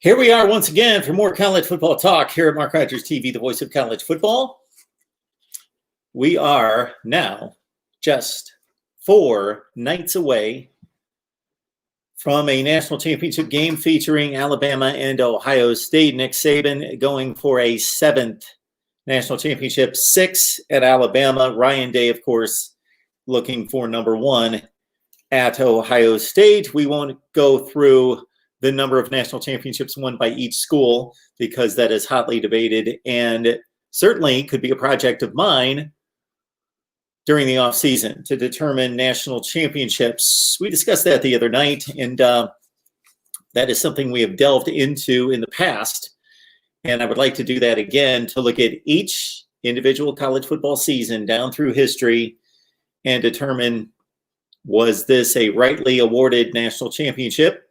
Here we are once again for more college football talk here at Mark Rogers TV, the voice of college football. We are now just 4 nights away from a national championship game featuring Alabama and Ohio State. Nick Saban going for a 7th national championship, 6 at Alabama. Ryan Day, of course, looking for number 1 at Ohio State. We won't go through the number of national championships won by each school because that is hotly debated and certainly could be a project of mine during the offseason to determine national championships. We discussed that the other night, and that is something we have delved into in the past. And I would like to do that again to look at each individual college football season down through history and determine, was this a rightly awarded national championship?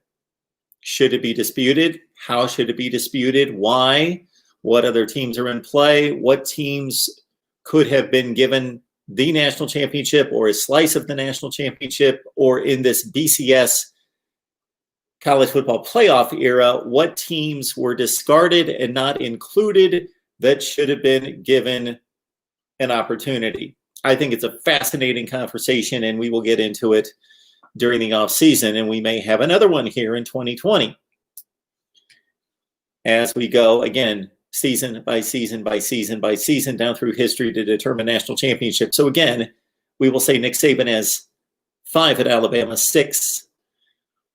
Should it be disputed? How should it be disputed? Why? What other teams are in play? What teams could have been given the national championship or a slice of the national championship? Or in this BCS college football playoff era, what teams were discarded and not included that should have been given an opportunity? I think it's a fascinating conversation, and we will get into it during the off season, and we may have another one here in 2020 as we go again season by season by season by season down through history to determine national championship. So again, we will say Nick Saban has 5 at Alabama, 6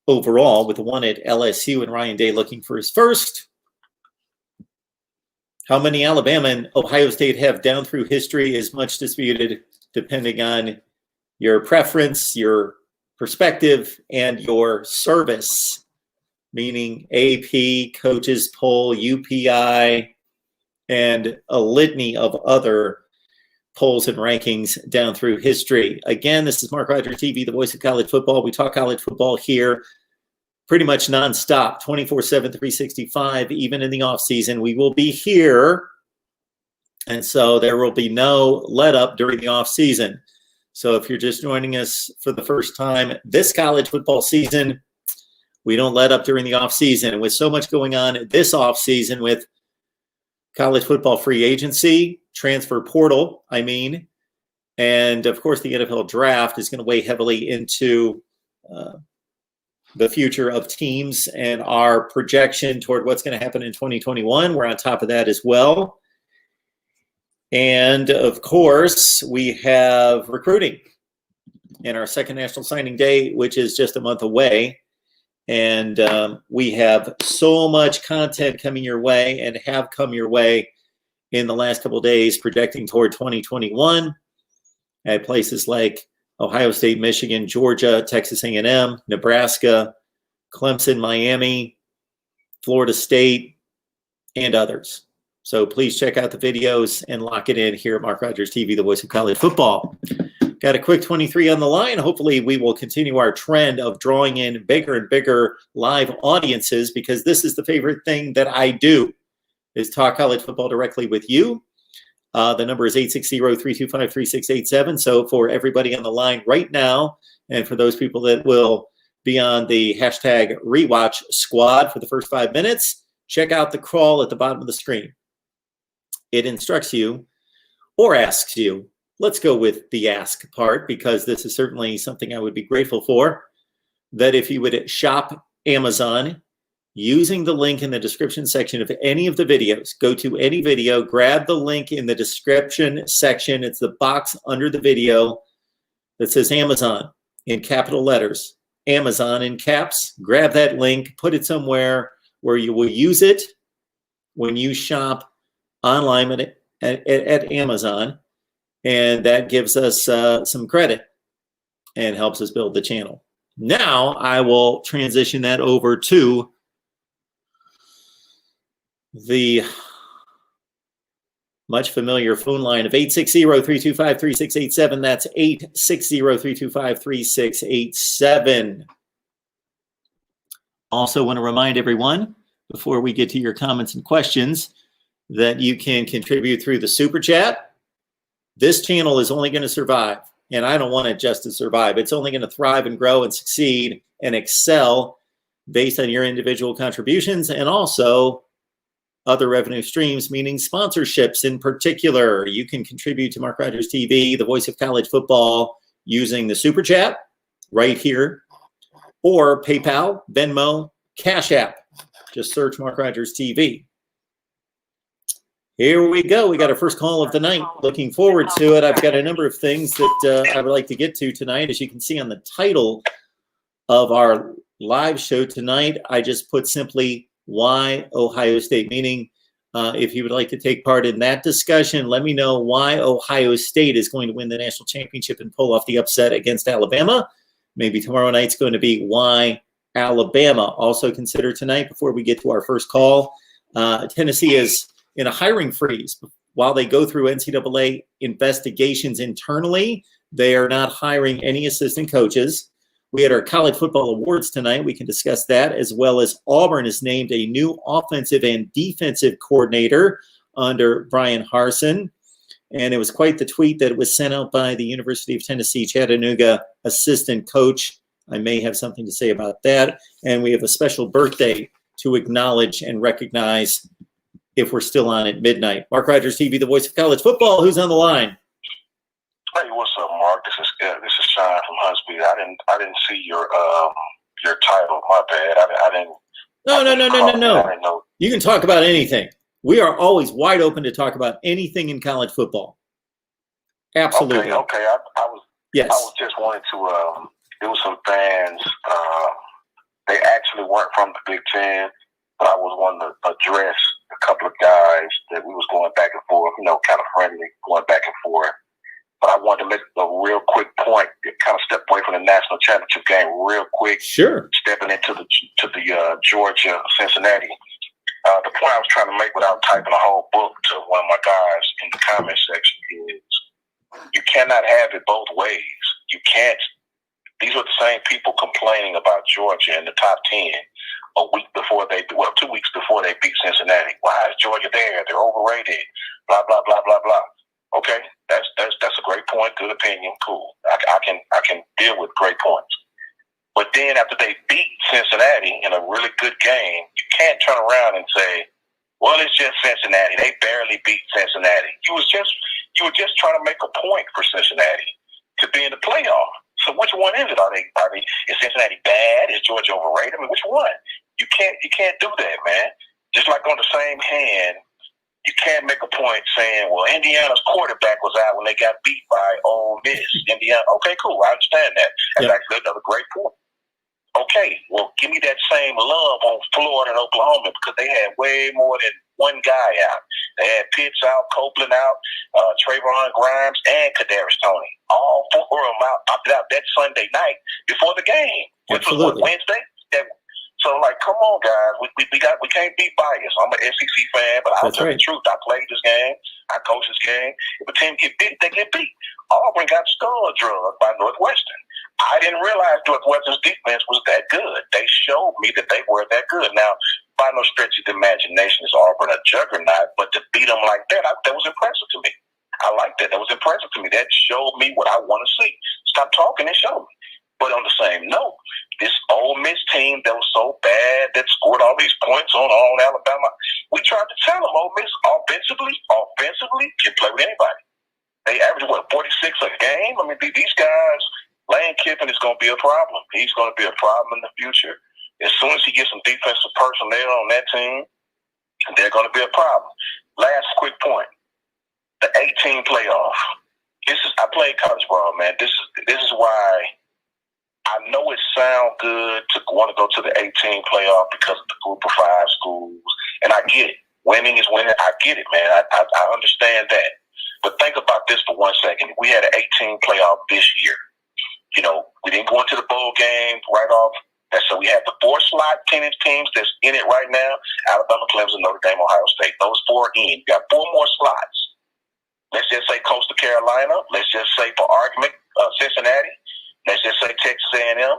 overall, with 1 at LSU, and Ryan Day looking for his first. How many Alabama and Ohio State have down through history is much disputed, depending on your preference, your perspective, and your service, meaning AP, coaches poll, UPI, and a litany of other polls and rankings down through history. Again, this is Mark Rogers TV, the voice of college football. We talk college football here pretty much nonstop, 24/7, 365, even in the off season. We will be here, and so there will be no let up during the off season. So if you're just joining us for the first time this college football season, we don't let up during the offseason. And with so much going on this offseason with college football free agency, transfer portal, and of course the NFL draft is going to weigh heavily into the future of teams and our projection toward what's going to happen in 2021. We're on top of that as well. And of course, we have recruiting and our second national signing day, which is just a month away. And we have so much content coming your way and have come your way in the last couple of days, projecting toward 2021 at places like Ohio State, Michigan, Georgia, Texas A&M, Nebraska, Clemson, Miami, Florida State, and others. So please check out the videos and lock it in here at Mark Rogers TV, the voice of college football. Got a quick 23 on the line. Hopefully we will continue our trend of drawing in bigger and bigger live audiences, because this is the favorite thing that I do, is talk college football directly with you. The number is 860-325-3687. So for everybody on the line right now, and for those people that will be on the hashtag rewatch squad for the first 5 minutes, check out the crawl at the bottom of the screen. It instructs you or asks you. Let's go with the ask part, because this is certainly something I would be grateful for, that if you would shop Amazon using the link in the description section of any of the videos, go to any video, grab the link in the description section. It's the box under the video that says Amazon in capital letters, Amazon in caps. Grab that link, put it somewhere where you will use it when you shop online at Amazon, and that gives us some credit and helps us build the channel. Now I will transition that over to the much familiar phone line of 860-325-3687. That's 860-325-3687. Also want to remind everyone, before we get to your comments and questions, that you can contribute through the super chat. This channel is only going to survive, and I don't want it just to survive. It's only going to thrive and grow and succeed and excel based on your individual contributions, and also other revenue streams, meaning sponsorships in particular. You can contribute to Mark Rogers TV, the voice of college football, using the Super Chat right here, or PayPal, Venmo, Cash App. Just search Mark Rogers TV. Here we go. We got our first call of the night. Looking forward to it. I've got a number of things that I would like to get to tonight. As you can see on the title of our live show tonight, I just put simply why Ohio State, meaning if you would like to take part in that discussion, let me know why Ohio State is going to win the national championship and pull off the upset against Alabama. Maybe tomorrow night's going to be why Alabama. Also consider tonight, before we get to our first call, Tennessee is in a hiring freeze. While they go through NCAA investigations internally, they are not hiring any assistant coaches. We had our college football awards tonight. We can discuss that, as well as Auburn has named a new offensive and defensive coordinator under Brian Harsin. And it was quite the tweet that was sent out by the University of Tennessee Chattanooga assistant coach. I may have something to say about that. And we have a special birthday to acknowledge and recognize if we're still on at midnight. Mark Rogers TV, the voice of college football. Who's on the line? Hey, what's up, Mark? This is Sean from Huntsville. I didn't see your title. My bad. I didn't. No. I didn't know. You can talk about anything. We are always wide open to talk about anything in college football. Absolutely. Okay. I was. Yes. I was just wanting to. There was some fans. They actually weren't from the Big Ten, but I was wanting to address a couple of guys that we was going back and forth. Kind of friendly, going back and forth. But I wanted to make a real quick point, kind of step away from the national championship game real quick. Sure. Stepping into the Georgia, Cincinnati. The point I was trying to make without typing a whole book to one of my guys in the comment section is you cannot have it both ways. You can't. These are the same people complaining about Georgia in the top 10 2 weeks before they beat Cincinnati. Why is Georgia there? They're overrated. Blah, blah, blah, blah, blah. Okay, that's a great point. Good opinion. Cool. I can deal with great points. But then after they beat Cincinnati in a really good game, you can't turn around and say, "Well, it's just Cincinnati. They barely beat Cincinnati." You were just trying to make a point for Cincinnati to be in the playoff. So which one is it? Is Cincinnati bad? Is Georgia overrated? I mean, which one? You can't do that, man. Just like on the same hand, you can't make a point saying, well, Indiana's quarterback was out when they got beat by Ole Miss. Indiana, okay, cool, I understand that. That's actually another great point. Okay, well, give me that same love on Florida and Oklahoma, because they had way more than one guy out. They had Pitts out, Copeland out, Trayvon Grimes, and Kadarius Toney. All 4 of them opted out that Sunday night before the game, which Absolutely. was Wednesday. So, come on, guys. We can't be biased. I'm an SEC fan, but I'll tell the truth. I played this game. I coached this game. If a team get beat, they get beat. Auburn got skull drugged by Northwestern. I didn't realize Northwestern's defense was that good. They showed me that they were that good. Now, by no stretch of the imagination is Auburn a juggernaut, but to beat them like that, that was impressive to me. I like that. That was impressive to me. That showed me what I want to see. Stop talking and show me. But on the same note, this Ole Miss team that was so bad, that scored all these points on Alabama, we tried to tell them Ole Miss offensively can play with anybody. They average, 46 a game? I mean, these guys, Lane Kiffin is going to be a problem. He's going to be a problem in the future. As soon as he gets some defensive personnel on that team, they're going to be a problem. Last quick point. The 18 playoff. I played college ball, man. This is why I know it sounds good to want to go to the 18 playoff because of the group of 5 schools. And I get it. Winning is winning. I get it, man. I understand that. But think about this for 1 second. We had an 18 playoff this year. We didn't go into the bowl game right off. And so we have the 4 slot teams that's in it right now. Alabama, Clemson, Notre Dame, Ohio State. Those 4 in. You got 4 more slots. Let's just say Coastal Carolina. Let's just say, for argument, Cincinnati. Let's just say Texas A&M.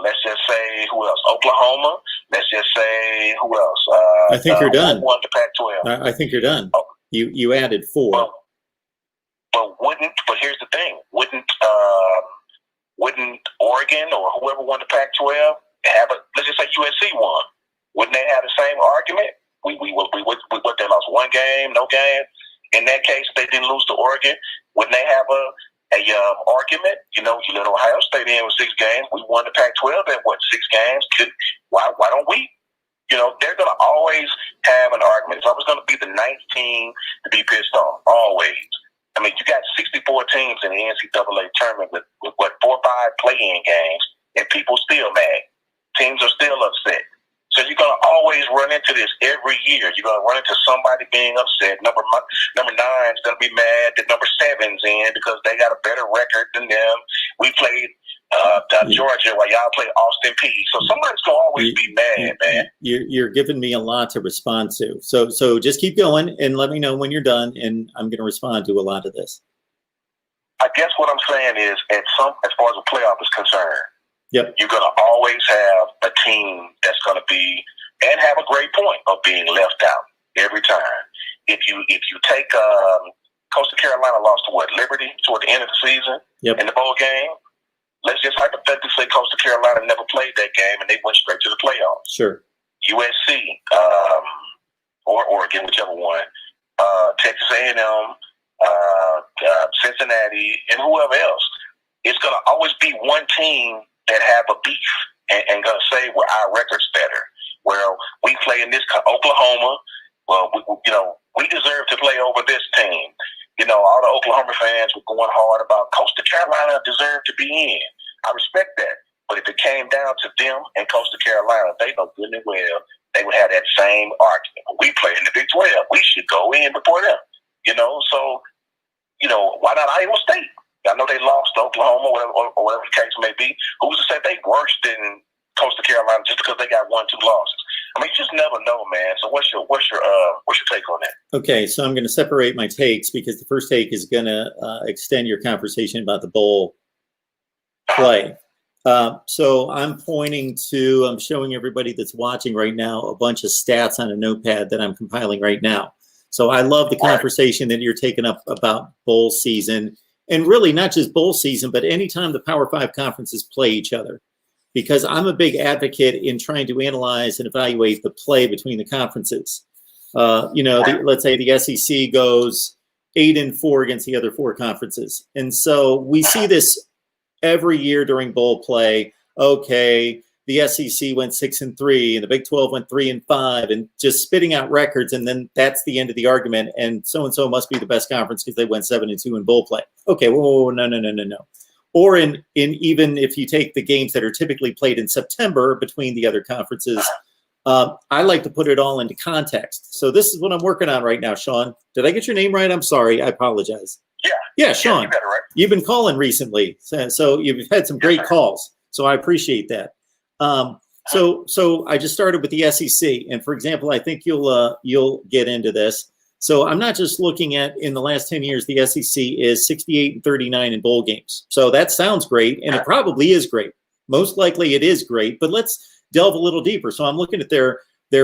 Let's just say, who else? Oklahoma. Let's just say, who else? I think you're done. Won the Pac-12. I think you're done. Oh. You added 4. But here's the thing. Wouldn't Oregon or whoever won the Pac-12 let's just say USC won. Wouldn't they have the same argument? We they lost one game, no game. In that case, if they didn't lose to Oregon, wouldn't they have a argument? You let Ohio State in with 6 games. We won the Pac-12 at 6 games. Why don't we? They're going to always have an argument. It's always going to be the 9th team to be pissed off. Always. I mean, you got 64 teams in the NCAA tournament with 4 or 5 play-in games, and people still mad. Teams are still upset. So you're going to always run into this every year. You're going to run into somebody being upset. Number 9's going to be mad that number 7's in because they got a better record than them. We played Georgia while y'all play Austin Peay. So somebody's going to always be mad, man. You're giving me a lot to respond to. So just keep going and let me know when you're done, and I'm going to respond to a lot of this. I guess what I'm saying is, as far as the playoff is concerned, yep, you're going to always have a team that's going to be and have a great point of being left out every time. If you take Coastal Carolina lost to Liberty toward the end of the season in the bowl game. Let's just hypothetically say Coastal Carolina never played that game and they went straight to the playoffs. Sure. USC or Oregon, whichever one, Texas A&M, Cincinnati, and whoever else. It's going to always be one team that have a beef and going to say, well, our record's better. Well, we play in this Oklahoma. Well, we deserve to play over this team. All the Oklahoma fans were going hard about Coastal Carolina deserved to be in. I respect that. But if it came down to them and Coastal Carolina, they know good and well they would have that same argument. We play in the Big 12. We should go in before them. So, why not Iowa State? I know they lost to Oklahoma or whatever the case may be. Who's to say they worse than Coastal Carolina just because they got 1-2 losses? I mean, you just never know, man. So what's your take on that? Okay, so I'm going to separate my takes because the first take is going to extend your conversation about the bowl play. So I'm showing everybody that's watching right now a bunch of stats on a notepad that I'm compiling right now. So I love the conversation that you're taking up about bowl season, and really not just bowl season, but anytime the Power 5 conferences play each other. Because I'm a big advocate in trying to analyze and evaluate the play between the conferences. Let's say the SEC goes 8-4 against the other 4 conferences. And so we see this every year during bowl play. Okay, the SEC went 6-3 and the Big 12 went 3-5 and just spitting out records. And then that's the end of the argument. And so must be the best conference because they went 7-2 in bowl play. Okay, whoa, no. Or even if you take the games that are typically played in September between the other conferences, I like to put it all into context. So this is what I'm working on right now, Sean. Did I get your name right? I'm sorry. I apologize. Yeah, Sean. You got it right. You've been calling recently, so you've had some great calls. So I appreciate that. So I just started with the SEC, and for example, I think you'll get into this. So I'm not just looking at in the last 10 years, the SEC is 68-39 in bowl games. So that sounds great, and it probably is great. Most likely it is great, but let's delve a little deeper. So I'm looking at their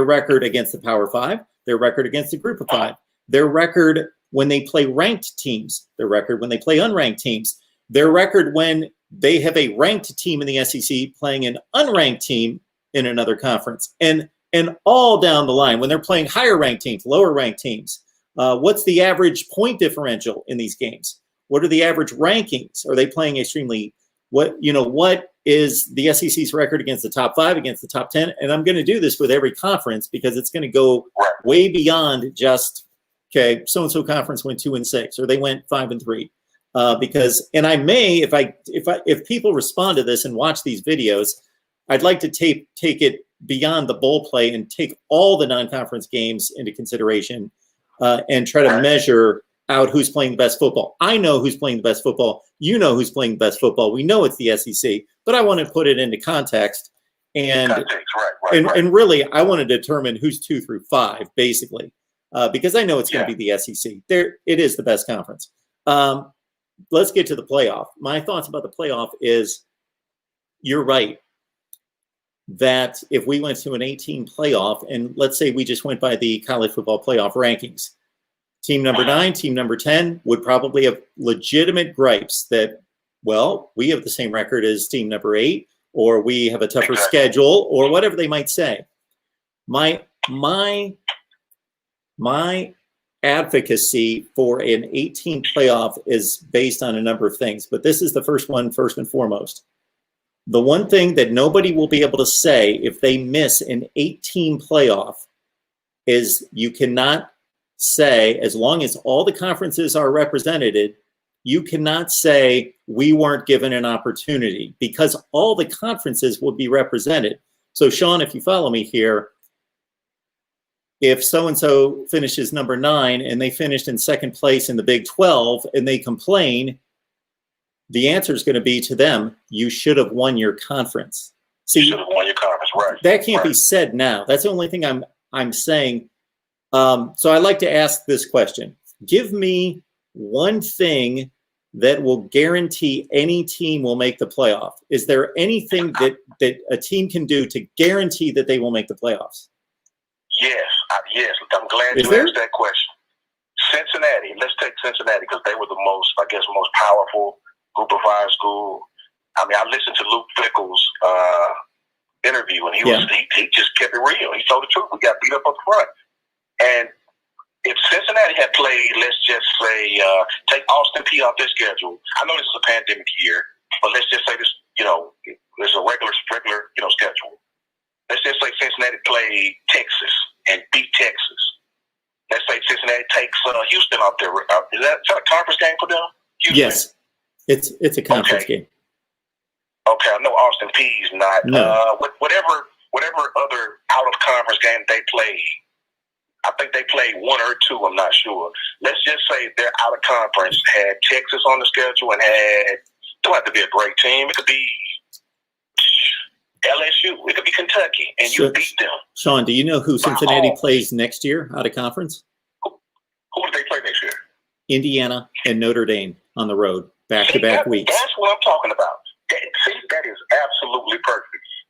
record against the Power 5, their record against the Group of 5, their record when they play ranked teams, their record when they play unranked teams, their record when they have a ranked team in the SEC playing an unranked team in another conference, and all down the line when they're playing higher ranked teams, lower ranked teams. What's the average point differential in these games? What are the average rankings? Are they playing extremely? What is the SEC's record against the top 5, against the top 10? And I'm going to do this with every conference because it's going to go way beyond just so-and-so conference went 2-6 or they went 5-3. And I may, if people respond to this and watch these videos, I'd like to take it beyond the bowl play and take all the non-conference games into consideration. And try to measure out who's playing the best football. I know who's playing the best football. You know who's playing the best football. We know it's the SEC, but I want to put it into context. And really, I want to determine who's 2 through 5, basically, because I know it's going to be the SEC. It is the best conference. Let's get to the playoff. My thoughts about the playoff is you're right. That if we went to an 18 playoff, and let's say we just went by the college football playoff rankings, team number 9, team number 10 would probably have legitimate gripes that, well, we have the same record as team number 8. or we have a tougher schedule, or whatever they might say. My advocacy for an 18 playoff is based on a number of things, but this is the first one, first and foremost. The one thing that nobody will be able to say if they miss an 18 playoff is you cannot say, as long as all the conferences are represented, you cannot say we weren't given an opportunity, because all the conferences will be represented. So Sean, if you follow me here, if so-and-so finishes number 9 and they finished in second place in the Big 12 and they complain, the answer is going to be to them, you should have won your conference. See, you should have won your conference, right? That can't be said now. That's the only thing I'm saying. So I'd like to ask this question. Give me one thing that will guarantee any team will make the playoff. Is there anything that a team can do to guarantee that they will make the playoffs? Yes. I'm glad you asked that question. Cincinnati. Let's take Cincinnati because they were the most powerful group of high school. I mean, I listened to Luke Fickell's interview, and he just kept it real. He told the truth. We got beat up front. And if Cincinnati had played, let's just say, take Austin Peay off their schedule. I know this is a pandemic year, but let's just say this, there's a regular, schedule. Let's just say Cincinnati played Texas and beat Texas. Let's say Cincinnati takes Houston off there. Is that a conference game for them? Houston? Yes, it's a conference game. Okay, I know Austin Peay's not. No. Whatever other out of conference game they played. I think they played 1 or 2. I'm not sure. Let's just say they're out of conference. Had Texas on the schedule and don't have to be a great team. It could be LSU. It could be Kentucky, and you beat them. Sean, do you know who Cincinnati plays next year out of conference? Who do they play next year? Indiana and Notre Dame on the road, back-to-back weeks. That's what I'm talking about. That is absolutely perfect.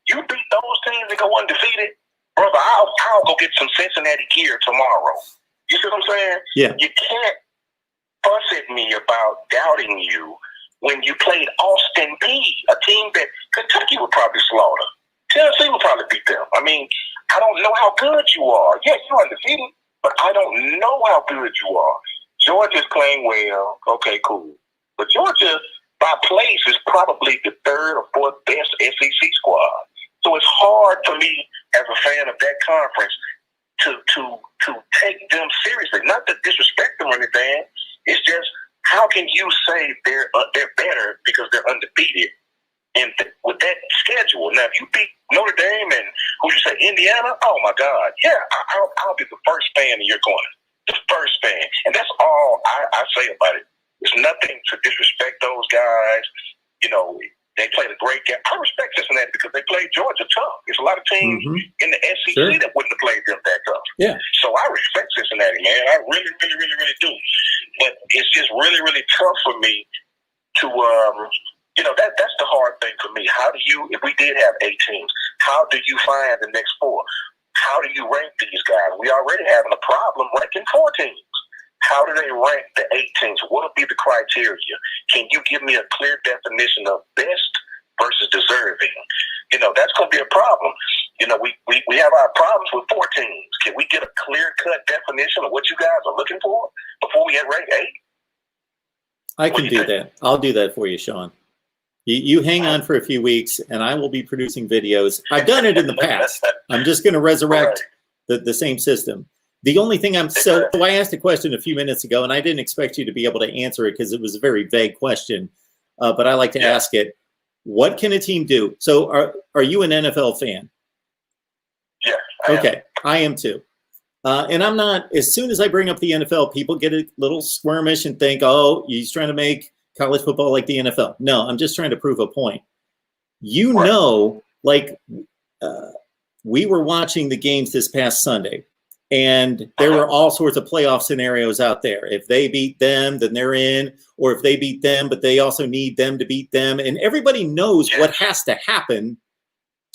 You beat those teams and go undefeated. Brother, I'll go get some Cincinnati gear tomorrow. You see what I'm saying? Yeah. You can't fuss at me about doubting you when you played Austin Peay, a team that Kentucky would probably slaughter. Tennessee would probably beat them. I mean, I don't know how good you are. Yeah, you're undefeated, but I don't know how good you are. Georgia's playing well. Okay, cool. But Georgia, by place, is probably the 3rd or 4th best SEC squad. So it's hard for me as a fan of that conference to take them seriously. Not to disrespect them or anything. It's just, how can you say they're better because they're undefeated and with that schedule? Now, if you beat Notre Dame and who you say Indiana, oh my God, yeah, I'll be the first fan in your corner, the first fan, and that's all I say about it. It's nothing to disrespect those guys. They played a great game. I respect Cincinnati because they played Georgia tough. There's a lot of teams in the SEC that wouldn't have played them that tough. Yeah. So I respect Cincinnati, man. I really, really, really, really do. But it's just really, really tough for me to, that's the hard thing for me. How do you, if we did have 8 teams, how do you find the next 4? How do you rank these guys? We already having a problem ranking 4 teams. How do they rank the 8 teams? What would be the criteria? Can you give me a clear definition of best versus deserving? That's going to be a problem. We have our problems with 4 teams. Can we get a clear-cut definition of what you guys are looking for before we hit rank 8? I can do that. I'll do that for you, Sean. You hang on for a few weeks, and I will be producing videos. I've done it in the past. I'm just going to resurrect the same system. The only thing so I asked a question a few minutes ago, and I didn't expect you to be able to answer it because it was a very vague question, but I like to ask it. What can a team do? So are you an NFL fan? Yeah. Okay, I am too. And I'm not, as soon as I bring up the NFL, people get a little squirmish and think, oh, he's trying to make college football like the NFL. No, I'm just trying to prove a point. We were watching the games this past Sunday. And there were all sorts of playoff scenarios out there. If they beat them, then they're in. Or if they beat them, but they also need them to beat them. And everybody knows what has to happen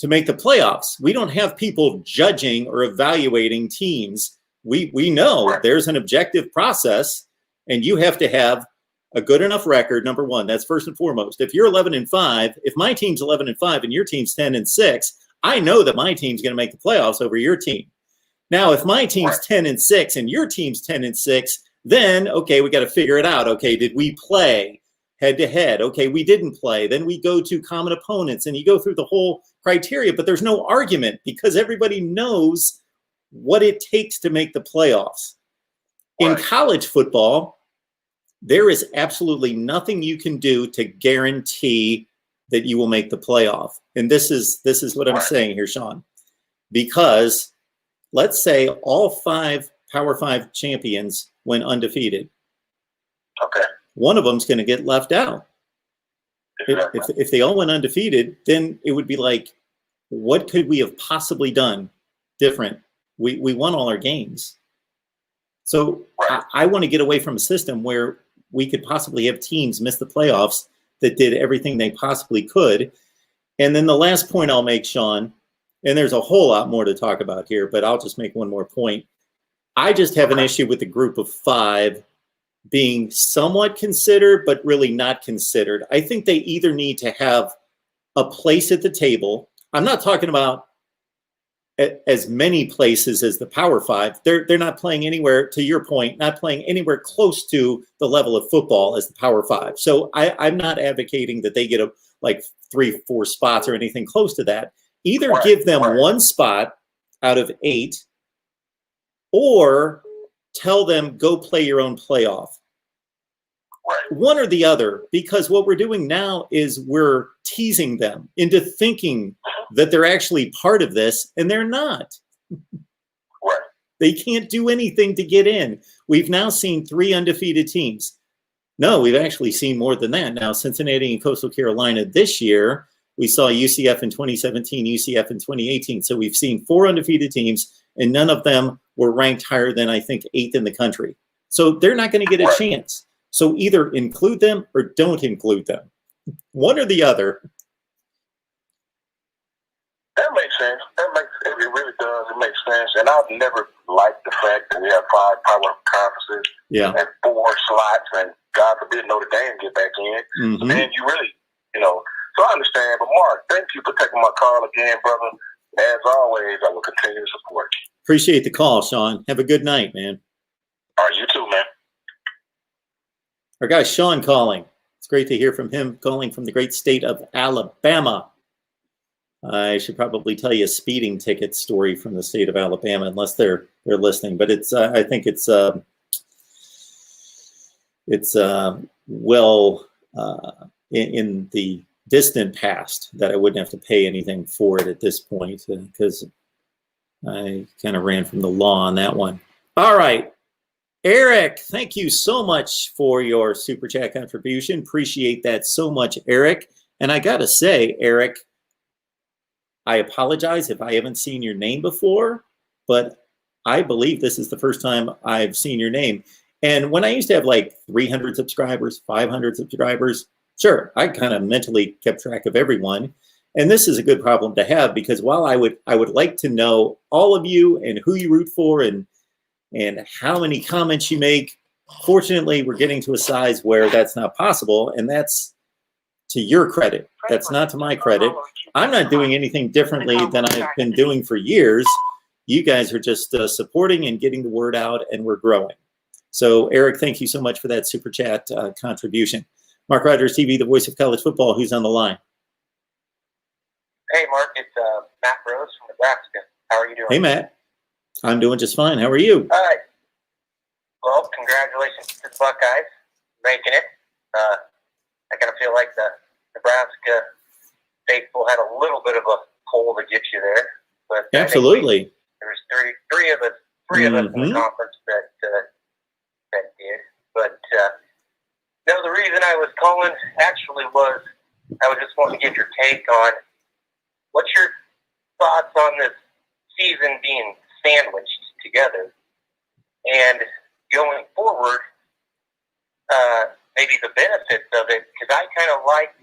to make the playoffs. We don't have people judging or evaluating teams. We know there's an objective process, and you have to have a good enough record, number one. That's first and foremost. If you're 11-5, if my team's 11-5 and your team's 10-6, I know that my team's going to make the playoffs over your team. Now, if my team's 10-6 and your team's 10-6, then, okay, we got to figure it out. Okay, did we play head-to-head? Okay, we didn't play. Then we go to common opponents, and you go through the whole criteria, but there's no argument because everybody knows what it takes to make the playoffs. In college football, there is absolutely nothing you can do to guarantee that you will make the playoff. And this is what I'm saying here, Sean, because let's say all 5 Power 5 champions went undefeated. Okay. One of them's going to get left out. If they all went undefeated, then it would be like, what could we have possibly done different? We won all our games. So I want to get away from a system where we could possibly have teams miss the playoffs that did everything they possibly could. And then the last point I'll make, Sean, and there's a whole lot more to talk about here, but I'll just make one more point. I just have an issue with the group of 5 being somewhat considered, but really not considered. I think they either need to have a place at the table. I'm not talking about as many places as the Power 5. They're not playing anywhere, to your point, not playing anywhere close to the level of football as the Power 5. So I'm not advocating that they get 3-4 spots or anything close to that. Either give them 1 spot out of 8, or tell them go play your own playoff. One or the other, because what we're doing now is we're teasing them into thinking that they're actually part of this, and they're not. They can't do anything to get in. We've now seen 3 undefeated teams. No, we've actually seen more than that. Now, Cincinnati and Coastal Carolina this year, we saw UCF in 2017, UCF in 2018. So we've seen 4 undefeated teams, and none of them were ranked higher than, I think, 8th in the country. So they're not going to get a chance. So either include them or don't include them. One or the other. That makes sense. It really does. It makes sense. And I've never liked the fact that we have 5 power conferences and 4 slots, and God forbid Notre Dame get back in. So then you really, so I understand. But Mark, thank you for taking my call again, brother. As always, I will continue to support you. Appreciate the call, Sean. Have a good night, man. All right, you too, man. Our guy Sean calling. It's great to hear from him, calling from the great state of Alabama. I should probably tell you a speeding ticket story from the state of Alabama, unless they're listening. But it's I think it's well in the distant past that I wouldn't have to pay anything for it at this point, because I kind of ran from the law on that one. All right. Eric, thank you so much for your Super Chat contribution. Appreciate that so much, Eric. And I got to say, Eric, I apologize if I haven't seen your name before, but I believe this is the first time I've seen your name. And when I used to have like 300 subscribers, 500 subscribers, sure, I kind of mentally kept track of everyone. And this is a good problem to have, because while I would like to know all of you and who you root for and how many comments you make, fortunately, we're getting to a size where that's not possible, and that's to your credit. That's not to my credit. I'm not doing anything differently than I've been doing for years. You guys are just supporting and getting the word out, and we're growing. So, Eric, thank you so much for that Super Chat contribution. MarkRogersTV, the voice of college football. Who's on the line? Hey, Mark, it's Matt Rose from Nebraska. How are you doing? Hey, Matt. I'm doing just fine. How are you? All right. Well, congratulations to the Buckeyes making it. I kind of feel like the Nebraska faithful had a little bit of a pull to get you there, but absolutely, there was three of us in the conference that did. But no, the reason I was calling actually was I was just wanting to get your take on what's your thoughts on this season being sandwiched together, and going forward, maybe the benefits of it, because I kind of like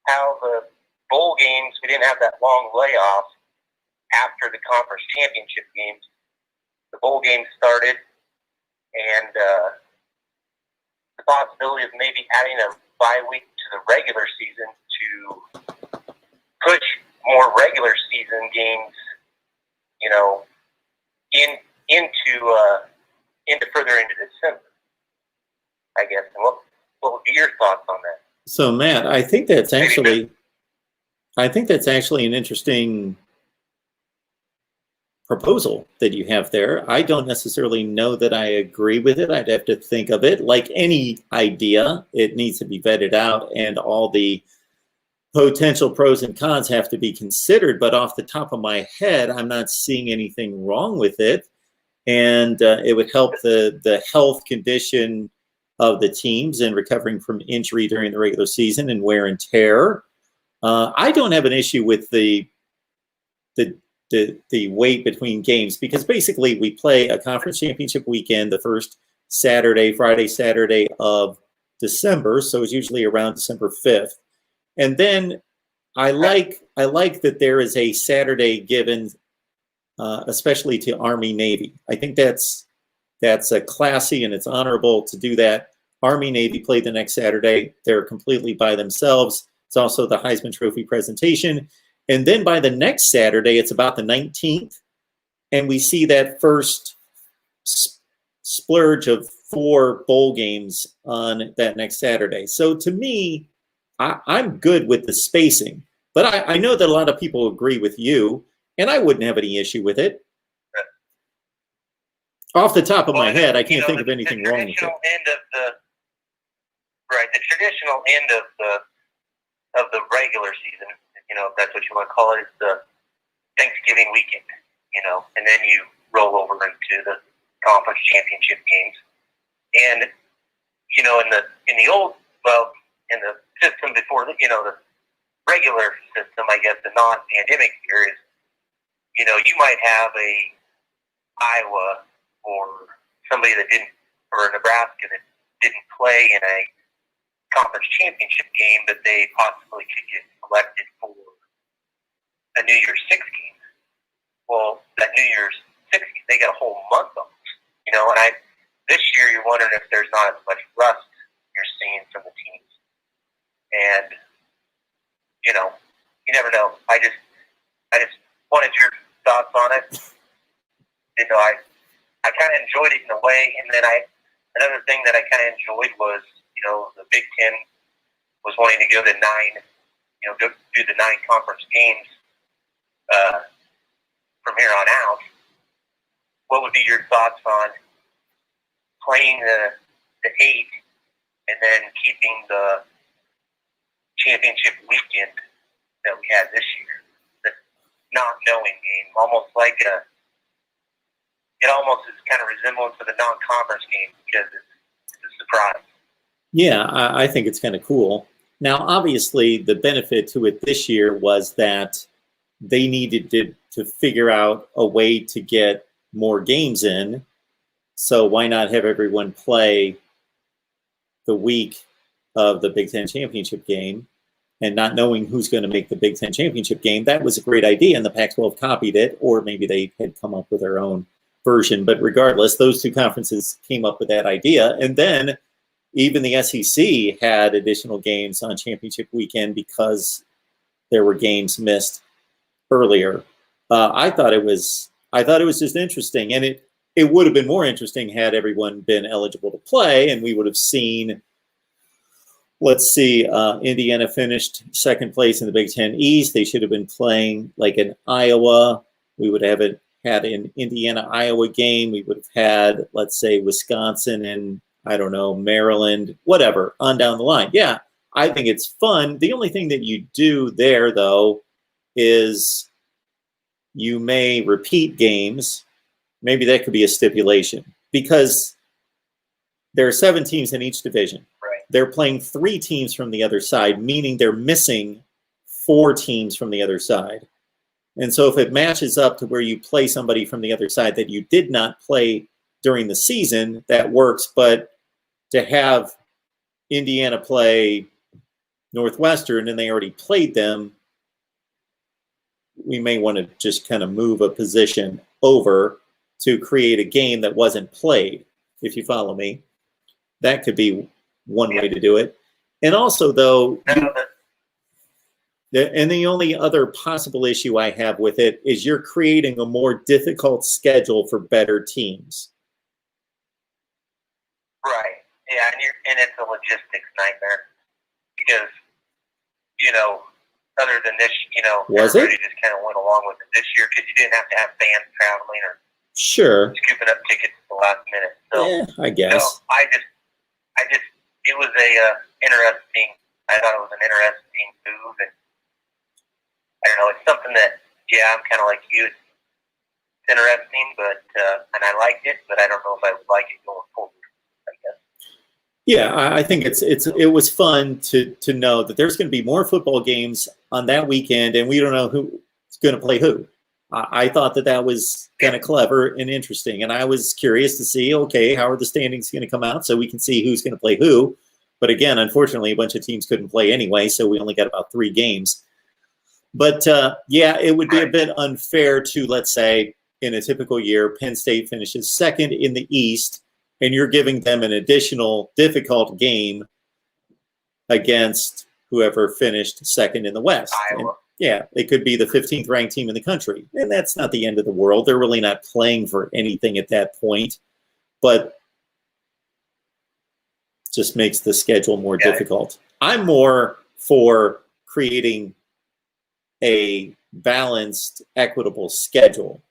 how the bowl games, we didn't have that long layoff after the conference championship games. The bowl games started, and the possibility of maybe adding a bye week to the regular season to push more regular season games, into further into December, I guess. And what would be your thoughts on that? So, Matt, I think that's actually an interesting proposal that you have there. I don't necessarily know that I agree with it. I'd have to think of it. Like any idea, it needs to be vetted out, and all the potential pros and cons have to be considered. But off the top of my head, I'm not seeing anything wrong with it. And it would help the health condition of the teams in recovering from injury during the regular season and wear and tear. I don't have an issue with the wait between games, because basically we play a conference championship weekend the first Friday, Saturday of December. So it's usually around December 5th. And then I like that there is a Saturday given, especially to Army Navy. I think that's classy and it's honorable to do that. Army Navy play the next Saturday. They're completely by themselves. It's also the Heisman Trophy presentation. And then by the next Saturday, it's about the 19th, and we see that first splurge of 4 bowl games on that next Saturday. So to me, I'm good with the spacing, but I know that a lot of people agree with you, and I wouldn't have any issue with it. Off the top of my head, I can't think of anything wrong with it. The traditional end of the regular season, if that's what you want to call it, is the Thanksgiving weekend, and then you roll over into the conference championship games. And, in the system before, the regular system, I guess, the non-pandemic year is, you might have a Iowa or somebody or Nebraska that didn't play in a conference championship game, but they possibly could get selected for a New Year's Six game. Well, that New Year's Six game, they got a whole month on it, and this year you're wondering if there's not as much rust you're seeing from the teams. And, you never know. I just wanted your thoughts on it. I kind of enjoyed it in a way, and then another thing that I kind of enjoyed was, the Big Ten was wanting to go to 9, go do the 9 conference games from here on out. What would be your thoughts on playing the 8 and then keeping the championship weekend that we had this year? The not knowing game, almost like it almost is kind of resemblance of the non-conference game because it's a surprise. Yeah, I think it's kind of cool. Now, obviously, the benefit to it this year was that they needed to figure out a way to get more games in. So why not have everyone play the week of the Big Ten championship game, and not knowing who's going to make the Big Ten championship game? That was a great idea, and the Pac-12 copied it, or maybe they had come up with their own version. But regardless, those 2 conferences came up with that idea. And then even the SEC had additional games on championship weekend because there were games missed earlier. I thought it was just interesting, and it would have been more interesting had everyone been eligible to play, and we would have seen, let's see, Indiana finished 2nd place in the Big Ten East. They should have been playing like in Iowa. We would have had an Indiana-Iowa game. We would have had, let's say, Wisconsin and, I don't know, Maryland, whatever, on down the line. Yeah, I think it's fun. The only thing that you do there, though, is you may repeat games. Maybe that could be a stipulation, because there are 7 teams in each division. Right. They're playing 3 teams from the other side, meaning they're missing 4 teams from the other side. And so if it matches up to where you play somebody from the other side that you did not play during the season, that works. But to have Indiana play Northwestern and they already played them, we may want to just kind of move a position over to create a game that wasn't played, if you follow me. That could be one way to do it. And also, though, and the only other possible issue I have with it is you're creating a more difficult schedule for better teams. Right. Yeah, and it's a logistics nightmare because, you know, other than this, you know, everybody just kind of went along with it this year because you didn't have to have fans traveling or scooping up tickets at the last minute. So, yeah, I guess. So I just, it was a interesting. I thought it was an interesting move, and I don't know. It's something that, yeah, I'm kind of like you. It's interesting, but and I liked it, but I don't know if I would like it going forward. I guess. Yeah, I think it was fun to know that there's going to be more football games on that weekend, and we don't know who's going to play who. I thought that was kind of clever and interesting, and I was curious to see, okay, how are the standings going to come out so we can see who's going to play who. But again, unfortunately, a bunch of teams couldn't play anyway, so we only got about 3 games. But yeah, it would be a bit unfair to, let's say, in a typical year, Penn State finishes second in the East, and you're giving them an additional difficult game against whoever finished second in the West. And, yeah, it could be the 15th ranked team in the country. And that's not the end of the world. They're really not playing for anything at that point. But just makes the schedule more difficult. I'm more for creating a balanced, equitable schedule.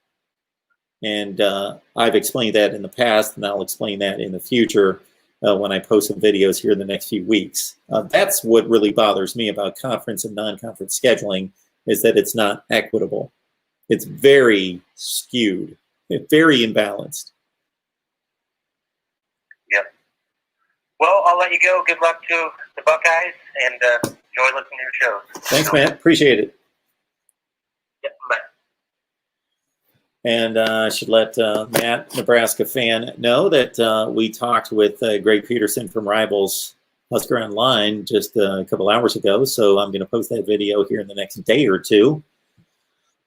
And I've explained that in the past, and I'll explain that in the future when I post some videos here in the next few weeks. That's what really bothers me about conference and non-conference scheduling, is that it's not equitable. It's very skewed, very imbalanced. Yep. Well, I'll let you go. Good luck to the Buckeyes, and enjoy listening to your shows. Thanks, Matt. Appreciate it. Yep, bye. And I should let Matt, Nebraska fan, know that we talked with Greg Peterson from Rivals Husker Online just a couple hours ago. So I'm going to post that video here in the next day or two.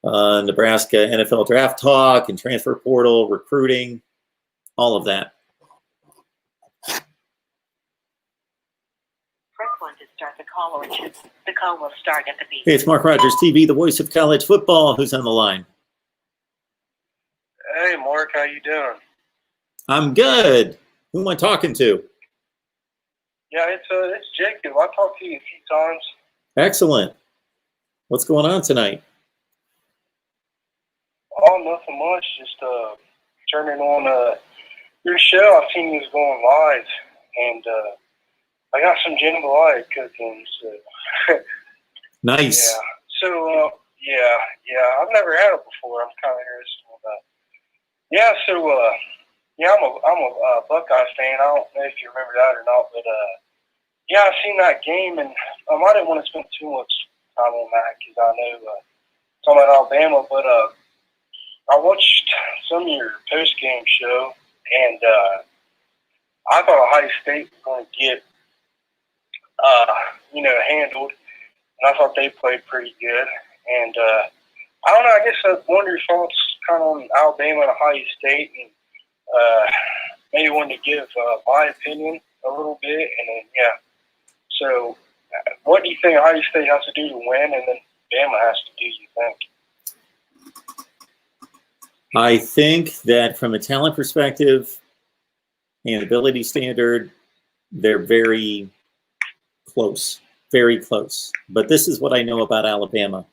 Nebraska NFL draft talk and transfer portal, recruiting, all of that. Press 1 to start the call, or choose. The call will start at the beep. Hey, it's Mark Rogers TV, the voice of college football. Who's on the line? Hey, Mark, how you doing? I'm good. Who am I talking to? Yeah, it's Jacob. I talked to you a few times. Excellent. What's going on tonight? Oh, nothing much. Just turning on your show. I seen you was going live, and I got some jambalaya cooking. So Nice. Yeah. So yeah, I've never had it before. I'm kind of interested in that. Yeah. So yeah, I'm a Buckeye fan. I don't know if you remember that or not, but yeah, I seen that game, and I didn't want to spend too much time on that because I know talking about Alabama, but I watched some of your post-game show, and I thought Ohio State was going to get, handled, and I thought they played pretty good. And I don't know, I guess I wonder your thoughts kind of on Alabama and Ohio State, and maybe wanted to give my opinion a little bit, and then, yeah. So what do you think Ohio State has to do to win, and then Bama has to do, you think? I think that from a talent perspective and ability standard, they're very close, very close. But this is what I know about Alabama.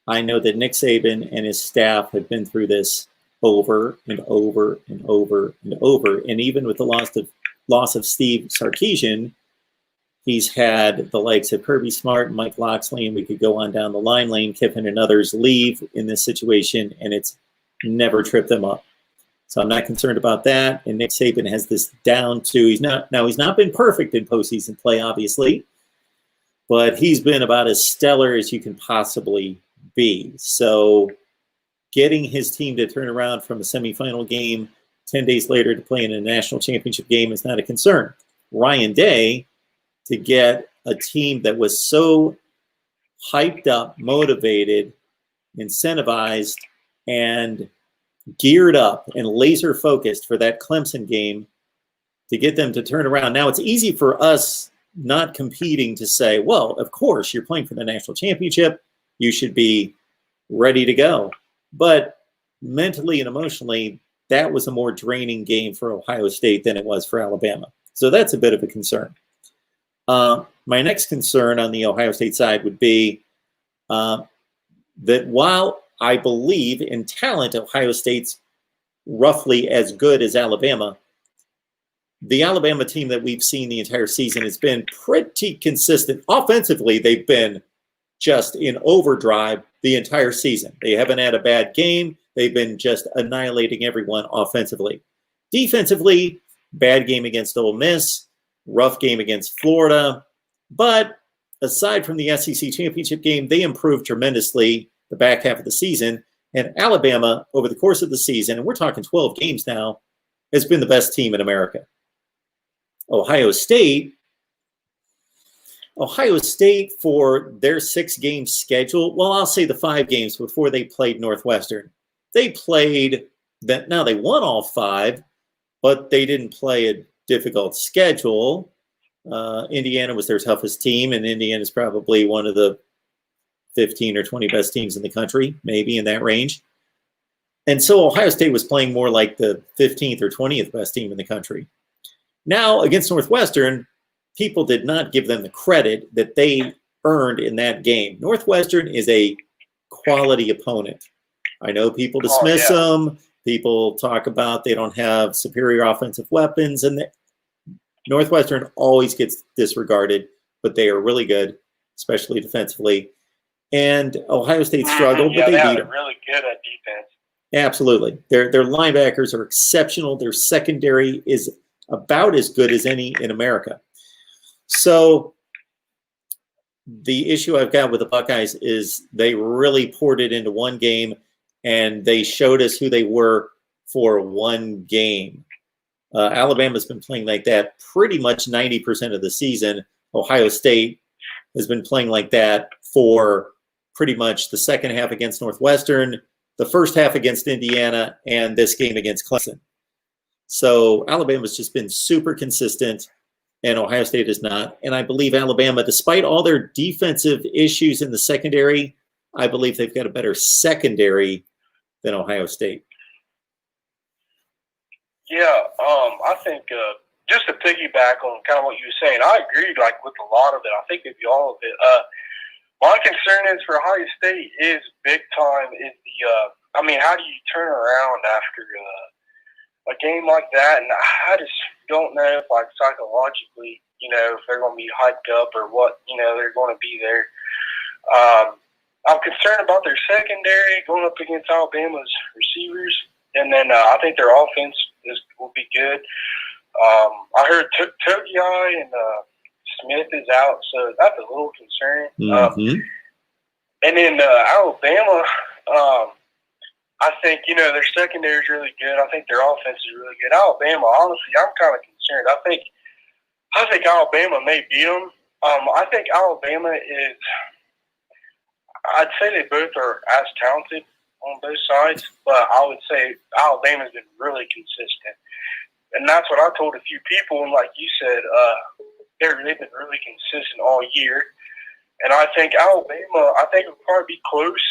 I know that Nick Saban and his staff have been through this over and over and over and over. And even with the loss of Steve Sarkisian, he's had the likes of Kirby Smart and Mike Loxley, and we could go on down the line, Lane Kiffin and others leave in this situation, and it's never tripped them up. So I'm not concerned about that. And Nick Saban has this down to, he's not been perfect in postseason play, obviously, but he's been about as stellar as you can possibly be. So getting his team to turn around from a semifinal game 10 days later to play in a national championship game is not a concern. Ryan Day, to get a team that was so hyped up, motivated, incentivized, and geared up and laser focused for that Clemson game to get them to turn around. Now, it's easy for us not competing to say, well, of course, you're playing for the national championship. You should be ready to go. But mentally and emotionally, that was a more draining game for Ohio State than it was for Alabama. So that's a bit of a concern. My next concern on the Ohio State side would be that while I believe in talent, Ohio State's roughly as good as Alabama, the Alabama team that we've seen the entire season has been pretty consistent. Offensively, they've been just in overdrive the entire season. They haven't had a bad game. They've been just annihilating everyone offensively. Defensively, bad game against Ole Miss, rough game against Florida. But aside from the SEC championship game, they improved tremendously the back half of the season. And Alabama, over the course of the season, and we're talking 12 games now, has been the best team in America. Ohio State, for their 6-game schedule, well, I'll say the 5 games before they played Northwestern. They played that. Now they won all 5, but they didn't play a difficult schedule. Indiana was their toughest team, and Indiana is probably one of the 15 or 20 best teams in the country, maybe in that range. And so Ohio State was playing more like the 15th or 20th best team in the country. Now, against Northwestern, people did not give them the credit that they earned in that game. Northwestern is a quality opponent. I know people dismiss them. People talk about they don't have superior offensive weapons, and Northwestern always gets disregarded, but they are really good, especially defensively. And Ohio State struggled, but they beat them. Really good at defense. Absolutely. Their linebackers are exceptional. Their secondary is about as good as any in America. So the issue I've got with the Buckeyes is they really poured it into one game, and they showed us who they were for one game. Alabama's been playing like that pretty much 90% of the season. Ohio State has been playing like that for pretty much the second half against Northwestern, the first half against Indiana, and this game against Clemson. So Alabama's just been super consistent, and Ohio State is not. And I believe Alabama, despite all their defensive issues in the secondary, I believe they've got a better secondary than Ohio State. Yeah, I think just to piggyback on kind of what you were saying, I agree like with a lot of it. I think maybe all of it. My concern is for Ohio State is big time is the how do you turn around after a game like that? And I just don't know if like psychologically, if they're going to be hyped up or what, they're going to be there. I'm concerned about their secondary going up against Alabama's receivers. And then I think their offense will be good. I heard Togiai and Smith is out, so that's a little concern. And then Alabama, I think, their secondary is really good. I think their offense is really good. Alabama, honestly, I'm kind of concerned. I think Alabama may beat them. I think Alabama is – I'd say they both are as talented on both sides, but I would say Alabama's been really consistent. And that's what I told a few people, and like you said, they've been really consistent all year. And I think Alabama, it'll probably be close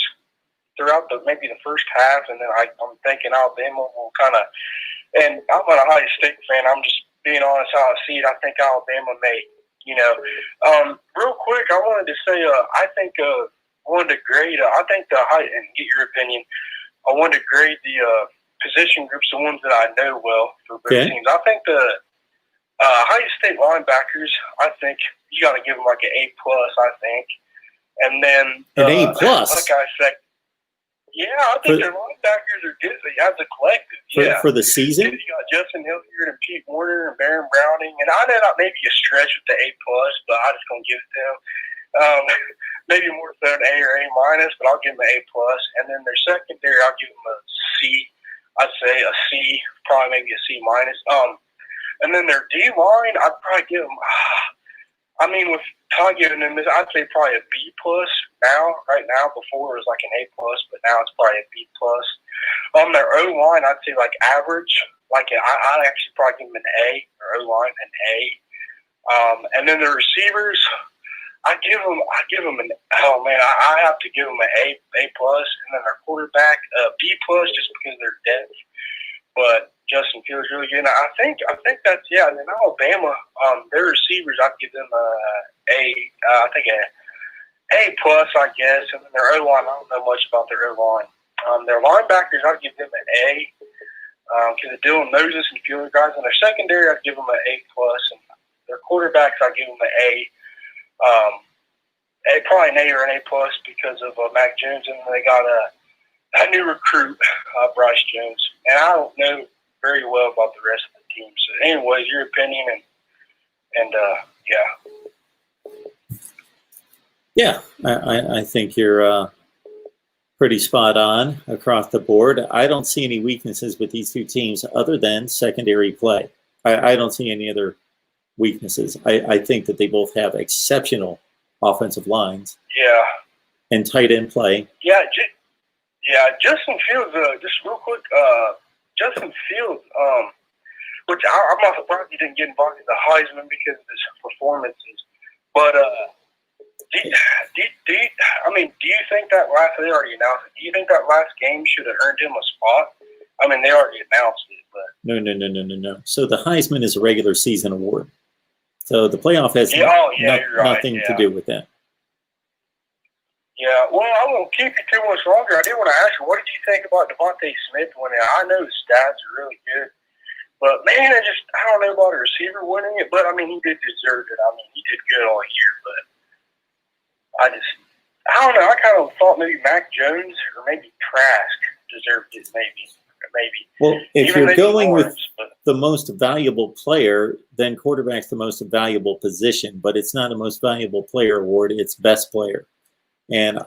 throughout maybe the first half, and then I'm thinking Alabama will kind of – and I'm an Ohio State fan. I'm just being honest how I see it. I think Alabama may, real quick, I wanted to say I think wanted to grade, I think and get your opinion, I wanted to grade the position groups, the ones that I know well for both teams. I think the Ohio State linebackers, I think you got to give them like an A+, I think. And then an A+? Buckeye sec. Yeah, I think their linebackers are good as a collective. For the season? You got Justin Hilliard and Pete Warner and Baron Browning. And I know that may be a stretch with the A+, but I'm just going to give it to them. Maybe more so an A or A-, but I'll give them an A+. And then their secondary, I'll give them a C. I'd say a C, probably maybe a C-. And then their D-line, I'd probably give them, with Todd giving them this, I'd say probably a B+ right now. Before it was like an A+, but now it's probably a B+. Their O-line, I'd say like average. I actually probably give them an A, or O-line an A. And then the receivers, I give them an, oh man, I have to give them an A plus, and then their quarterback B plus just because they're depth. But Justin Fields really good. And I think that's, yeah. And then Alabama, their receivers, I'd give them I think A plus, I guess. And then their O-line, I don't know much about their O-line. Their linebackers, I'd give them an A. Because of Dylan Moses and a few other guys. And their secondary, I'd give them an A plus. And their quarterbacks, I'd give them an A. Probably an A or an A plus because of Mac Jones. And they got a new recruit, Bryce Jones. And I don't know very well about the rest of the team. So, anyways, your opinion and yeah. Yeah, I think you're pretty spot on across the board. I don't see any weaknesses with these two teams other than secondary play. I don't see any other weaknesses. I think that they both have exceptional offensive lines. Yeah. And tight end play. Yeah, Justin Fields, just real quick, Justin Fields, which I'm not surprised he didn't get involved in the Heisman because of his performances. But do you think that they already announced it? Do you think that last game should have earned him a spot? I mean, they already announced it, but No. So the Heisman is a regular season award. So the playoff has nothing to do with that. Yeah, well, I won't keep you too much longer. I did want to ask you, what did you think about Devontae Smith winning? I know his stats are really good, but man, I don't know about a receiver winning it. But I mean, he did deserve it. I mean, he did good all year, but I don't know. I kind of thought maybe Mac Jones or maybe Trask deserved it. Maybe. Well, if you're going with the most valuable player, then quarterback's the most valuable position. But it's not a most valuable player award; it's best player. And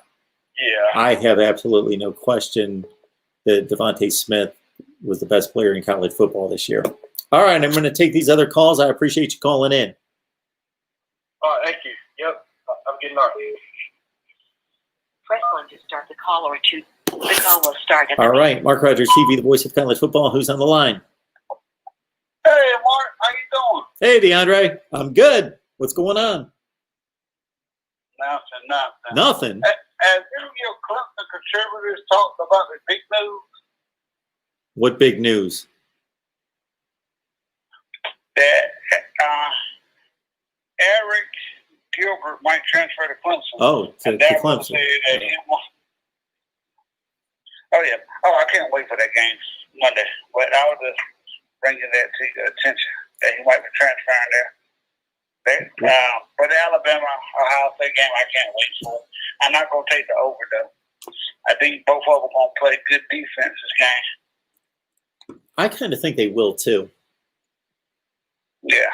I have absolutely no question that Devontae Smith was the best player in college football this year. All right, I'm going to take these other calls. I appreciate you calling in. All right, thank you. Yep, I'm getting on. Press 1 to start the call, or 2. The call will start. All right, Mark Rogers TV, the voice of college football. Who's on the line? Hey, Mark, how you doing? Hey, DeAndre. I'm good. What's going on? Nothing. Have any of your Clemson contributors talked about the big news? What big news? That Eric Gilbert might transfer to Clemson. Oh, to Clemson. I can't wait for that game Monday. But I was just bringing that to your attention that he might be transferring there. For the Alabama-Ohio State game, I can't wait for it. I'm not going to take the over, though. I think both of them going to play good defense this game. I kind of think they will, too. Yeah.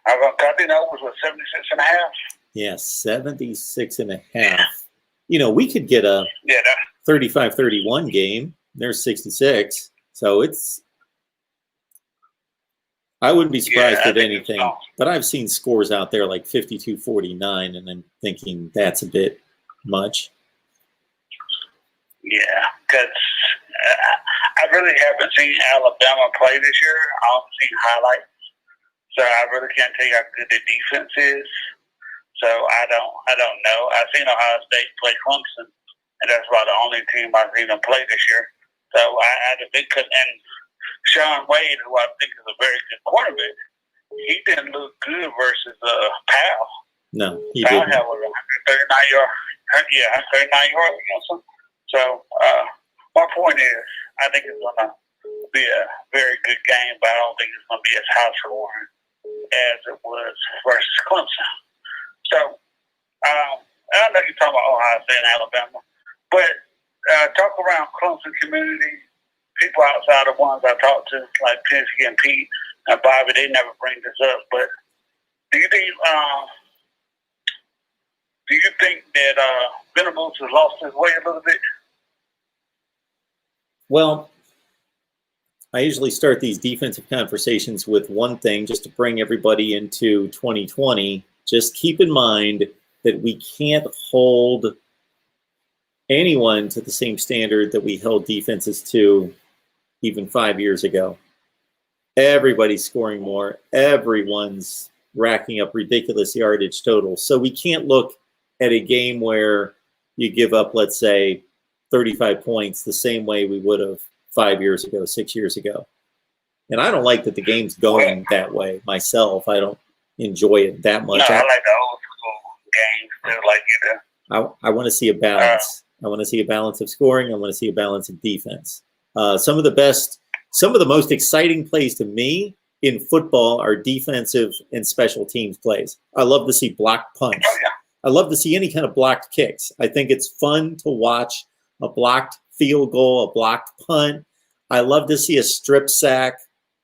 I'm going to cut the overs with 76.5. Yeah, 76.5. You know, we could get a 35-31 game. There's 66. So I wouldn't be surprised at anything, but I've seen scores out there like 52-49, and I'm thinking that's a bit much. Yeah, because I really haven't seen Alabama play this year. I've seen highlights, so I really can't tell you how good the defense is. So I don't know. I've seen Ohio State play Clemson, and that's about the only team I've seen them play this year. So I think, and Sean Wade, who I think is a very good quarterback, he didn't look good versus Powell. No, he Powell didn't. had 139 yards. 139 yards against him. So my point is, I think it's going to be a very good game, but I don't think it's going to be as high scoring as it was versus Clemson. So I know you're talking about Ohio State and Alabama, but talk around Clemson community. People outside the ones I talk to, like Penske and Pete and Bobby, they never bring this up. But do you think that Venables has lost his way a little bit? Well, I usually start these defensive conversations with one thing, just to bring everybody into 2020. Just keep in mind that we can't hold anyone to the same standard that we held defenses to even 5 years ago. Everybody's scoring more. Everyone's racking up ridiculous yardage totals. So we can't look at a game where you give up, let's say, 35 points the same way we would have 5 years ago, 6 years ago. And I don't like that the game's going that way myself. I don't enjoy it that much. No, I like the old school games too, like you do. I want to see a balance. I want to see a balance of scoring. I want to see a balance of defense. Some of the most exciting plays to me in football are defensive and special teams plays. I love to see blocked punts. Oh, yeah. I love to see any kind of blocked kicks. I think it's fun to watch a blocked field goal, a blocked punt. I love to see a strip sack.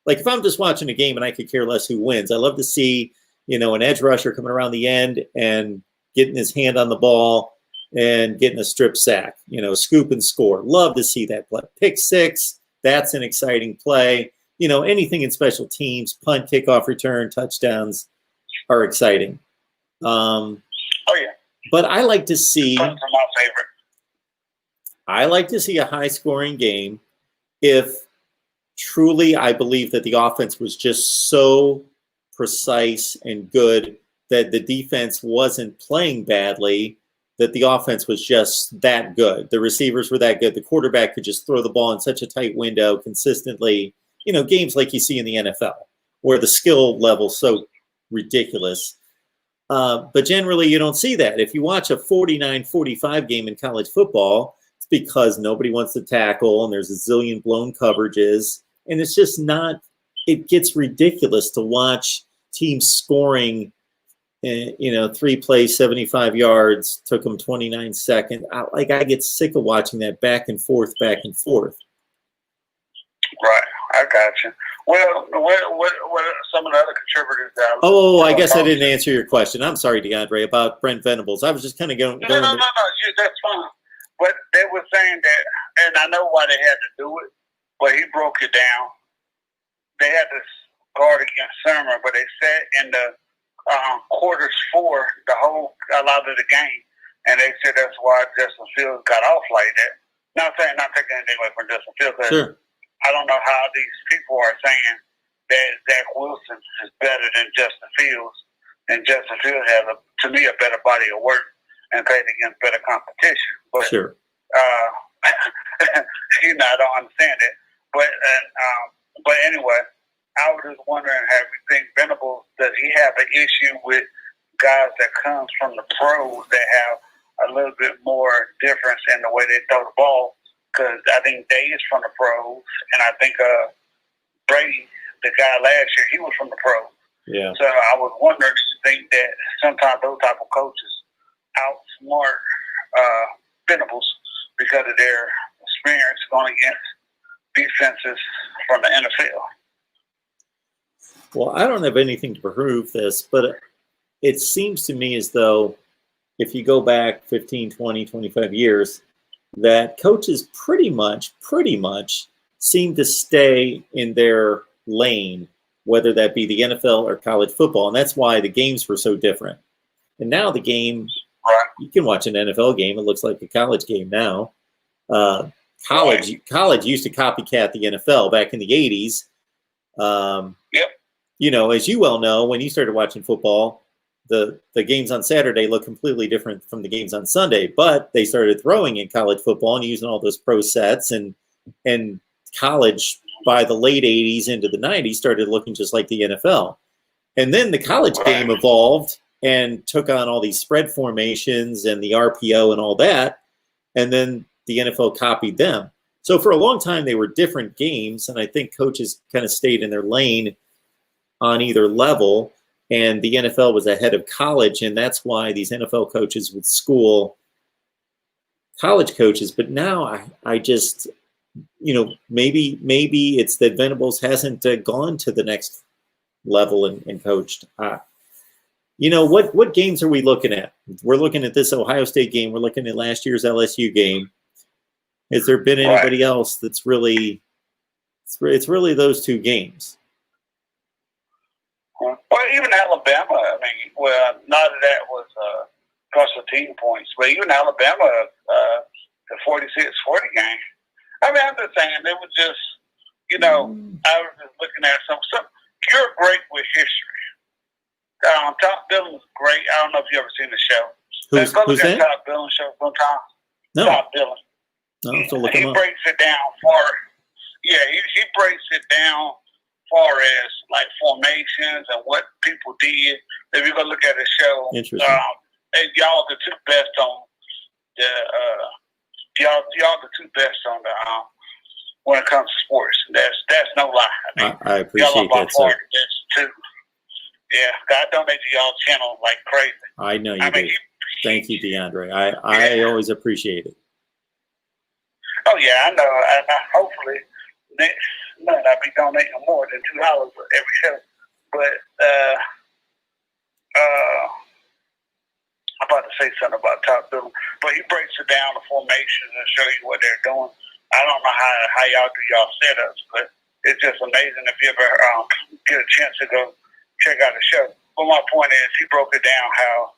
Like if I'm just watching a game and I could care less who wins, I love to see, an edge rusher coming around the end and getting his hand on the ball and getting a strip sack, scoop and score. Love to see that play. Pick six, that's an exciting play. Anything in special teams, punt, kickoff, return, touchdowns are exciting. But I like to see. Punts are my favorite. I like to see a high-scoring game if truly I believe that the offense was just so precise and good that the defense wasn't playing badly, that the offense was just that good. The receivers were that good. The quarterback could just throw the ball in such a tight window consistently. Games like you see in the NFL where the skill level's so ridiculous. But generally, you don't see that. If you watch a 49-45 game in college football, it's because nobody wants to tackle and there's a zillion blown coverages. And it's just not – it gets ridiculous to watch teams scoring, 3 plays, 75 yards, took them 29 seconds. I get sick of watching that back and forth. Right. I got you. Well, what are some of the other contributors that? I guess I didn't answer your question. I'm sorry, DeAndre, about Brent Venables. I was just kind of going. No. That's fine. But they were saying that, and I know why they had to do it, but he broke it down. They had to guard against Summer, but they said in the quarters for a lot of the game, and they said that's why Justin Fields got off like that. Not taking anything away from Justin Fields. Sure. I don't know how these people are saying that Zach Wilson is better than Justin Fields, and Justin Fields has, to me, a better body of work and played against better competition. But, sure. I don't understand it. But anyway, I was just wondering, have you think Venables, does he have an issue with guys that comes from the pros that have a little bit more difference in the way they throw the ball? Because I think Day is from the pros, and I think Brady, the guy last year, he was from the pros. Yeah. So I was wondering, do you think that sometimes those type of coaches outsmart Venables because of their experience going against defenses from the NFL? Well, I don't have anything to prove this, but it seems to me as though if you go back 15, 20, 25 years, that coaches pretty much seem to stay in their lane, whether that be the NFL or college football. And that's why the games were so different. And now the game, you can watch an NFL game. It looks like a college game now. College used to copycat the NFL back in the 80s. As you well know, when you started watching football, the games on Saturday look completely different from the games on Sunday, but they started throwing in college football and using all those pro sets, and college by the late 80s into the 90s started looking just like the NFL. And then the college game evolved and took on all these spread formations and the RPO and all that, and then the NFL copied them. So for a long time, they were different games, and I think coaches kind of stayed in their lane on either level. And the NFL was ahead of college, and that's why these NFL coaches would school college coaches. But now I just, maybe it's that Venables hasn't gone to the next level and coached. What games are we looking at? We're looking at this Ohio State game. We're looking at last year's LSU game. Has there been anybody else that's really – it's really those two games? Well, even Alabama, none of that was special team points, but even Alabama, the 46-40 game, I'm just saying, it was just you know, I was just looking at some. You're great with history. Top Billing is great. I don't know if you ever seen the show. Who's that? Top Billing show sometime. No. Top Billing. No, so look him He up. breaks it down far. Yeah, he breaks it down far as like formations and what people did. If you go look at the show, Interesting. and y'all the two best on the y'all the two best on the when it comes to sports. That's no lie. I mean, I appreciate y'all are by that, far sir. the best too. Yeah, I donate to y'all channel like crazy. I know you do. Thank you, DeAndre. I always appreciate it. Oh yeah, I know. And hopefully next month I'll be donating more than $2 every show. But I'm about to say something about Top Billing, but he breaks it down, the formations, and show you what they're doing. I don't know how y'all do y'all setups, but it's just amazing if you ever get a chance to go check out the show. But my point is, he broke it down how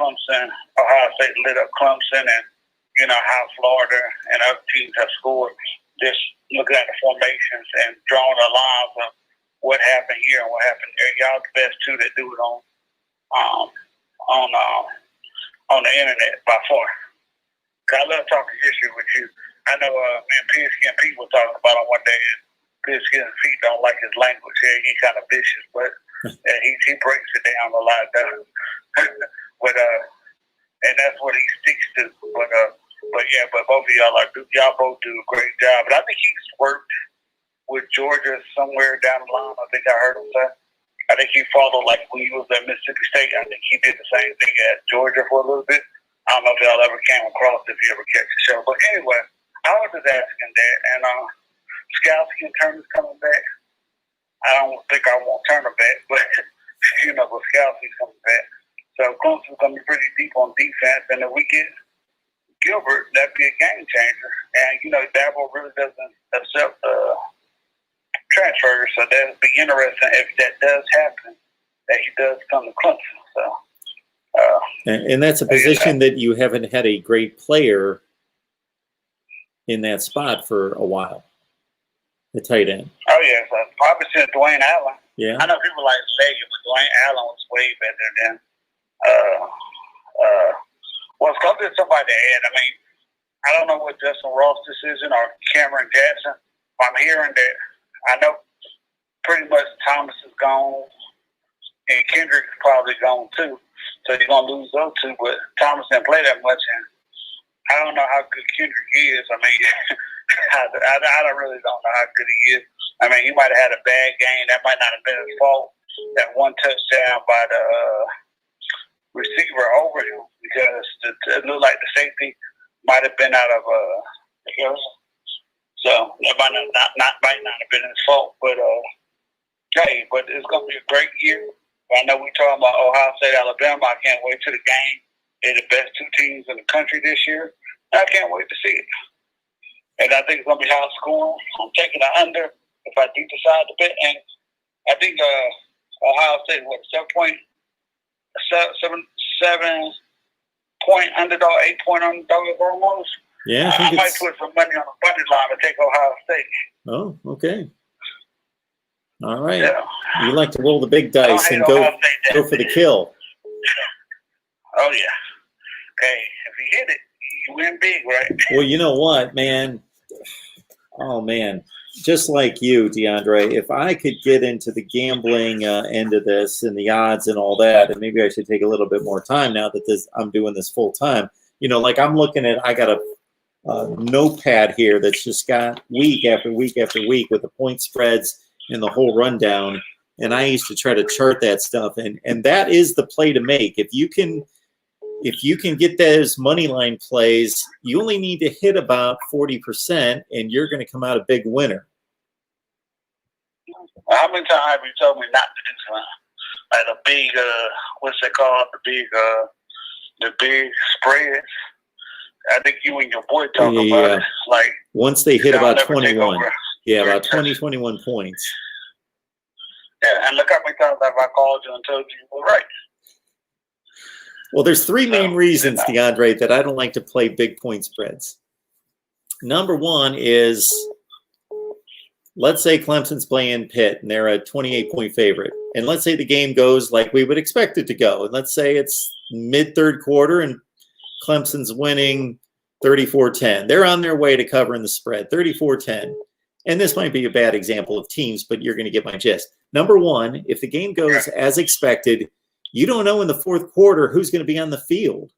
Ohio State lit up Clemson, and you know how Florida and other teams have scored. Just looking at the formations and drawing the lines of what happened here and what happened there. Y'all the best two that do it on the internet by far. I love talking history with you. I know me and Pinsky and Pete were talking about it one day, and Pinsky and Pete don't like his language here. He's kind of vicious, but he breaks it down a lot. But and that's what he sticks to. But yeah, but both of y'all both do a great job. But I think he's worked with Georgia somewhere down the line. I think I heard him say. I think he followed, like when he was at Mississippi State, I think he did the same thing at Georgia for a little bit. I don't know if y'all ever came across, if you ever catch the show. But anyway, I was just asking that. And Scoutsy and Turner's coming back. I don't think I want Turner back, but, you know, but Scousy's coming back. So Clemson's going to be pretty deep on defense. And if we get Gilbert, that'd be a game changer. And, you know, Dabo really doesn't accept transfers, so that would be interesting if that does happen, that he does come to Clemson. So, and that's a position that you haven't had a great player in that spot for a while, the tight end. Oh, yeah, so probably since Dwayne Allen. Yeah. I know people like Leggett, but Dwayne Allen was way better than well, it's going to be somebody to add. I mean, I don't know what Justin Ross' decision or Cameron Jackson. I'm hearing that. I know pretty much Thomas is gone, and Kendrick's probably gone too. So you're going to lose those two, but Thomas didn't play that much, and I don't know how good Kendrick is. I mean, I really don't know how good he is. I mean, he might have had a bad game. That might not have been his fault. That one touchdown by the receiver over him, because it looked like the safety might have been out of so that might not have been his fault. But hey, but it's gonna be a great year. I know we talking about Ohio State, Alabama. I can't wait to the game. They're the best two teams in the country this year. I can't wait to see it. And I think it's gonna be high scoring. I'm taking the under if I do decide to bet. And I think Ohio State, what, 7 point underdog, 8 point underdog almost. Yeah, I might put some money on the money line and take Ohio State. Oh, okay. All right. Yeah. You like to roll the big dice and go for the kill. Oh, yeah. Okay. If you hit it, you win big, right? Well, you know what, man? Oh, man. Just like you, DeAndre, if I could get into the gambling end of this and the odds and all that, and maybe I should take a little bit more time now that I'm doing this full time. You know, like I'm looking at, I got a notepad here that's just got week after week after week with the point spreads and the whole rundown. And I used to try to chart that stuff, and that is the play to make. If you can get those money line plays, you only need to hit about 40%, and you're going to come out a big winner. How many times have you told me not to do something? Like the big, what's it called? The big spreads. I think you and your boy talk about it. Like once they hit about 21. Yeah, about 20, 21 points. Yeah, and look how many times have I called you and told you you were right. Well, there's three main reasons, DeAndre, that I don't like to play big point spreads. Number one is let's say Clemson's playing Pitt and they're a 28-point favorite. And let's say the game goes like we would expect it to go. And let's say it's mid-third quarter and Clemson's winning 34-10. They're on their way to covering the spread, 34-10. And this might be a bad example of teams, but you're going to get my gist. Number one, if the game goes as expected, you don't know in the fourth quarter who's going to be on the field.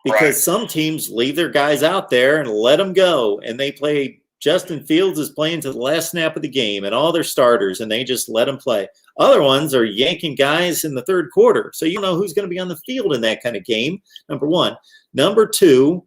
Because some teams leave their guys out there and let them go, and they play. Justin Fields is playing to the last snap of the game and all their starters, and they just let them play. Other ones are yanking guys in the third quarter. So you know who's going to be on the field in that kind of game, number one. Number two,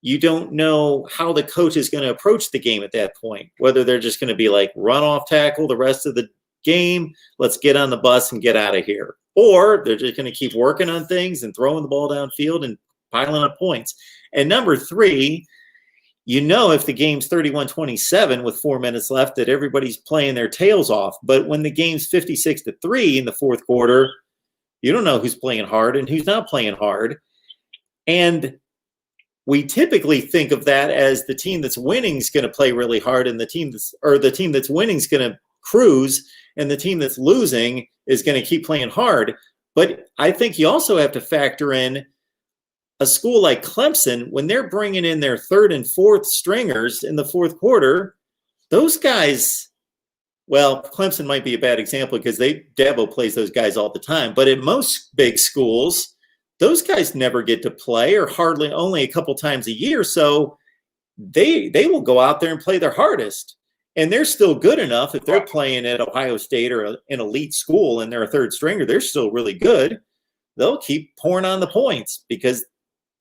you don't know how the coach is going to approach the game at that point, whether they're just going to be like run off tackle the rest of the game, let's get on the bus and get out of here. Or they're just going to keep working on things and throwing the ball downfield and piling up points. And number three, you know if the game's 31-27 with 4 minutes left that everybody's playing their tails off. But when the game's 56-3 in the fourth quarter, you don't know who's playing hard and who's not playing hard. And we typically think of that as the team that's winning is going to play really hard, and the team that's winning is going to cruise, and the team that's losing is going to keep playing hard. But I think you also have to factor in a school like Clemson, when they're bringing in their third and fourth stringers in the fourth quarter, those guys, well, Clemson might be a bad example because Dabo plays those guys all the time. But at most big schools, those guys never get to play, or hardly, only a couple times a year. So they will go out there and play their hardest. And they're still good enough if they're playing at Ohio State or an elite school and they're a third stringer, they're still really good. They'll keep pouring on the points because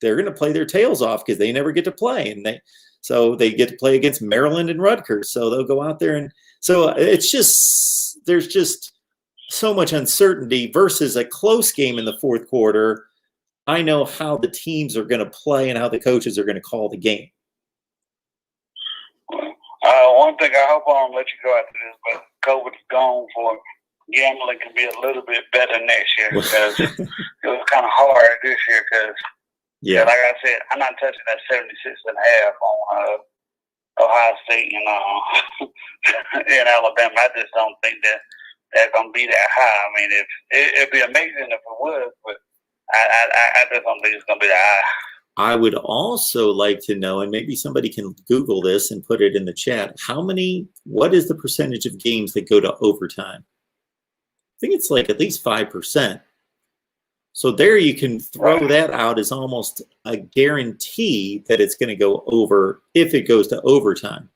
they're going to play their tails off because they never get to play. And so they get to play against Maryland and Rutgers. So they'll go out there. And so it's just, there's just so much uncertainty versus a close game in the fourth quarter. I know how the teams are going to play and how the coaches are going to call the game. One thing I hope I don't let you go after this, but COVID's gone for gambling can be a little bit better next year because it was kind of hard this year because, like I said, I'm not touching that 76.5 on Ohio State and in Alabama. I just don't think that they're going to be that high. I mean, it'd be amazing if it was, but I just don't think it's going to be that high. I would also like to know, and maybe somebody can Google this and put it in the chat, what is the percentage of games that go to overtime? I think it's like at least 5%. So there you can throw that out as almost a guarantee that it's going to go over if it goes to overtime.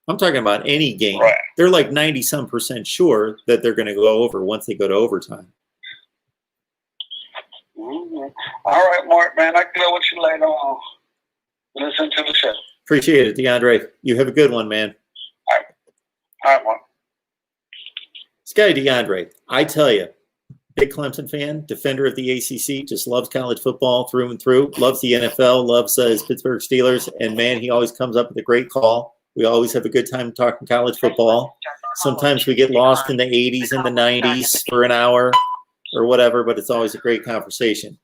I'm talking about any game. Right. They're like 90-some% sure that they're going to go over once they go to overtime. Mm-hmm. All right, Mark, man, I can go with you later on. Listen to the show. Appreciate it, DeAndre. You have a good one, man. All right, Mark. This guy, DeAndre, I tell you, big Clemson fan, defender of the ACC, just loves college football through and through, loves the NFL, loves his Pittsburgh Steelers, and, man, he always comes up with a great call. We always have a good time talking college football. Sometimes we get lost in the 80s and the 90s for an hour or whatever, but it's always a great conversation.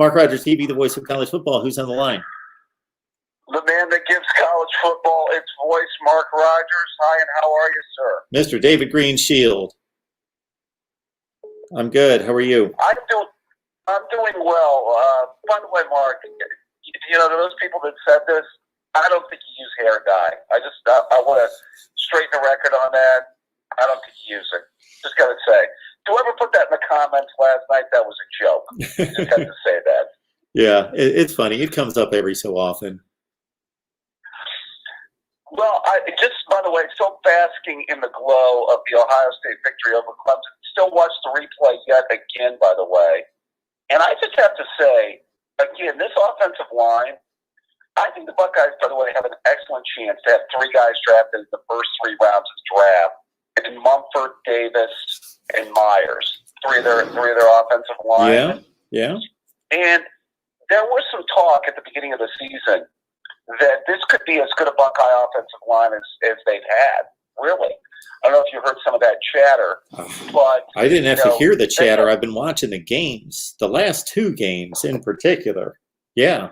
MarkRogersTV, the voice of college football. Who's on the line? The man that gives college football its voice, Mark Rogers. Hi, and how are you, sir? Mr. David Greenshield. I'm good. How are you? I'm doing well. By the way, Mark, you know, those people that said this, I don't think you use hair dye. I want to straighten the record on that. I don't think you use it. Just got to say. Whoever put that in the comments last night, that was a joke. You just had to say that. Yeah, it's funny. It comes up every so often. Well, just, by the way, still basking in the glow of the Ohio State victory over Clemson. Still watch the replay yet again, by the way. And I just have to say, again, this offensive line, I think the Buckeyes, by the way, have an excellent chance to have three guys drafted in the first 3 rounds of the draft. And Mumford, Davis, and Myers, three of their offensive line. Yeah. And there was some talk at the beginning of the season that this could be as good a Buckeye offensive line as they've had. Really, I don't know if you heard some of that chatter, but I didn't have to hear the chatter. I've been watching the games, the last 2 games in particular. Yeah.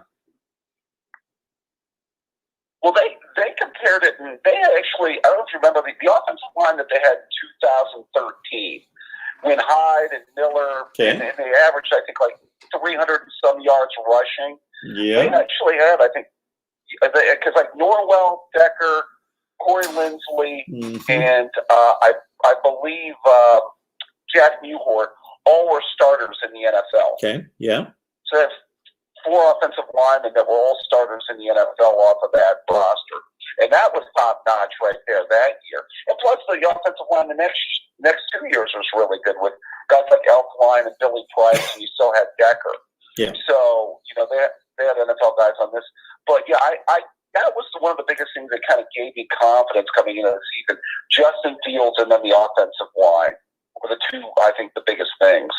Well, they compared it, and they actually, I don't know if you remember, the offensive line that they had in 2013, when Hyde and Miller, and they averaged, I think, like 300 and some yards rushing. Yeah. They actually had, I think, because like Norwell, Decker, Corey Lindsley, and I believe Jack Newhart all were starters in the NFL. Okay, yeah. So that's 4 offensive linemen that were all starters in the NFL off of that roster. And that was top notch right there that year. And plus the offensive line the next 2 years was really good with guys like Elfline and Billy Price, and you still had Decker. Yeah. So, they had NFL guys on this. But yeah, I that was one of the biggest things that kind of gave me confidence coming into the season. Justin Fields and then the offensive line were the 2, I think, the biggest things.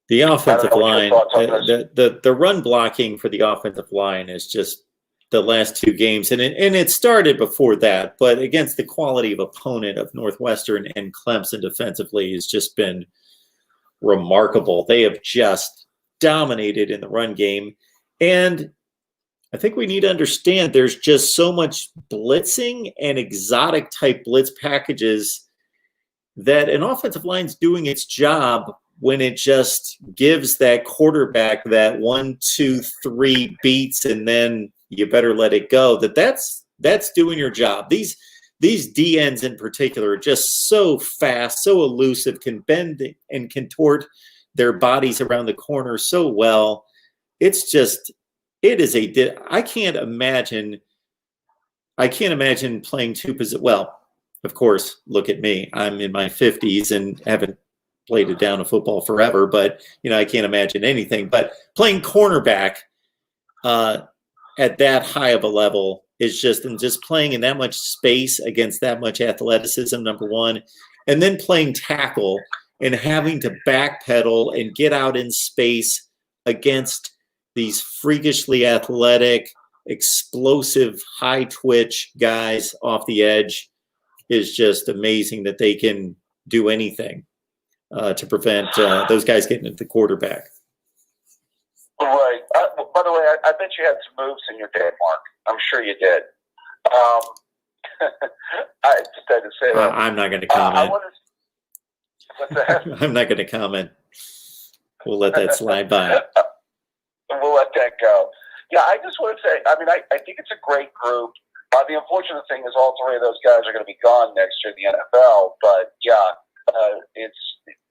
The offensive line, the run blocking for the offensive line is just the last 2 games, and it started before that, but against the quality of opponent of Northwestern and Clemson defensively has just been remarkable. They have just dominated in the run game, and I think we need to understand there's just so much blitzing and exotic type blitz packages that an offensive line's doing its job when it just gives that quarterback that 1, 2, 3 beats and then you better let it go. That's doing your job. These DNs in particular are just so fast, so elusive, can bend and contort their bodies around the corner so well. It's just, I can't imagine playing 2 positions. Well, of course, look at me. I'm in my 50s and haven't played it down to football forever, but I can't imagine anything. But playing cornerback at that high of a level is just playing in that much space against that much athleticism, number one, and then playing tackle and having to backpedal and get out in space against these freakishly athletic, explosive, high twitch guys off the edge is just amazing that they can do anything to prevent those guys getting at the quarterback. Right. By the way, I bet you had some moves in your day, Mark. I'm sure you did. I just had to say that. I'm not going to comment. What's that? I'm not going to comment. We'll let that slide by. We'll let that go. Yeah, I just want to say, I think it's a great group. The unfortunate thing is all 3 of those guys are going to be gone next year in the NFL. But yeah,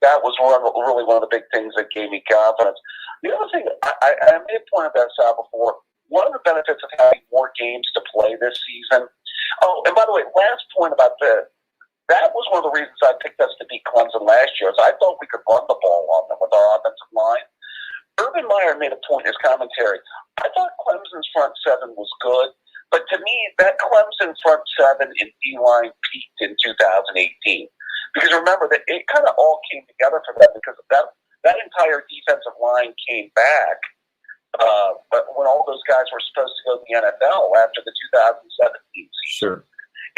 that was really one of the big things that gave me confidence. The other thing, I made a point of that out before. One of the benefits of having more games to play this season. Oh, and by the way, last point about that was one of the reasons I picked us to beat Clemson last year. Is I thought we could run the ball on them with our offensive line. Urban Meyer made a point in his commentary. I thought Clemson's front 7 was good, but to me, that Clemson front 7 in D-line peaked in 2018. Because remember that it kind of all came together for them because of that entire defensive line came back. But when all those guys were supposed to go to the NFL after the 2017 season, sure,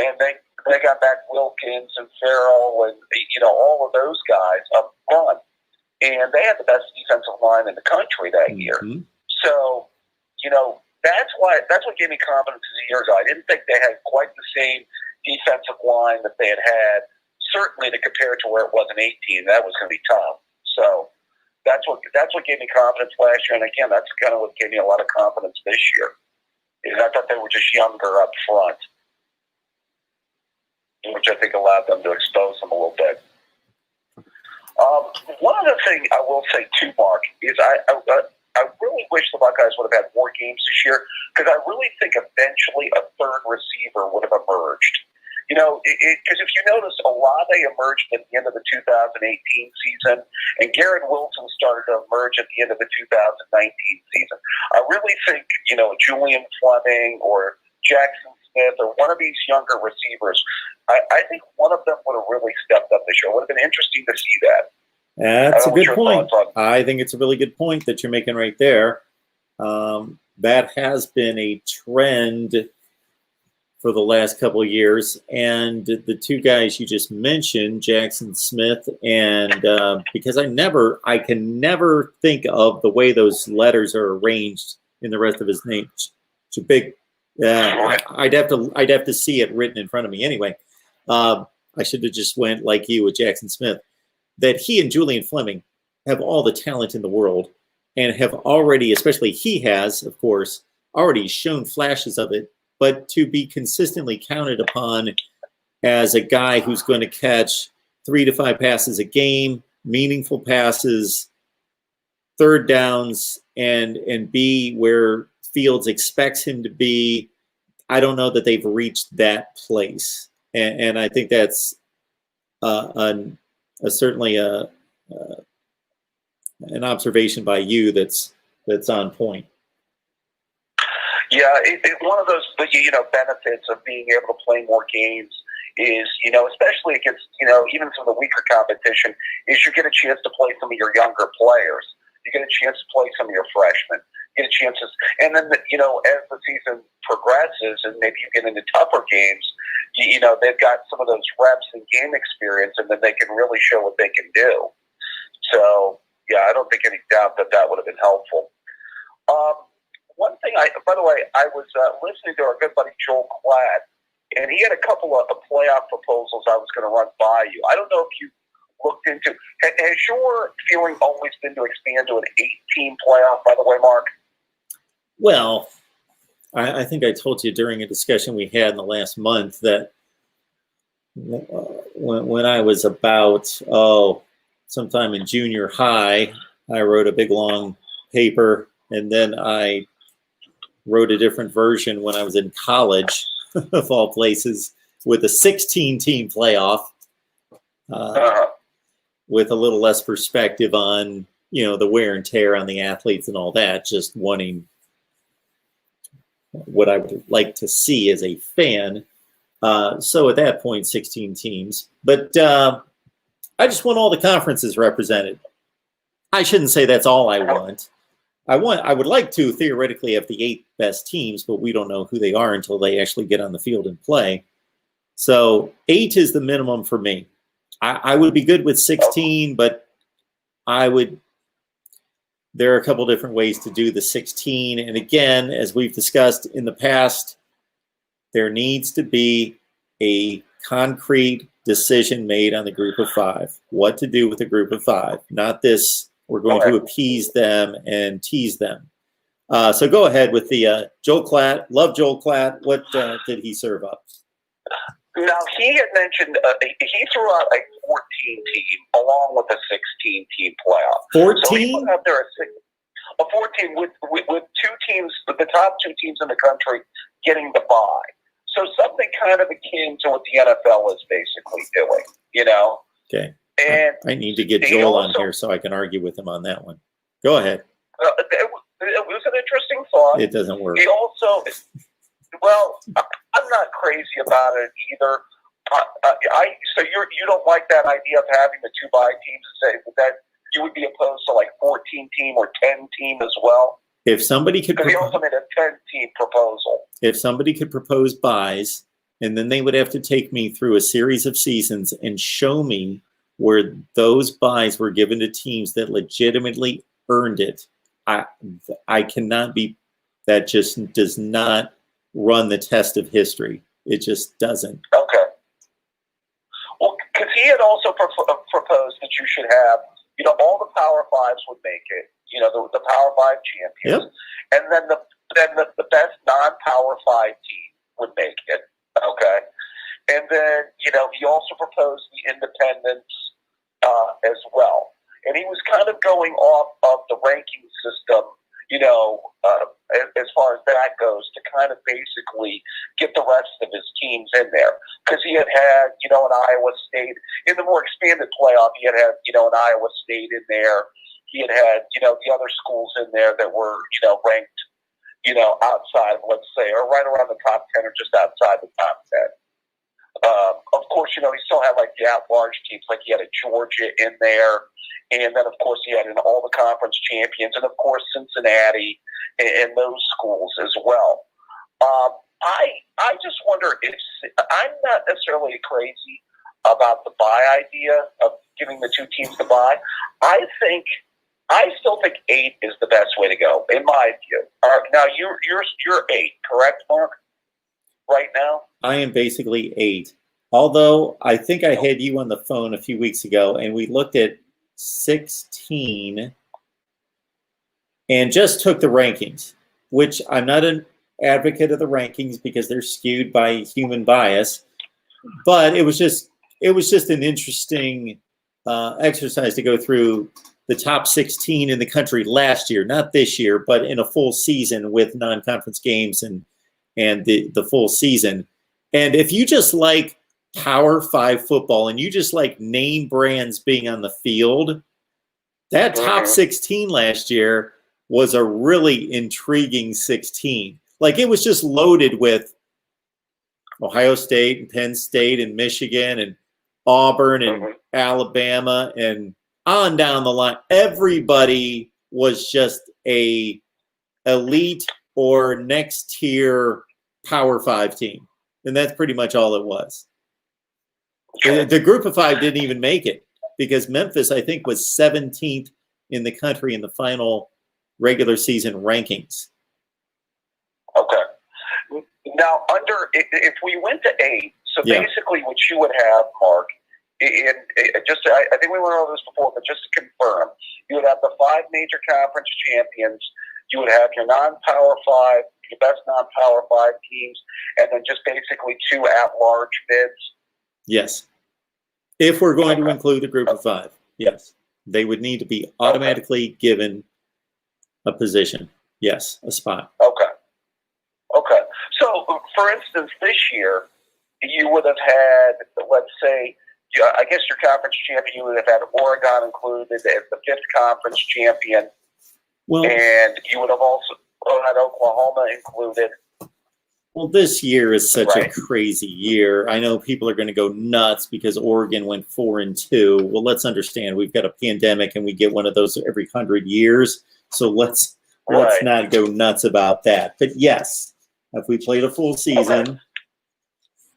and they got back Wilkins and Farrell and all of those guys up front, and they had the best defensive line in the country that year. So that's what gave me confidence a year ago. I didn't think they had quite the same defensive line that they had. Certainly to compare to where it was in 18, that was going to be tough. So that's what gave me confidence last year. And again, that's kind of what gave me a lot of confidence this year. Is I thought they were just younger up front, which I think allowed them to expose them a little bit. One other thing I will say too, Mark, is I really wish the Buckeyes would have had more games this year because I really think eventually a third receiver would have emerged. Because if you notice, Olave emerged at the end of the 2018 season, and Garrett Wilson started to emerge at the end of the 2019 season. I really think, Julian Fleming or Jackson Smith or one of these younger receivers, I think one of them would have really stepped up this year. It would have been interesting to see that. That's a good point. I think it's a really good point that you're making right there. That has been a trend for the last couple of years, and the 2 guys you just mentioned, Jackson Smith, and because I can never think of the way those letters are arranged in the rest of his name. Yeah, I'd have to see it written in front of me anyway. I should have just went like you with Jackson Smith. That he and Julian Fleming have all the talent in the world and have already, especially he has, of course, already shown flashes of it. But to be consistently counted upon as a guy who's going to catch 3 to 5 passes a game, meaningful passes, third downs, and be where Fields expects him to be, I don't know that they've reached that place. And I think that's certainly an observation by you that's on point. Yeah, one of those benefits of being able to play more games is, especially against, even some of the weaker competition, is you get a chance to play some of your younger players. You get a chance to play some of your freshmen. You get a chance to, and then, as the season progresses and maybe you get into tougher games, they've got some of those reps and game experience, and then they can really show what they can do. So, yeah, I don't think any doubt that would have been helpful. One thing, by the way, I was listening to our good buddy Joel Klatt, and he had a couple of playoff proposals I was going to run by you. I don't know if you looked into. Has your feeling always been to expand to an 8-team playoff, by the way, Mark? Well, I think I told you during a discussion we had in the last month that when I was about, sometime in junior high, I wrote a big, long paper, and then I wrote a different version when I was in college, of all places, with a 16-team playoff, with a little less perspective on, the wear and tear on the athletes and all that, just wanting what I would like to see as a fan. So at that point, 16 teams. But I just want all the conferences represented. I shouldn't say that's all I want. I would like to theoretically have the 8 best teams, but we don't know who they are until they actually get on the field and play. So 8 is the minimum for me. I would be good with 16, but there are a couple different ways to do the 16. And again, as we've discussed in the past, there needs to be a concrete decision made on the group of 5. What to do with the group of 5, not this. We're going to appease them and tease them. So go ahead with the Joel Klatt. Love Joel Klatt. What did he serve up? Now, he had mentioned he threw out a 14-team along with a 16-team playoff. 14? So he put out there a 14 with 2 teams, the top 2 teams in the country getting the bye. So something kind of akin to what the NFL is basically doing, Okay. And I need to get Joel on here so I can argue with him on that one. Go ahead. It was an interesting thought. It doesn't work. He also, well, I'm not crazy about it either. So you don't like that idea of having the 2 bye teams, and say that you would be opposed to like 14-team or 10-team as well? If somebody could, because he also made a 10-team proposal. If somebody could propose buys, and then they would have to take me through a series of seasons and show me where those buys were given to teams that legitimately earned it, I cannot be. That just does not run the test of history. It just doesn't. Okay. Well, because he had also proposed that you should have, all the Power Fives would make it. The Power 5 champions, and then the best non-Power 5 team would make it. Okay, and then he also proposed the independents as well, and he was kind of going off of the ranking system, as far as that goes, to kind of basically get the rest of his teams in there, because he had an Iowa State in the more expanded playoff. He had an Iowa State in there. He had the other schools in there that were, ranked, outside, let's say, or right around the top 10 or just outside the top 10. Of course, he still had like the at-large teams, like he had a Georgia in there. And then, of course, he had all the conference champions, and, of course, Cincinnati and those schools as well. I just wonder if I'm not necessarily crazy about the bye idea of giving the 2 teams the bye. I still think 8 is the best way to go, in my view. Now, you're 8, correct, Mark? right now? I am basically 8. Although I think I had you on the phone a few weeks ago, and we looked at 16 and just took the rankings, which I'm not an advocate of the rankings because they're skewed by human bias. But it was just an interesting exercise to go through the top 16 in the country last year, not this year, but in a full season with non-conference games and the full season. And if you just like Power 5 football and you just like name brands being on the field, that top 16 last year was a really intriguing 16. Like, it was just loaded with Ohio State and Penn State and Michigan and Auburn and Alabama and on down the line. Everybody was just a elite or next tier Power 5 team. And that's pretty much all it was. The group of 5 didn't even make it because Memphis, I think, was 17th in the country in the final regular season rankings. Okay. Now, if we went to 8, so basically what you would have, Mark, I think we went over this before, but just to confirm, you would have the 5 major conference champions, you would have your non-Power 5, your best non-Power 5 teams, and then just basically 2 at-large bids? Yes. If we're going to include a group of 5, yes. They would need to be automatically given a position. Yes, a spot. Okay. So, for instance, this year, you would have had, let's say, I guess your conference champion, you would have had Oregon included as the 5th conference champion. Well, and you would have also had Oklahoma included. Well, this year is such a crazy year. I know people are going to go nuts because Oregon went 4-2. Well, let's understand we've got a pandemic and we get one of those every 100 years. So let's not go nuts about that. But yes, if we played a full season,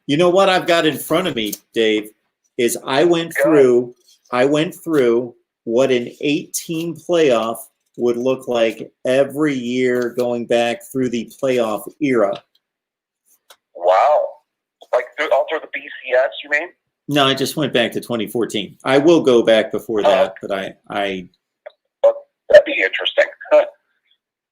you know what I've got in front of me, Dave, is I went through what an 8-team playoff would look like every year going back through the playoff era. Wow. Like all through the BCS, you mean? No, I just went back to 2014. I will go back before that, but I that'd be interesting.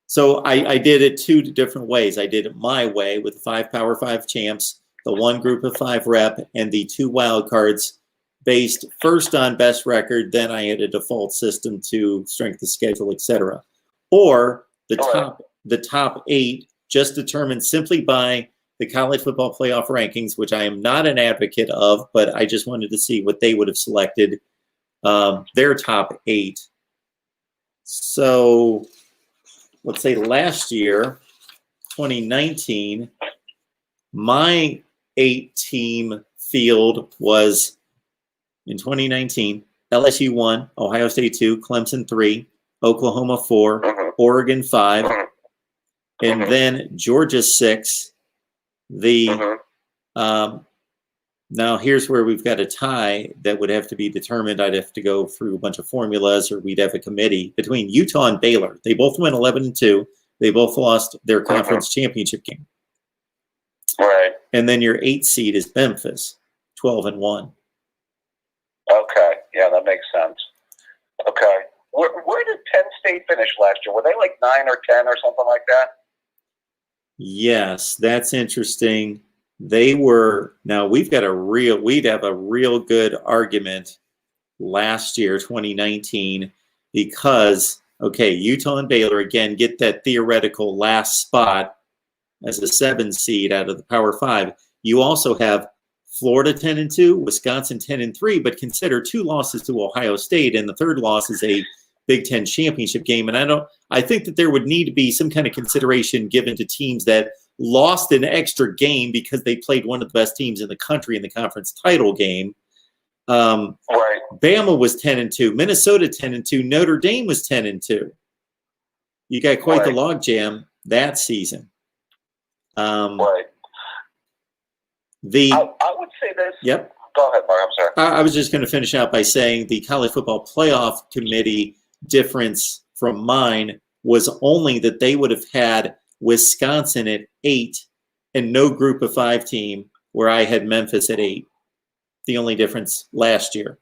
So I did it 2 different ways. I did it my way with the 5 Power 5 champs, the 1 group of 5 rep, and the 2 wild cards based first on best record. Then I had a default system to strength of schedule, etc. Or the top 8 just determined simply by the college football playoff rankings, which I am not an advocate of, but I just wanted to see what they would have selected, their top 8. So let's say last year, 2019, my 8-team field was in 2019, LSU 1, Ohio State 2, Clemson 3, Oklahoma 4, Oregon 5, and then Georgia 6. Now here's where we've got a tie that would have to be determined. I'd have to go through a bunch of formulas, or we'd have a committee between Utah and Baylor. They both went 11-2. They both lost their conference championship game. Right. And then your 8 seed is Memphis, 12-1. Okay. Yeah, that makes sense. Okay. Where did Penn State finish last year? Were they like 9 or 10 or something like that? Yes, that's interesting. They were, now we'd have a real good argument last year, 2019, because, Utah and Baylor, again, get that theoretical last spot as a 7 seed out of the Power 5. You also have Florida 10-2, Wisconsin 10-3, but consider 2 losses to Ohio State, and the 3rd loss is a Big Ten championship game. And I think that there would need to be some kind of consideration given to teams that lost an extra game because they played one of the best teams in the country in the conference title game. Bama was 10-2, Minnesota 10-2, Notre Dame was 10-2. You got quite the logjam that season. I would say this. Yep. Go ahead, Mark. I'm sorry. I was just going to finish out by saying the college football playoff committee difference from mine was only that they would have had Wisconsin at 8 and no group of 5 team where I had Memphis at 8. The only difference last year.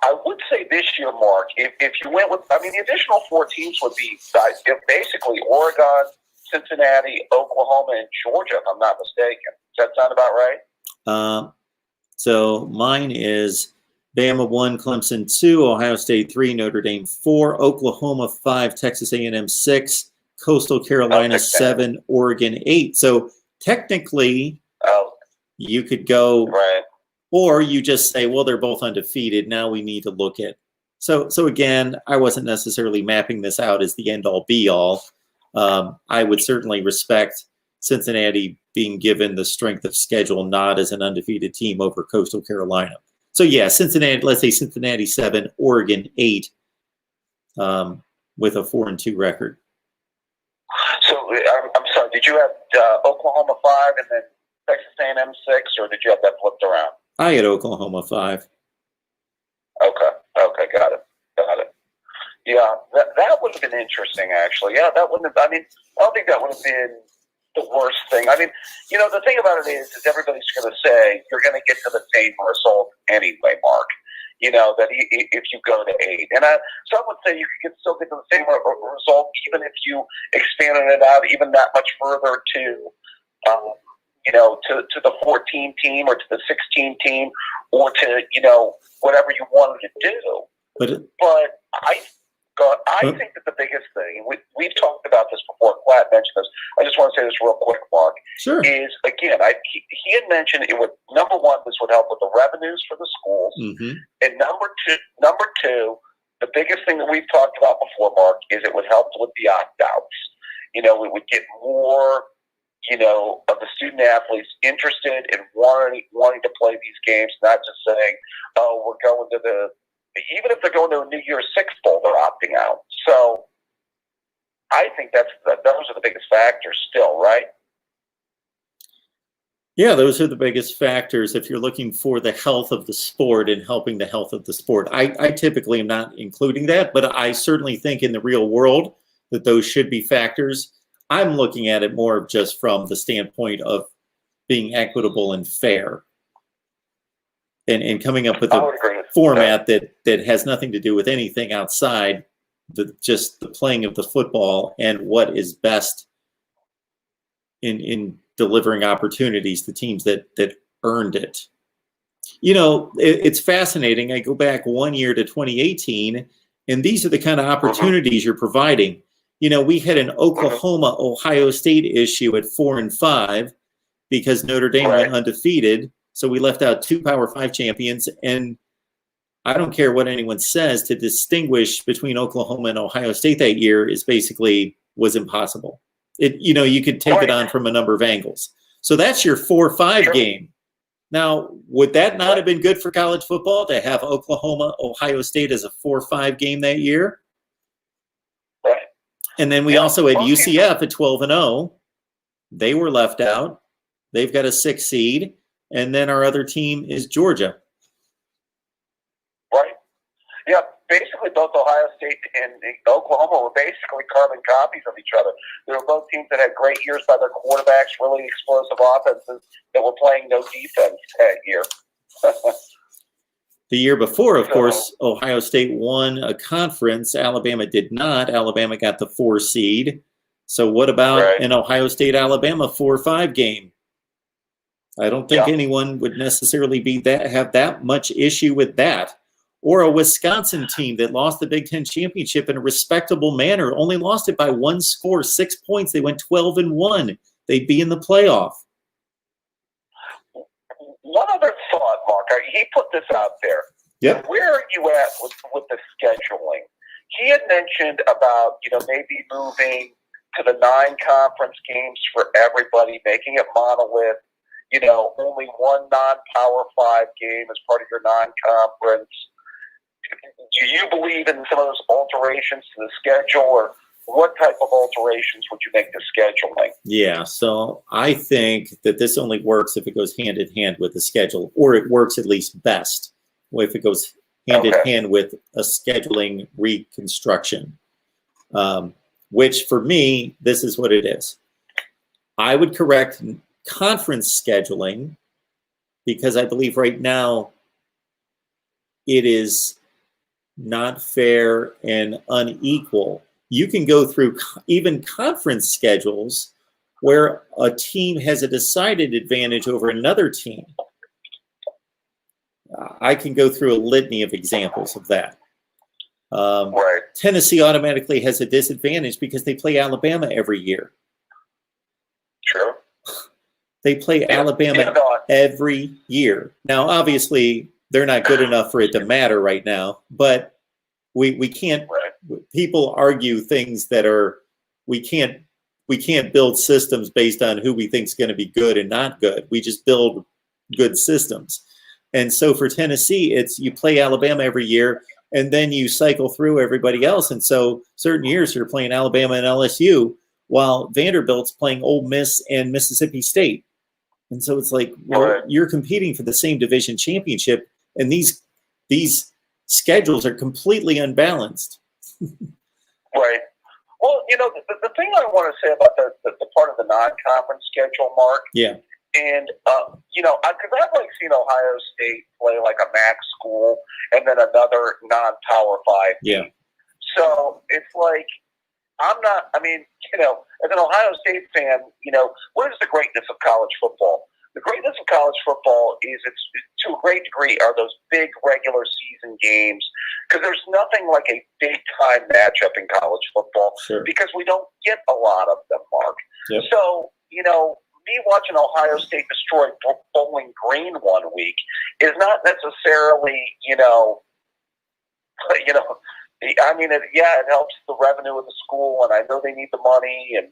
I would say this year, Mark, if you went with, I mean, the additional 4 teams would be basically Oregon, Cincinnati, Oklahoma, and Georgia, if I'm not mistaken. Does that sound about right? So mine is Bama 1, Clemson 2, Ohio State 3, Notre Dame 4, Oklahoma 5, Texas A&M 6, Coastal Carolina 7, Oregon 8. So technically, you could go, right, or you just say, well, they're both undefeated. Now we need to look at. So again, I wasn't necessarily mapping this out as the end all be all. I would certainly respect Cincinnati being given the strength of schedule, not as an undefeated team over Coastal Carolina. So yeah, Cincinnati, let's say Cincinnati 7, Oregon 8, with a 4-2 record. So I'm sorry, did you have Oklahoma 5 and then Texas A&M 6, or did you have that flipped around? I had Oklahoma 5. Okay, got it. Yeah, that would have been interesting, actually. Yeah, that wouldn't have, I mean, I don't think that would have been the worst thing. I mean, you know, the thing about it is everybody's going to say you're going to get to the same result anyway, Mark. You know, that if you go to 8. And some would say you could still get to the same result even if you expanded it out even that much further to, you know, to the 14 team or to the 16 team or to, you know, whatever you wanted to do. But I think that the biggest thing, we've talked about this before, Platt mentioned this, I just want to say this real quick, Mark, sure. Is, again, he had mentioned it would, number one, this would help with the revenues for the schools, and number two, the biggest thing that we've talked about before, Mark, is it would help with the opt-outs. You know, we would get more, you know, of the student athletes interested in wanting to play these games, not just saying, oh, we're going to even if they're going to a New Year's Six Bowl, they're opting out. So I think those are the biggest factors still, right? Yeah, those are the biggest factors if you're looking for the health of the sport and helping the health of the sport. I typically am not including that, but I certainly think in the real world that those should be factors. I'm looking at it more just from the standpoint of being equitable and fair. And coming up with a format that has nothing to do with anything outside just the playing of the football and what is best in delivering opportunities to teams that earned it. You know, it's fascinating. I go back 1 year to 2018, and these are the kind of opportunities you're providing. You know, we had an Oklahoma-Ohio State issue at 4 and 5 because Notre Dame went undefeated. So we left out 2 Power 5 champions, and I don't care what anyone says, to distinguish between Oklahoma and Ohio State that year was impossible. You know, you could take it on from a number of angles. So that's your 4-5 game. Now, would that not have been good for college football to have Oklahoma, Ohio State as a 4-5 game that year? Right. And then we also had UCF at 12-0. They were left out. They've got a 6 seed. And then our other team is Georgia. Right. Yeah, basically both Ohio State and Oklahoma were basically carbon copies of each other. They were both teams that had great years by their quarterbacks, really explosive offenses that were playing no defense that year. The year before, of course, Ohio State won a conference. Alabama did not. Alabama got the 4 seed. So what about an Ohio State-Alabama 4-5 game? I don't think anyone would necessarily have that much issue with that. Or a Wisconsin team that lost the Big Ten championship in a respectable manner, only lost it by 1 score, 6 points. They went 12-1. They'd be in the playoff. One other thought, Mark. He put this out there. Yep. Where are you at with the scheduling? He had mentioned about, you know, maybe moving to the 9 conference games for everybody, making it monolith. You know, only 1 non-Power 5 game as part of your non-conference. Do you believe in some of those alterations to the schedule, or what type of alterations would you make to scheduling? Yeah, so I think that this only works if it goes hand in hand with the schedule, or it works at least best if it goes hand in hand with a scheduling reconstruction, which for me, this is what it is. I would correct conference scheduling, because I believe right now it is not fair and unequal. You can go through even conference schedules where a team has a decided advantage over another team. I can go through a litany of examples of that. Right. Tennessee automatically has a disadvantage because they play Alabama every year. Sure. They play Alabama every year. Now, obviously, they're not good enough for it to matter right now, but we can't. Right. People argue things that are we can't build systems based on who we think is going to be good and not good. We just build good systems. And so for Tennessee, it's you play Alabama every year, and then you cycle through everybody else. And so certain years you're playing Alabama and LSU, while Vanderbilt's playing Ole Miss and Mississippi State. And so it's like, well, right. You're competing for the same division championship, and these schedules are completely unbalanced. Right. Well, the thing I want to say about the part of the non-conference schedule, Mark. Yeah. And, because I've seen Ohio State play like a MAC school and then another non-Power 5 team. Yeah. So it's like, as an Ohio State fan, what is the greatness of college football? The greatness of college football is it's to a great degree are those big regular season games, because there's nothing like a big time matchup in college football. Sure. Because we don't get a lot of them, Mark. Yep. So, me watching Ohio State destroy Bowling Green one week is not necessarily, it helps the revenue of the school, and I know they need the money and,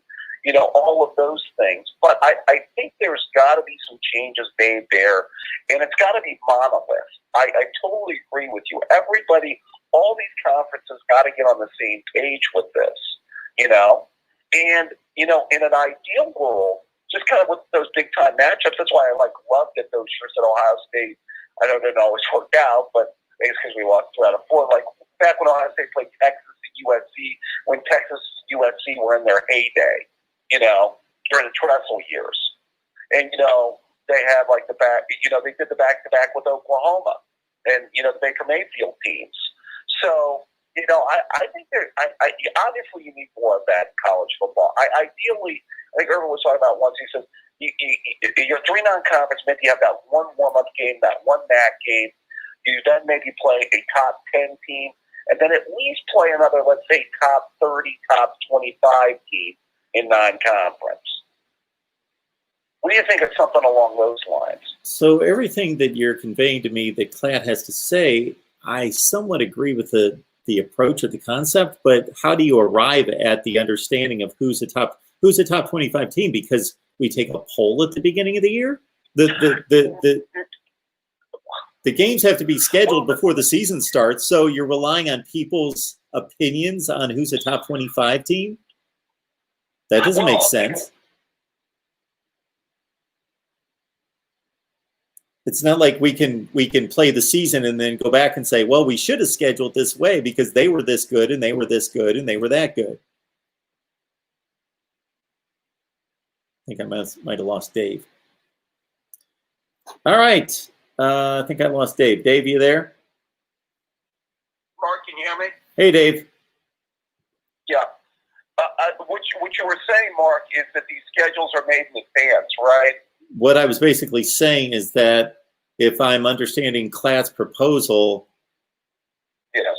all of those things. But I think there's got to be some changes made there, and it's got to be monolith. I totally agree with you. Everybody, all these conferences got to get on the same page with this, And, in an ideal world, just kind of with those big-time matchups, that's why I love that those shirts at Ohio State, I know they didn't always work out, but it's because we lost 2 out of 4. Like, back when Ohio State played Texas and USC, when Texas and USC were in their heyday, during the Tressel years. And, they had, they did the back-to-back with Oklahoma and, the Baker Mayfield teams. So, I think obviously you need more of that in college football. Ideally, I think Irvin was talking about once, he says, your 3 non-conference, maybe you have that one warm-up game, that one MAC game. You then maybe play a top 10 team, and then at least play another, let's say, top 30, top 25 team in non-conference. What do you think of something along those lines? So everything that you're conveying to me that Klatt has to say, I somewhat agree with the approach of the concept, but how do you arrive at the understanding of who's a top 25 team? Because we take a poll at the beginning of the year. The games have to be scheduled before the season starts, so you're relying on people's opinions on who's a top 25 team. That doesn't make sense. It's not like we can play the season and then go back and say, well, we should have scheduled this way because they were this good and they were this good and they were that good. I think I might have lost Dave. All right. I think I lost Dave. Dave, you there? Mark, can you hear me? Hey, Dave. Yeah. What you were saying, Mark, is that these schedules are made in advance, right? What I was basically saying is that if I'm understanding Klatt's proposal, yes,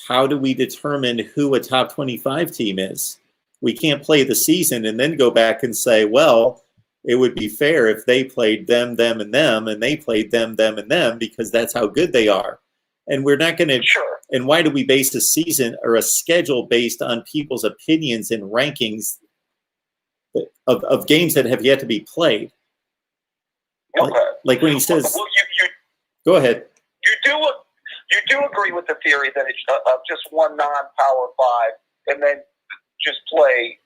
how do we determine who a top 25 team is? We can't play the season and then go back and say, well, it would be fair if they played them, and them, and they played them, and them, because that's how good they are. And we're not going to. Sure. And why do we base a season or a schedule based on people's opinions and rankings of games that have yet to be played? Okay. Like when he says, well, go ahead. You do agree with the theory that it's just one non-Power 5, and then just play.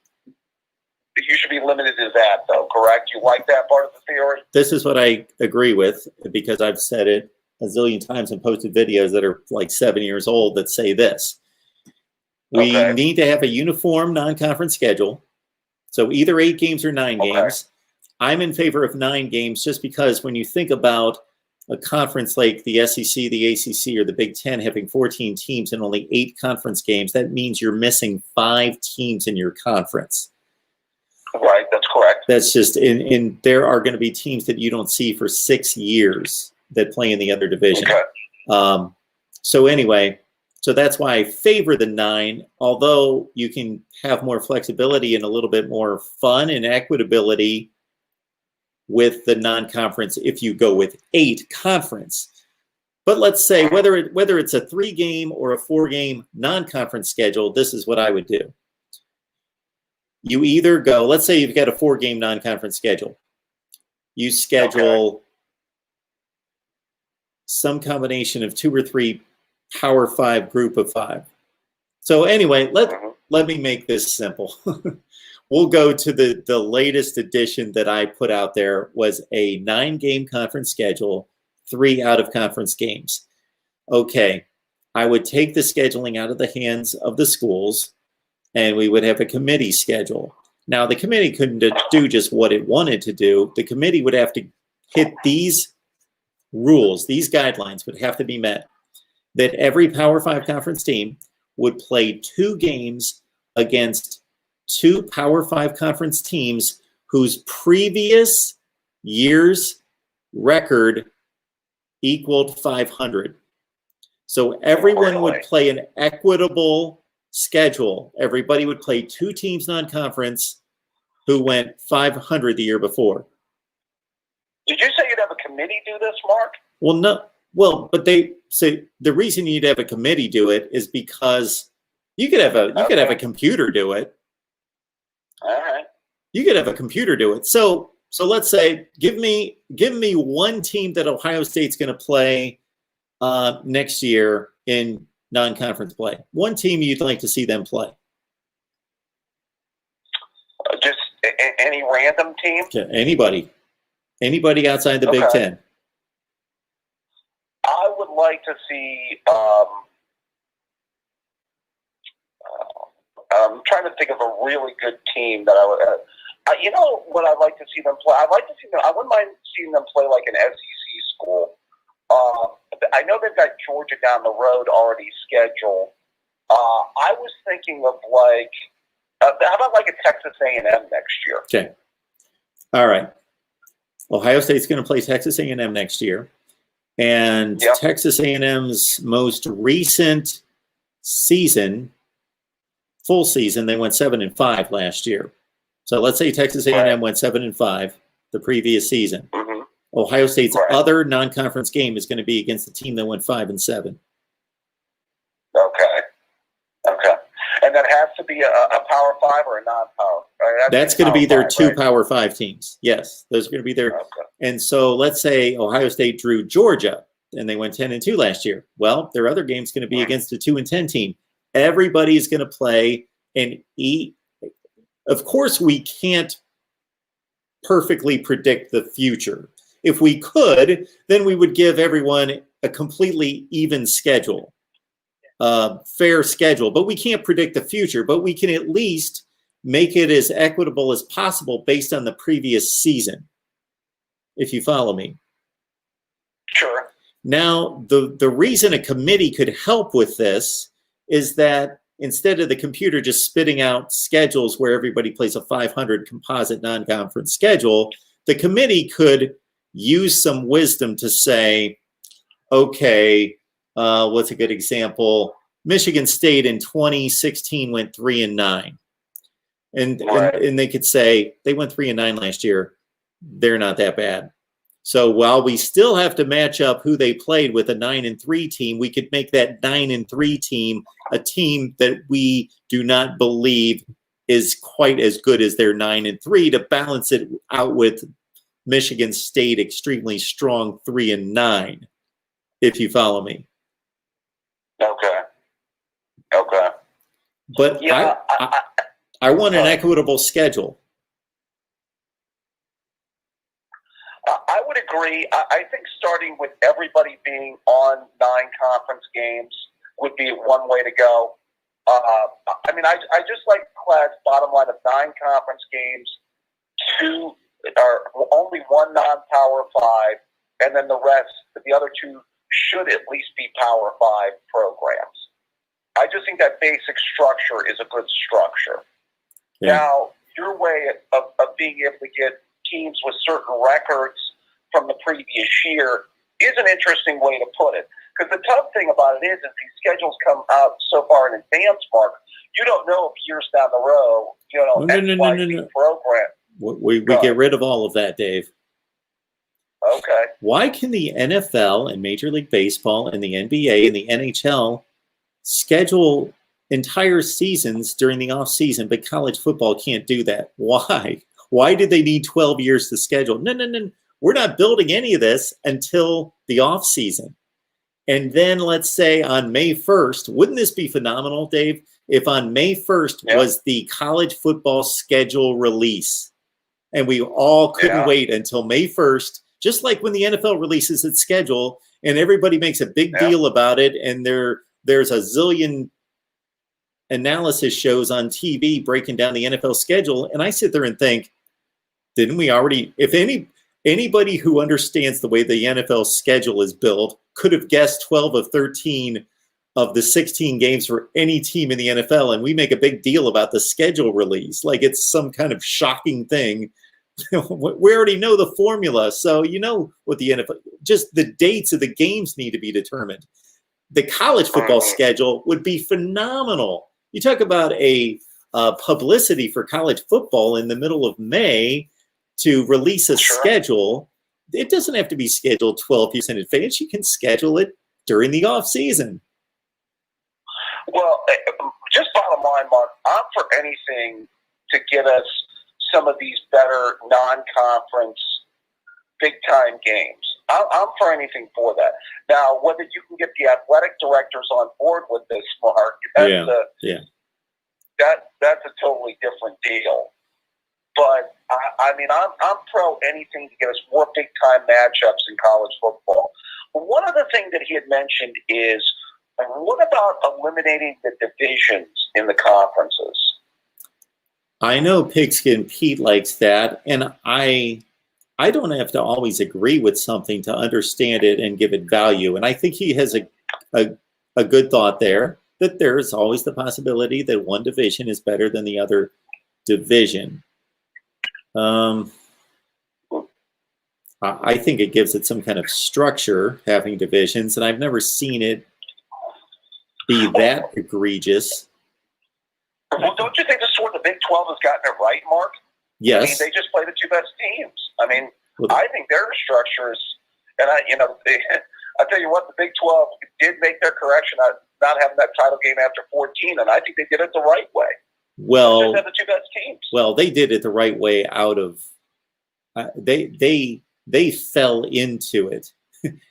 You should be limited to that, though, correct? You like that part of the theory? This is what I agree with, because I've said it a zillion times and posted videos that are like 7 years old that say this. We need to have a uniform non-conference schedule. So either 8 games or 9 Okay. games. I'm in favor of 9 games just because when you think about a conference like the SEC, the ACC, or the Big Ten having 14 teams and only 8 conference games, that means you're missing 5 teams in your conference. Right, that's correct. That's just, in there are going to be teams that you don't see for 6 years that play in the other division. Okay. So anyway, so that's why I favor the 9, although you can have more flexibility and a little bit more fun and equitability with the non-conference if you go with 8 conference. But let's say whether it's a 3-game or a 4-game non-conference schedule, this is what I would do. You either go, let's say you've got a 4-game non-conference schedule. You schedule some combination of 2 or 3 Power 5 group of 5. So anyway, let me make this simple. We'll go to the latest edition that I put out there was a 9-game conference schedule, 3 out-of-conference games. Okay, I would take the scheduling out of the hands of the schools, and we would have a committee schedule. Now, the committee couldn't do just what it wanted to do. The committee would have to hit these rules, these guidelines would have to be met, that every Power 5 conference team would play 2 games against 2 Power 5 conference teams whose previous year's record equaled 500. So everyone would play an equitable schedule. Everybody would play 2 teams non-conference who went 500 the year before. Did you say you'd have a committee do this, Mark? Well, no. Well, but they say the reason you'd have a committee do it is because you could have a computer do it. All right. You could have a computer do it. So let's say give me one team that Ohio State's going to play next year in non-conference play. One team you'd like to see them play. Just any random team? Okay, anybody outside the Big Ten. I would like to see. I'm trying to think of a really good team that I would. You know what I'd like to see them play? I'd like to see them. I wouldn't mind seeing them play like an SEC school. I know they've got Georgia down the road already scheduled. I was thinking of like, how about like a Texas A&M next year? Okay. All right. Ohio State's going to play Texas A&M next year. And Texas A&M's most recent season, full season, they went 7-5 last year. So let's say Texas A&M went 7-5 the previous season. Mm-hmm. Ohio State's other non-conference game is going to be against the team that went 5-7. Okay. And that has to be a Power 5 or a non-Power? That's going to be their 2 Power 5 teams. Yes, those are going to be their. Okay. And so let's say Ohio State drew Georgia, and they went 10-2 last year. Well, their other game's going to be against a 2-10 team. Everybody's going to play and eat. Of course, we can't perfectly predict the future. If we could, then we would give everyone a completely even schedule, fair schedule. But we can't predict the future. But we can at least make it as equitable as possible based on the previous season, if you follow me. Sure. Now, the reason a committee could help with this is that instead of the computer just spitting out schedules where everybody plays a 500 composite non-conference schedule, the committee could use some wisdom to say, okay, what's a good example? Michigan State in 2016 went 3-9. And they could say they went 3-9 last year. They're not that bad. So while we still have to match up who they played with a 9-3 team, we could make that 9-3 team a team that we do not believe is quite as good as their 9-3 to balance it out with Michigan State extremely strong 3-9, if you follow me. Okay. But yeah, I want an equitable schedule. I would agree. I think starting with everybody being on 9 conference games would be one way to go. I mean, I just like Clad's bottom line of 9 conference games, 2 or only 1 non-Power 5, and then the rest, the other 2 should at least be Power 5 programs. I just think that basic structure is a good structure. Yeah. Now, your way of being able to get teams with certain records from the previous year is an interesting way to put it. Because the tough thing about it is these schedules come out so far in advance, Mark, you don't know if years down the road, no. Program. We get rid of all of that, Dave. Okay. Why can the NFL and Major League Baseball and the NBA and the NHL schedule entire seasons during the off season, but college football can't do that? Why? Why did they need 12 years to schedule? No. We're not building any of this until the off season. And then let's say on May 1st, wouldn't this be phenomenal, Dave, if on May 1st was the college football schedule release and we all couldn't wait until May 1st, just like when the NFL releases its schedule and everybody makes a big deal about it and there's a zillion analysis shows on TV breaking down the NFL schedule. And I sit there and think, didn't we already, if anybody who understands the way the NFL schedule is built could have guessed 12 of 13 of the 16 games for any team in the NFL, and we make a big deal about the schedule release like it's some kind of shocking thing. We already know the formula, so you know what the NFL, just the dates of the games need to be determined. The college football schedule would be phenomenal. You talk about a publicity for college football in the middle of May to release a schedule. It doesn't have to be scheduled 12 years in advance. You can schedule it during the off season. Well, just bottom line, Mark, I'm for anything to get us some of these better non-conference big-time games. I'm for anything for that. Now, whether you can get the athletic directors on board with this, Mark, that's a totally different deal. But I mean, I'm pro anything to get us more big-time matchups in college football. One other thing that he had mentioned is, what about eliminating the divisions in the conferences? I know Pigskin Pete likes that, and I don't have to always agree with something to understand it and give it value. And I think he has a good thought there, that there is always the possibility that one division is better than the other division. I think it gives it some kind of structure, having divisions, and I've never seen it be that egregious. Well, don't you think this is where the Big 12 has gotten it right, Mark? Yes. I mean, they just play the 2 best teams. I mean, I think their structures, and I tell you what, the Big 12 did make their correction on not having that title game after 14, and I think they did it the right way. Well, they just have the 2 best teams. Well, they did it the right way out of they fell into it.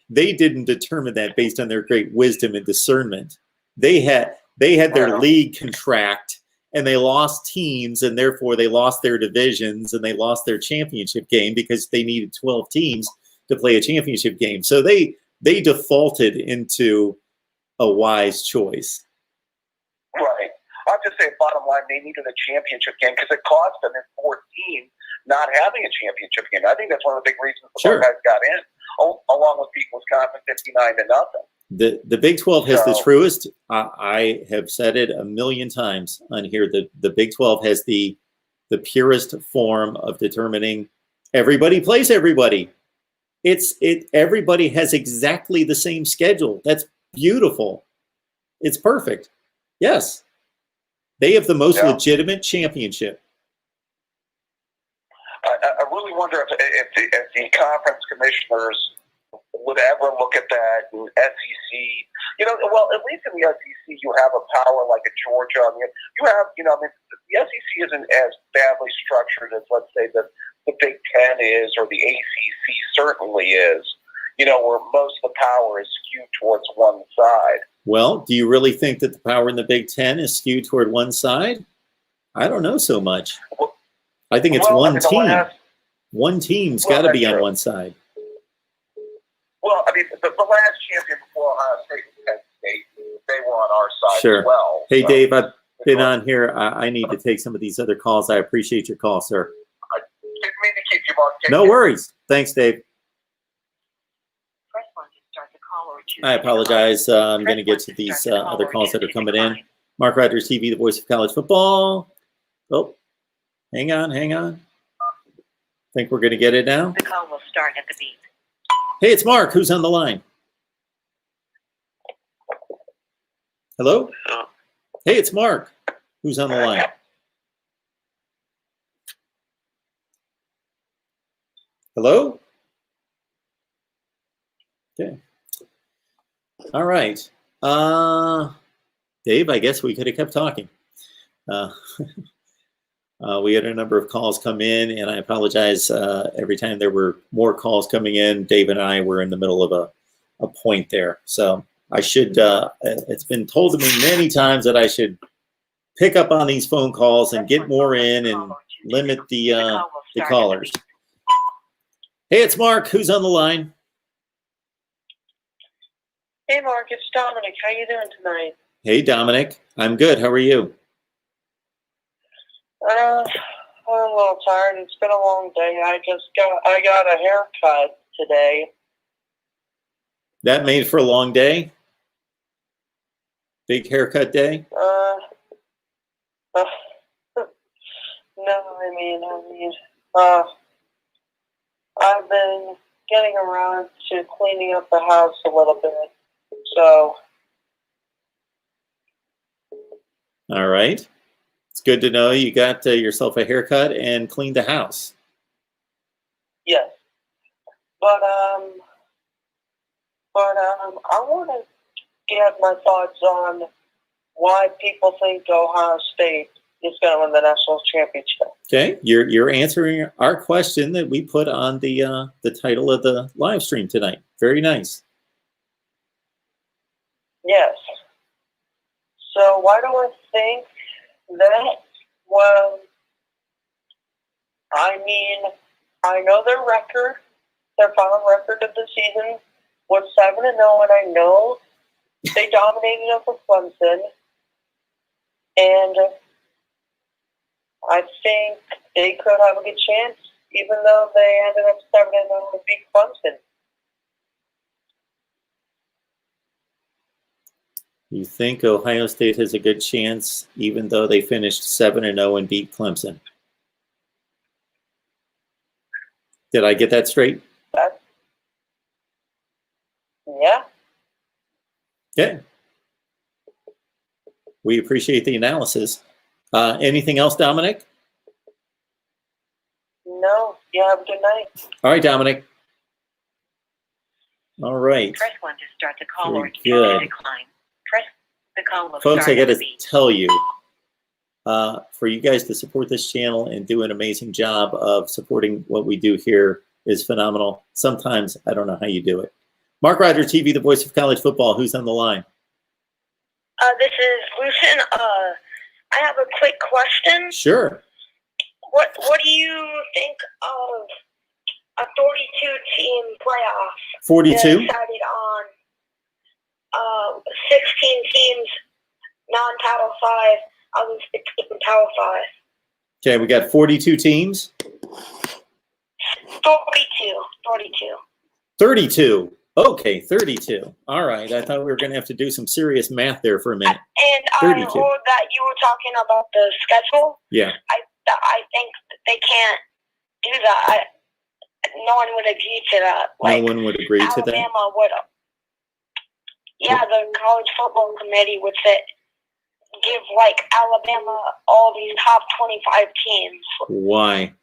They didn't determine that based on their great wisdom and discernment. They had their league contract, and they lost teams, and therefore they lost their divisions, and they lost their championship game because they needed 12 teams to play a championship game. So they defaulted into a wise choice. Right. I'll just say, bottom line, they needed a championship game because it cost them in 14 not having a championship game. I think that's one of the big reasons the Buckeyes got in, along with beating Wisconsin 59-0. The Big 12 has the truest. I have said it a million times on here. The Big 12 has the purest form of determining everybody plays everybody. Everybody has exactly the same schedule. That's beautiful. It's perfect. Yes. They have the most legitimate championship. I really wonder if the conference commissioners would ever look at that in SEC. Well, at least in the SEC, you have a power like a Georgia. I mean, you have, the SEC isn't as badly structured as, let's say, the Big Ten is, or the ACC certainly is, where most of the power is skewed towards one side. Well, do you really think that the power in the Big Ten is skewed toward one side? I don't know so much. I think it's one team. One team's got to be on one side. Well, I mean, the last champion before Ohio State was Penn State. They on our side Sure. as well. Hey, So, Dave, I've been on here. I need to take some of these other calls. I appreciate your call, sir. Didn't mean to keep you, Mark. Take No care. worries. Thanks, Dave. Press 1 to start the call or choose I to decline. apologize. I'm Press going to get 1 to to these start the call other or calls that are choose to coming in. decline. Mark Rogers TV, the voice of college football. Oh, hang on. Think we're going to get it now? The call will start at the beep. Hey, it's Mark. Who's on the line? Hello? Hey, it's Mark. Who's on the line? Hello? Okay. All right. Dave, I guess we could have kept talking. We had a number of calls come in, and I apologize. Every time there were more calls coming in, Dave and I were in the middle of a point there. So I should, it's been told to me many times that I should pick up on these phone calls and get more in and limit the callers. Hey, it's Mark. Who's on the line? Hey, Mark, it's Dominic. How you doing tonight? Hey, Dominic. I'm good. How are you? I'm a little tired. It's been a long day. I got a haircut today. That made for a long day? Big haircut day? No, I mean, I've been getting around to cleaning up the house a little bit. So. All right. It's good to know you got yourself a haircut and cleaned the house. Yes. But I want to get my thoughts on why people think Ohio State is going to win the national championship. Okay, you're answering our question that we put on the title of the live stream tonight. Very nice. Yes. So why do I think that? Well, I mean, I know their record, their final record of the season was 7-0, and I know they dominated over Clemson, and I think they could have a good chance, even though they ended up 7-0 and beat Clemson. You think Ohio State has a good chance, even though they finished 7-0 and beat Clemson? Did I get that straight? Yeah. Okay. We appreciate the analysis. Anything else, Dominic? No. You have a good night. All right, Dominic. All right. Press 1 to start the call or Very choose good. to decline. Press the call will Folks, start I got at the to beep. tell you, for you guys to support this channel and do an amazing job of supporting what we do here is phenomenal. Sometimes I don't know how you do it. Mark Rogers TV, the voice of college football. Who's on the line? This is Lucian. I have a quick question. Sure. What do you think of a 42-team playoff? 42? Decided on 16 teams, non-Power 5, others 16 Power 5. Okay, we got 42 teams. 42. 32. Okay, 32. All right. I thought we were going to have to do some serious math there for a minute. And 32. I heard that you were talking about the schedule. Yeah. I think they can't do that. No one would agree to that. No one would agree to that? Alabama would. Yeah, the college football committee would give Alabama all these top 25 teams. Why?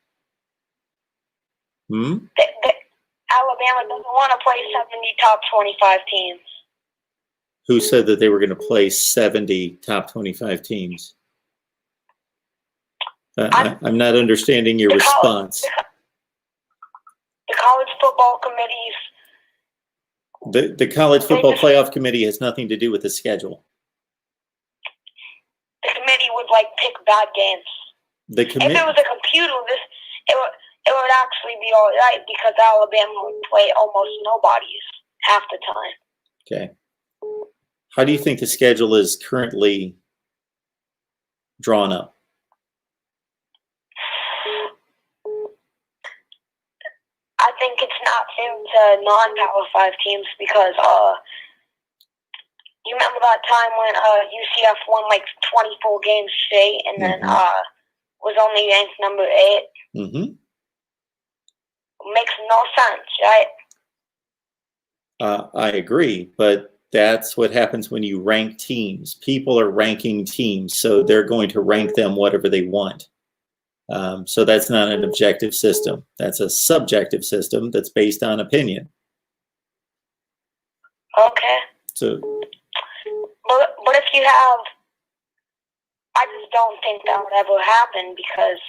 Alabama doesn't want to play 70 top 25 teams. Who said that they were going to play 70 top 25 teams? I'm not understanding your response. The college football committees. The college football playoff committee has nothing to do with the schedule. The committee would pick bad games. The if it was a computer, it would actually be all right because Alabama would play almost nobody's half the time. Okay. How do you think the schedule is currently drawn up? I think it's not fair to non-Power 5 teams because you remember that time when UCF won like 24 games straight and then was only ranked number 8? Mm-hmm. Makes no sense, right? I agree, but that's what happens when you rank teams. People are ranking teams, so they're going to rank them whatever they want. So that's not an objective system. That's a subjective system that's based on opinion. Okay. So, but if you have, I just don't think that would ever happen because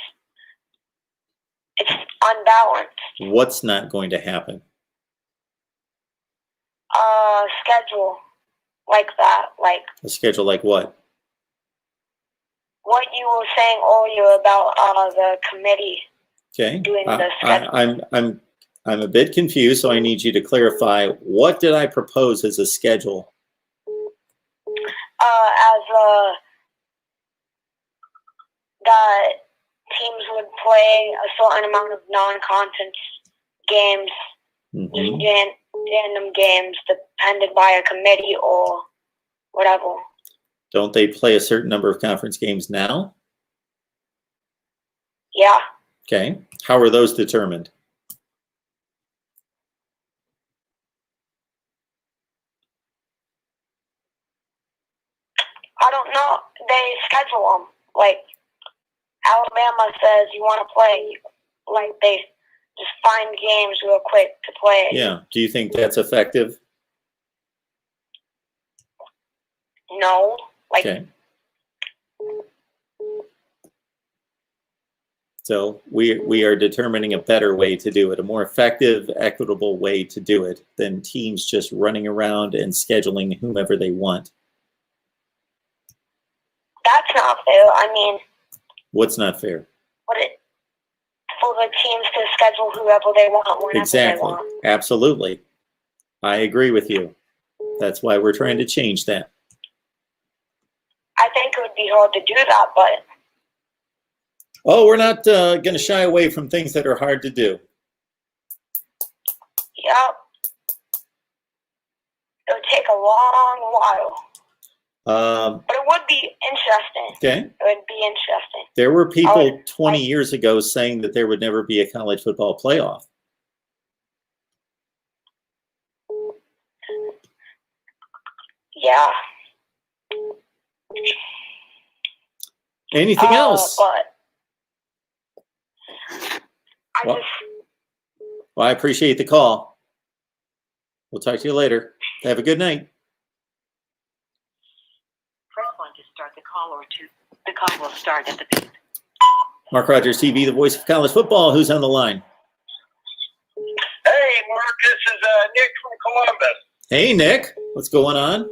it's unbalanced. what's not going to happen? Schedule like that, like A schedule like what? what you were saying earlier about the committee Okay. doing the schedule. I'm a bit confused, so I need you to clarify. What did I propose as a schedule? That teams would play a certain amount of non-conference games, just random games, depended by a committee or whatever. Don't they play a certain number of conference games now? Yeah. Okay. How are those determined? I don't know. They schedule them. Like, Alabama says you want to play. Like, they just find games real quick to play. Yeah. Do you think that's effective? No. Like, okay. So we are determining a better way to do it, a more effective, equitable way to do it than teams just running around and scheduling whomever they want. That's not fair. I mean, what's not fair? For the teams to schedule whoever they want, whenever Exactly. they want. Absolutely. I agree with you. That's why we're trying to change that. I think it would be hard to do that, but... Oh, we're not going to shy away from things that are hard to do. Yep. It would take a long while. But it would be interesting. Okay. It would be interesting. There were people 20 years ago saying that there would never be a college football playoff. Yeah. Anything else? But Well, I appreciate the call. We'll talk to you later. Have a good night. Press 1 to start the call or 2. The call will start at the beep. MarkRogersTV, the voice of college football. Who's on the line? Hey, Mark, this is Nick from Columbus. Hey, Nick. What's going on?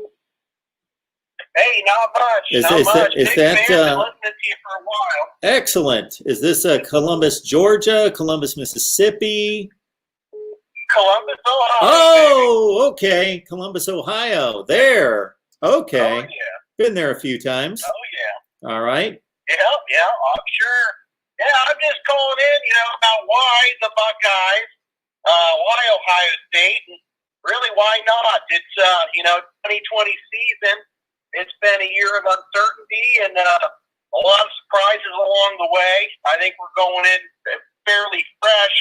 Hey, not much. Is Been listening to you for a while. Excellent. Is this Columbus, Georgia, Columbus, Mississippi? Columbus, Ohio. Oh, okay. Columbus, Ohio. There. Okay. Oh, yeah. Been there a few times. Oh, yeah. All right. Yeah, I'm sure. Yeah, I'm just calling in, about why the Buckeyes, why Ohio State, and really why not? It's, 2020 season. It's been a year of uncertainty and a lot of surprises along the way. I think we're going in fairly fresh,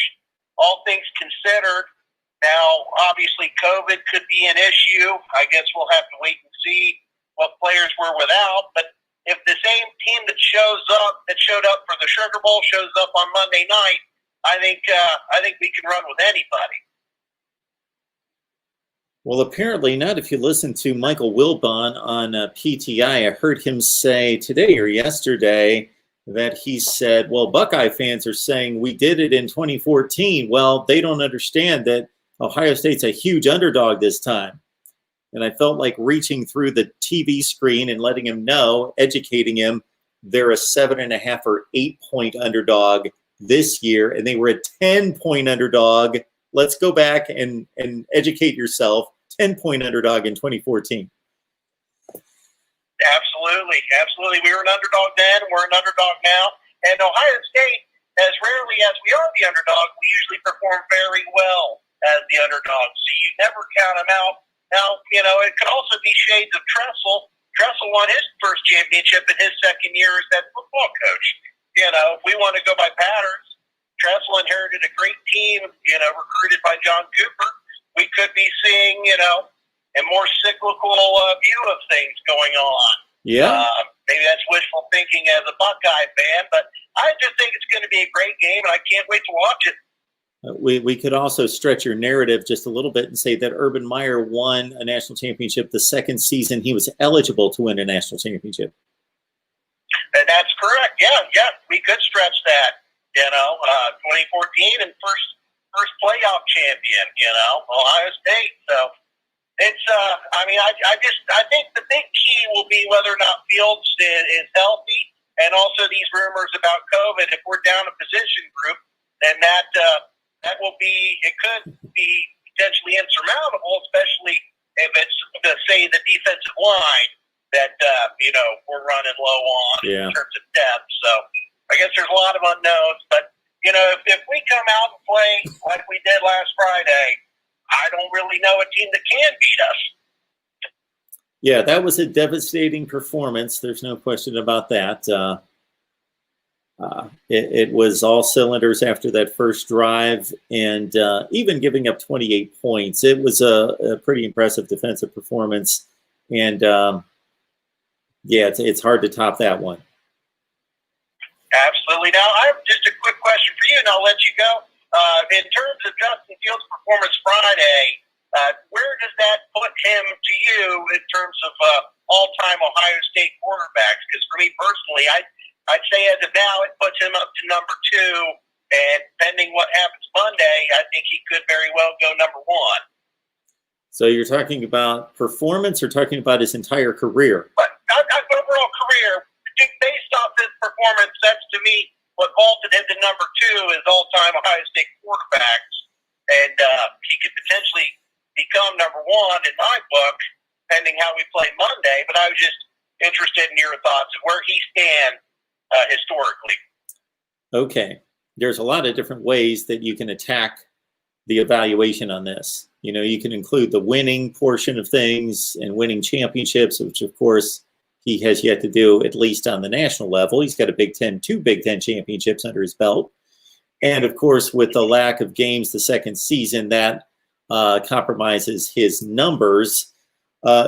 all things considered. Now, obviously, COVID could be an issue. I guess we'll have to wait and see what players we're without. But if the same team that showed up for the Sugar Bowl shows up on Monday night, I think we can run with anybody. Well, apparently not. If you listen to Michael Wilbon on PTI, I heard him say today or yesterday that he said, well, Buckeye fans are saying we did it in 2014. Well, they don't understand that Ohio State's a huge underdog this time. And I felt like reaching through the TV screen and letting him know, educating him, they're a 7.5 or 8 point underdog this year, and they were a 10-point underdog. Let's go back and educate yourself. 10-point underdog in 2014. Absolutely, absolutely. We were an underdog then, we're an underdog now. And Ohio State, as rarely as we are the underdog, we usually perform very well as the underdog. So you never count them out. Now, it could also be shades of Tressel. Tressel won his first championship in his second year as that football coach. If we want to go by patterns, Tressel inherited a great team, recruited by John Cooper. We could be seeing, a more cyclical view of things going on. Yeah. Maybe that's wishful thinking as a Buckeye fan, but I just think it's going to be a great game, and I can't wait to watch it. We could also stretch your narrative just a little bit and say that Urban Meyer won a national championship the second season he was eligible to win a national championship. And that's correct. Yeah, we could stretch that. 2014 and first playoff champion. Ohio State. So it's. I think the big key will be whether or not Fields is healthy, and also these rumors about COVID. If we're down a position group, then that will be. It could be potentially insurmountable, especially if it's say the defensive line that we're running low on in terms of depth. So I guess there's a lot of unknowns, but if we come out and play like we did last Friday, I don't really know a team that can beat us. Yeah, that was a devastating performance. There's no question about that. It was all cylinders after that first drive, and even giving up 28 points. It was a pretty impressive defensive performance, and it's hard to top that one. Absolutely. Now, I have just a quick question for you, and I'll let you go. In terms of Justin Fields' performance Friday, where does that put him to you in terms of all-time Ohio State quarterbacks? Because for me personally, I'd say as of now, it puts him up to number 2, and pending what happens Monday, I think he could very well go number 1. So you're talking about performance or talking about his entire career? But overall career, based off his performance, that's to me what vaulted him to number 2 is all-time Ohio State quarterbacks, and he could potentially become number 1 in my book, pending how we play Monday. But I was just interested in your thoughts of where he stands historically. Okay, there's a lot of different ways that you can attack the evaluation on this. You can include the winning portion of things and winning championships, which of course he has yet to do, at least on the national level. He's got two Big Ten championships under his belt. And of course, with the lack of games the second season, that compromises his numbers.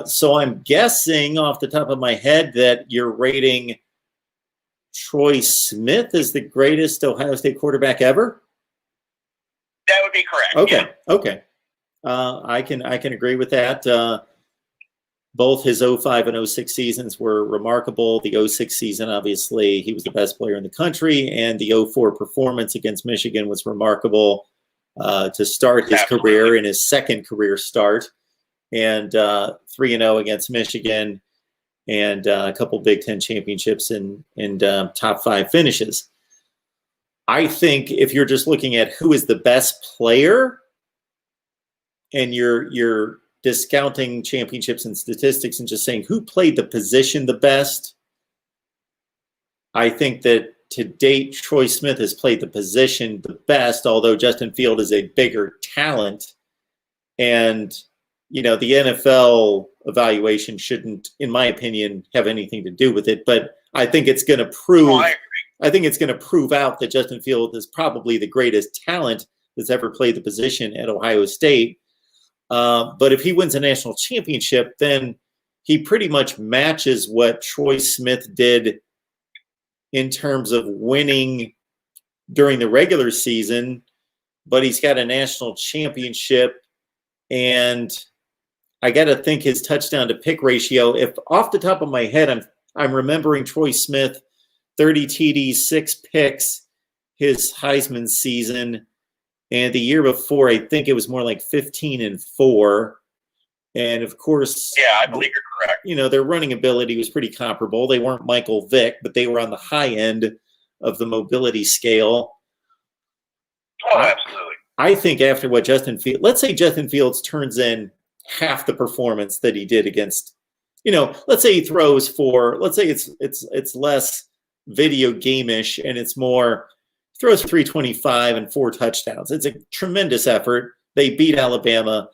So I'm guessing off the top of my head that you're rating Troy Smith as the greatest Ohio State quarterback ever? That would be correct. Okay, yeah. Okay. I can agree with that. Both his 05 and 06 seasons were remarkable. The 06 season, obviously, he was the best player in the country, and the 04 performance against Michigan was remarkable to start his career in his second career start, and 3-0 against Michigan, and a couple Big Ten championships and top 5 finishes. I think if you're just looking at who is the best player, and you're discounting championships and statistics and just saying who played the position the best, I think that to date, Troy Smith has played the position the best, although Justin Field is a bigger talent. And, the NFL evaluation shouldn't, in my opinion, have anything to do with it. But I think it's going to prove, out that Justin Field is probably the greatest talent that's ever played the position at Ohio State. But if he wins a national championship, then he pretty much matches what Troy Smith did in terms of winning during the regular season, but he's got a national championship. And I got to think his touchdown to pick ratio, if off the top of my head, I'm remembering Troy Smith, 30 TDs, 6 picks, his Heisman season. And the year before, I think it was more like 15-4. And of course, yeah, I believe you're correct. Their running ability was pretty comparable. They weren't Michael Vick, but they were on the high end of the mobility scale. Oh, absolutely. I think after what let's say Justin Fields turns in half the performance that he did against let's say he throws for, let's say it's less video game-ish and it's more, throws 325 and 4 touchdowns. It's a tremendous effort. They beat Alabama.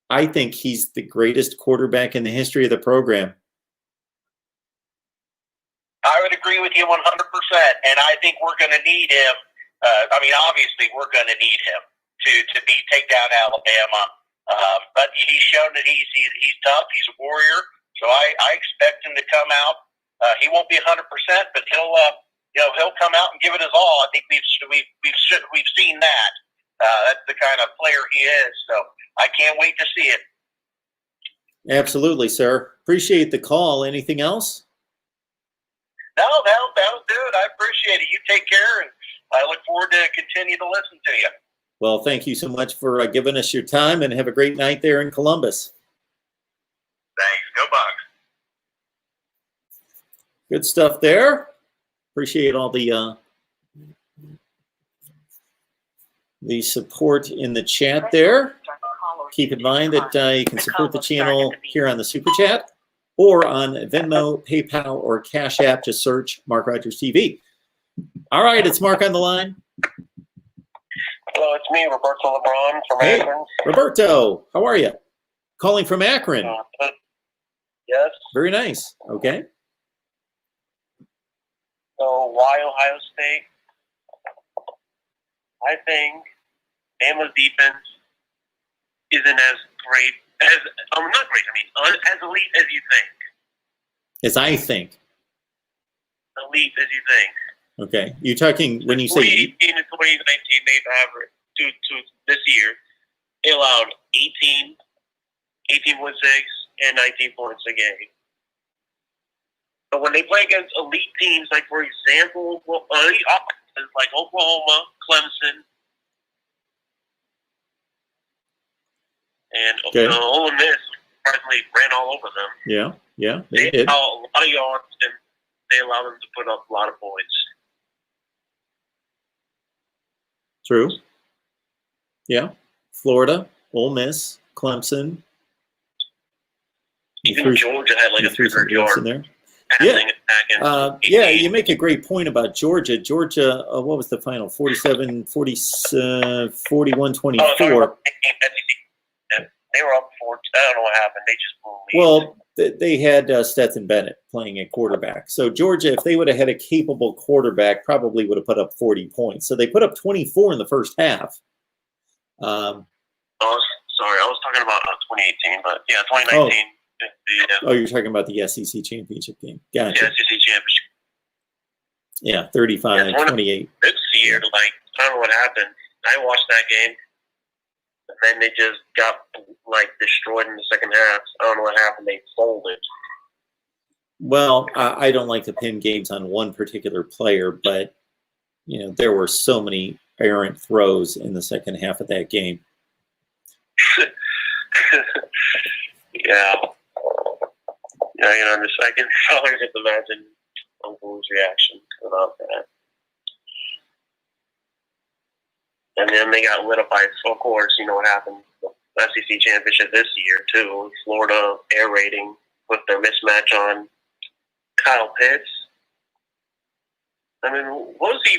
I think he's the greatest quarterback in the history of the program. I would agree with you 100%, and I think we're going to need him. Obviously, we're going to need him to take down Alabama. But he's shown that he's tough. He's a warrior. So I expect him to come out. He won't be 100%, but he'll come out and give it his all. I think we've seen that. That's the kind of player he is. So I can't wait to see it. Absolutely, sir. Appreciate the call. Anything else? No, that was good. I appreciate it. You take care, and I look forward to continue to listen to you. Well, thank you so much for giving us your time, and have a great night there in Columbus. Thanks. Go Bucks. Good stuff there. Appreciate all the support in the chat there. Keep in mind that you can support the channel here on the Super Chat or on Venmo, PayPal, or Cash App. Just search Mark Rogers TV. All right, it's Mark on the line. Hello, it's me, Roberto LeBron from Hey, Akron. Roberto, how are you? Calling from Akron. Yes. Very nice. Okay. So, why Ohio State? I think Bama's defense isn't as great as, not great, as elite as you think. As I think. Elite as you think. Okay. You're talking, when you say... 2018 and 2019, they've averaged, to this year, they allowed 18.6, and 19 points a game. But when they play against elite teams, like, for example, elite offenses like Oklahoma, Clemson, and Ole Miss practically ran all over them. Yeah, they did. A lot of yards, and they allowed them to put up a lot of points. True. Yeah. Florida, Ole Miss, Clemson. Even Georgia had like a 300-yard in there. passing attack. Yeah, you make a great point about Georgia. Georgia, what was the final? 41-24. They were up 4. I don't know what happened. They just blew leads. Well, they had Stetson Bennett playing at quarterback. So Georgia, if they would have had a capable quarterback, probably would have put up 40 points. So they put up 24 in the first half. I was talking about 2018, but yeah, 2019. Oh, you're talking about the SEC championship game. Gotcha. Yeah, SEC championship. Yeah, 35-28. This year, I don't know what happened. I watched that game, and then they just got destroyed in the second half. I don't know what happened. They folded. Well, I don't like to pin games on one particular player, but there were so many errant throws in the second half of that game. I can always just imagine Uncle's reaction about that. And then they got lit up by, of course, you know what happened. The SEC championship this year, too. Florida air rating with their mismatch on Kyle Pitts. Where was he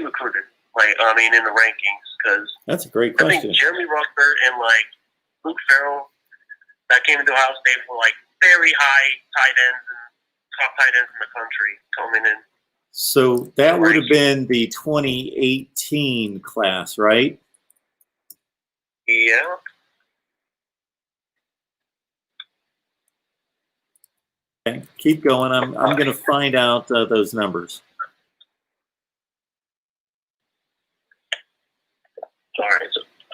recruited? In the rankings? Because that's a great question. I think Jeremy Rucker and Luke Farrell that came into Ohio State were very high tight ends and top tight ends in the country coming in. So that would have been the 2018 class, right? Yeah. Okay, keep going. I'm going to find out those numbers. Sorry.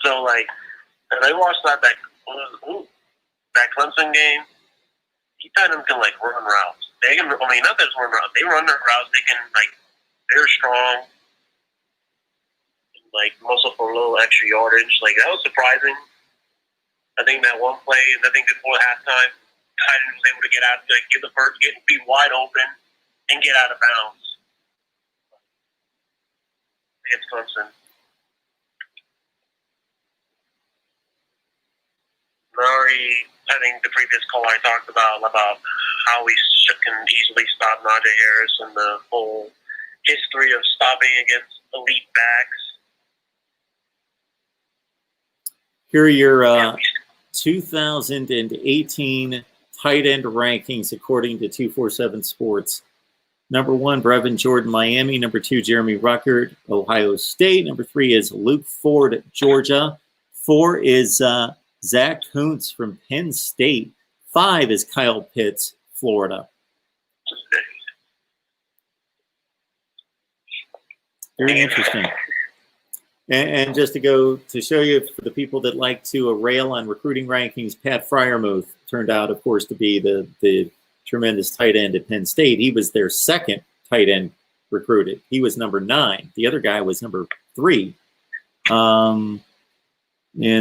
So as I watched that Clemson game, these tight ends can run routes. They can. Not just run routes. They run their routes. They can they're strong. Muscle for a little extra yardage. That was surprising. I think that one play, before halftime, tight end was able to get out, be wide open, and get out of bounds against Clemson. I think the previous caller I talked about how we can easily stop Najee Harris and the whole history of stopping against elite backs. Here are your 2018 tight end rankings according to 247 Sports. Number 1, Brevin Jordan, Miami. Number 2, Jeremy Ruckert, Ohio State. Number 3 is Luke Ford, Georgia. 4 is Zach Kuntz from Penn State. 5 is Kyle Pitts, Florida. Very interesting. And just to go to show you, for the people that like to rail on recruiting rankings, Pat Fryermuth turned out, of course, to be the tremendous tight end at Penn State. He was their second tight end recruited. He was number 9. The other guy was number 3. And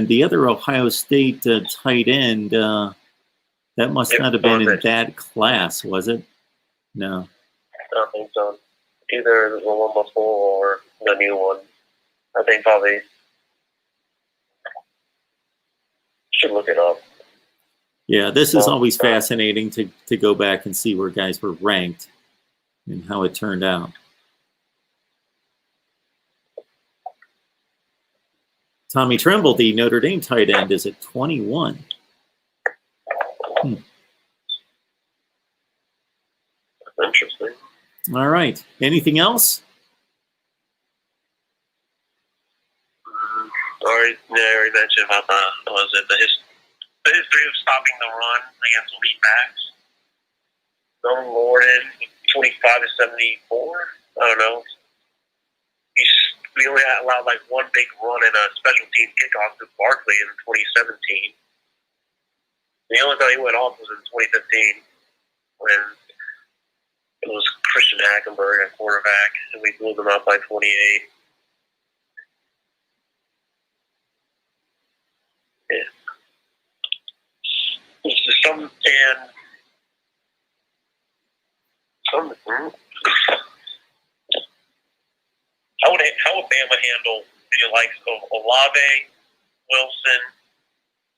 the other Ohio State tight end, that must not have been in that class, was it? No. I don't think so. Either the one before or the new one. I think probably should look it up. Yeah, this is always fascinating to go back and see where guys were ranked and how it turned out. Tommy Tremble, the Notre Dame tight end, is at 21. Interesting. All right. Anything else? I already mentioned about the history of stopping the run against elite backs. Nolan Gordon, 25 to 74. I don't know. We only allowed like one big run in a special team kickoff to Barkley in 2017. The only time he went off was in 2015 when it was Christian Hackenberg at quarterback, and we blew them out by 28. Yeah. It's just how would Bama handle the likes of Olave, Wilson,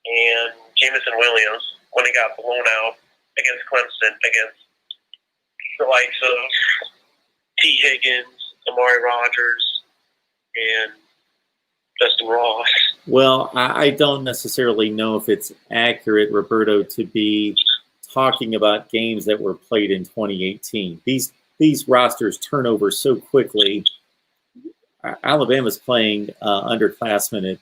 and Jamison Williams when they got blown out against Clemson, against the likes of T. Higgins, Amari Rogers, and Justin Ross? Well, I don't necessarily know if it's accurate, Roberto, to be talking about games that were played in 2018. These rosters turn over so quickly. Alabama's playing underclassmen at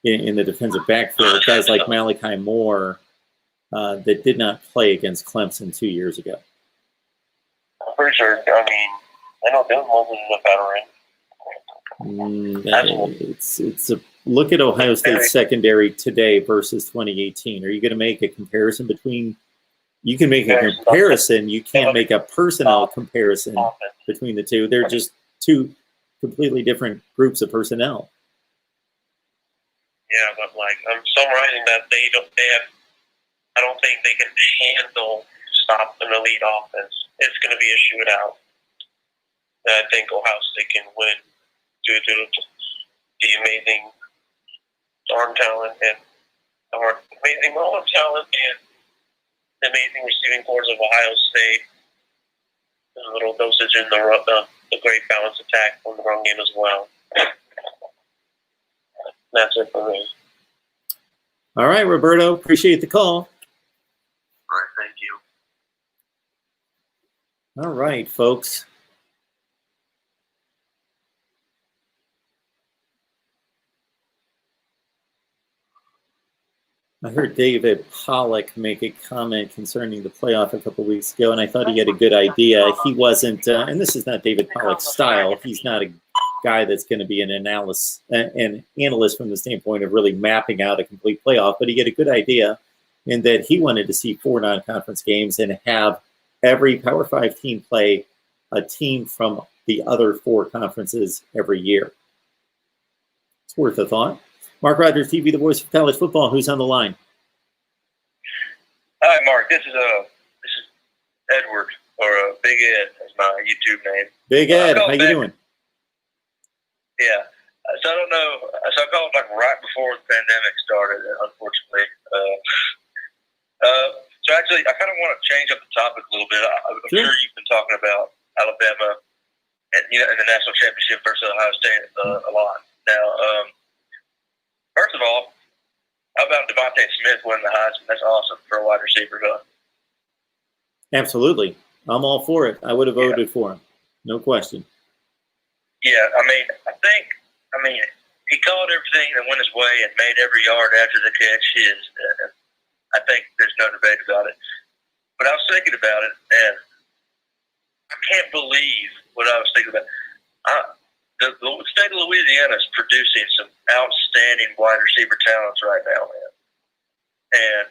in the defensive backfield, guys like Malachi Moore that did not play against Clemson 2 years ago. I'm pretty sure. I mean, I know Dylan Mullen is a veteran. It's a look at Ohio State's secondary today versus 2018. Are you going to make a comparison between? You can make a comparison. You can't make a personnel comparison between the two. They're just two completely different groups of personnel. Yeah, but like I'm summarizing that I don't think they can stop an elite offense. It's going to be a shootout. And I think Ohio State can win due to the amazing arm talent and the amazing receiving corps of Ohio State. There's a little dosage in the great balanced attack from the run game as well. That's it for me. All right, Roberto. Appreciate the call. All right, thank you. All right, folks. I heard David Pollock make a comment concerning the playoff a couple weeks ago, and I thought he had a good idea. He wasn't, and this is not David Pollock's style. He's not a guy that's going to be an analyst from the standpoint of really mapping out a complete playoff, but he had a good idea in that he wanted to see 4 non-conference games and have every Power 5 team play a team from the other 4 conferences every year. It's worth a thought. MarkRogersTV, the voice of college football. Who's on the line? Hi, Mark. This is Edward, or Big Ed is my YouTube name. Big Ed, how you doing? Yeah. So I don't know. So I called like right before the pandemic started, unfortunately. So actually, I kind of want to change up the topic a little bit. I'm sure you've been talking about Alabama and in the national championship versus Ohio State a lot. Now, first of all, how about Devontae Smith winning the Heisman? That's awesome for a wide receiver, huh? Absolutely. I'm all for it. I would have voted for him. No question. Yeah, I mean, he called everything that went his way and made every yard after the catch his. I think there's no debate about it. But I was thinking about it, and I can't believe what I was thinking about. The state of Louisiana is producing some outstanding wide receiver talents right now, man. And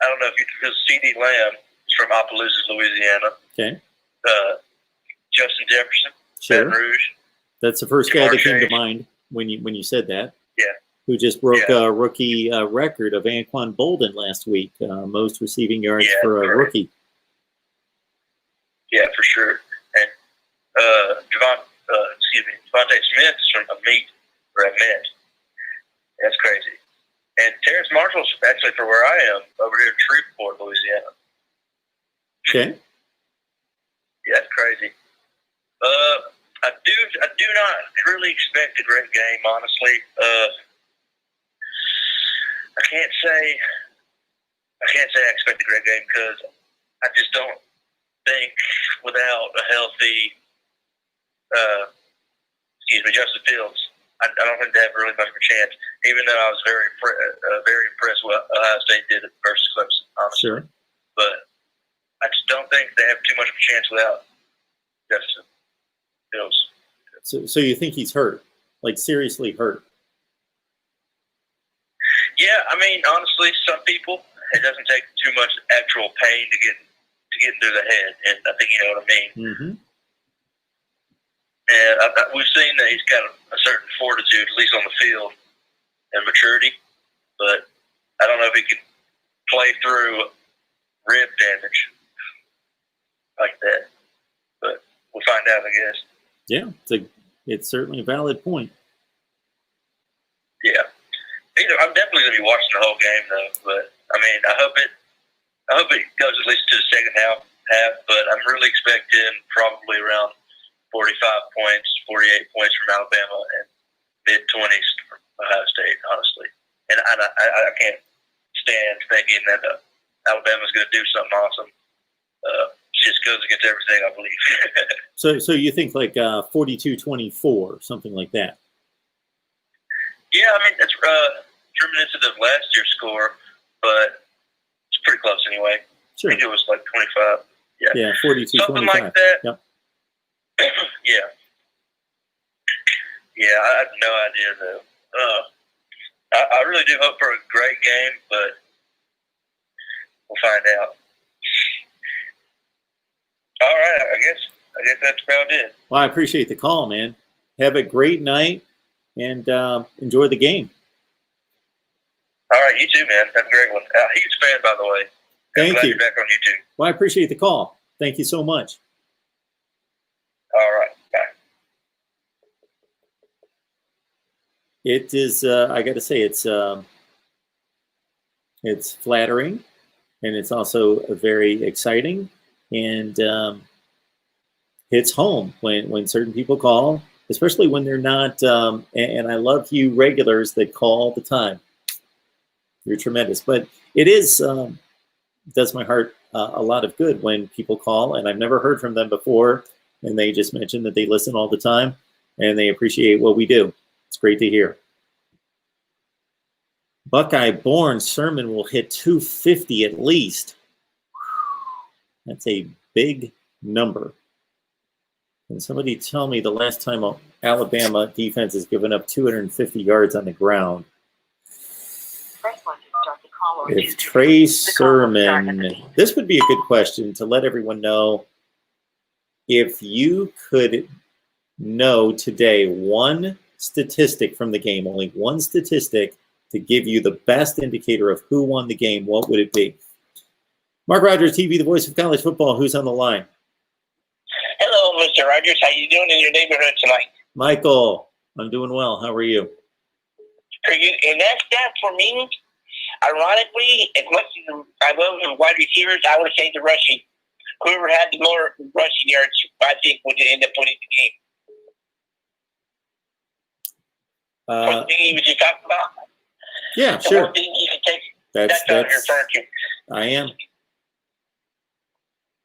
I don't know if you know C.D. Lamb is from Opelousas, Louisiana. Okay. Justin Jefferson, Sure. Baton Rouge. That's the first guy that came to mind when you said that. Yeah. Who just broke a rookie record of Anquan Bolden last week, most receiving yards for a rookie. Yeah, for sure. And Devontae Smith is from Met. That's crazy. And Terrence Marshall's actually from where I am, over here in Shreveport, Louisiana. Okay. Yeah, that's crazy. I do not really expect a great game, honestly. I can't say I expect a great game because I just don't think without a healthy, Justin Fields, I don't think they have really much of a chance. Even though I was very impressed with what Ohio State did versus Clemson, honestly. Sure. But I just don't think they have too much of a chance without Justin Fields. So you think he's hurt, like seriously hurt? Yeah, I mean, honestly, some people, it doesn't take too much actual pain to get through the head, and I think you know what I mean. Mm-hmm. And we've seen that he's got a certain fortitude, at least on the field, and maturity, but I don't know if he can play through rib damage like that. But we'll find out, I guess. Yeah, it's certainly a valid point. Yeah. I'm definitely going to be watching the whole game, though. But, I mean, I hope it goes at least to the second half, but I'm really expecting probably around 45 points, 48 points from Alabama and mid-20s from Ohio State, honestly. And I can't stand thinking that Alabama's going to do something awesome. Just goes against everything I believe. So you think like 42-24, something like that? Yeah, I mean, it's reminiscent of last year's score, but it's pretty close anyway. Sure. I think it was like 25. Yeah, 42-25. Something like that. Yep. Yeah. Yeah, I have no idea, though. I really do hope for a great game, but we'll find out. All right, I guess that's about it. Well, I appreciate the call, man. Have a great night and enjoy the game. All right, you too, man. Have a great one. Huge fan, by the way. Thank glad you. You're back on YouTube. Well, I appreciate the call. Thank you so much. All right, bye. It is. I got to say, it's flattering, and it's also very exciting, and hits home when certain people call, especially when they're not. And I love you regulars that call all the time. You're tremendous, but it is does my heart a lot of good when people call, and I've never heard from them before, and they just mention that they listen all the time and they appreciate what we do. It's great to hear. Buckeye-born Sermon will hit 250 at least. That's a big number. Can somebody tell me the last time Alabama defense has given up 250 yards on the ground? If Trey Sermon, this would be a good question to let everyone know. If you could know today one statistic from the game, only one statistic to give you the best indicator of who won the game, what would it be? MarkRogersTV, the voice of college football. Who's on the line? Hello, Mr. Rogers. How you doing in your neighborhood tonight? Michael, I'm doing well. How are you? Are you? And that's that for me. ironically, as much as I love the wide receivers, I would say the rushing. Whoever had the more rushing yards, I think, would end up winning the game. What thing he was just talking about? Yeah, the sure. One thing you can take. That's what you're referring to. I am.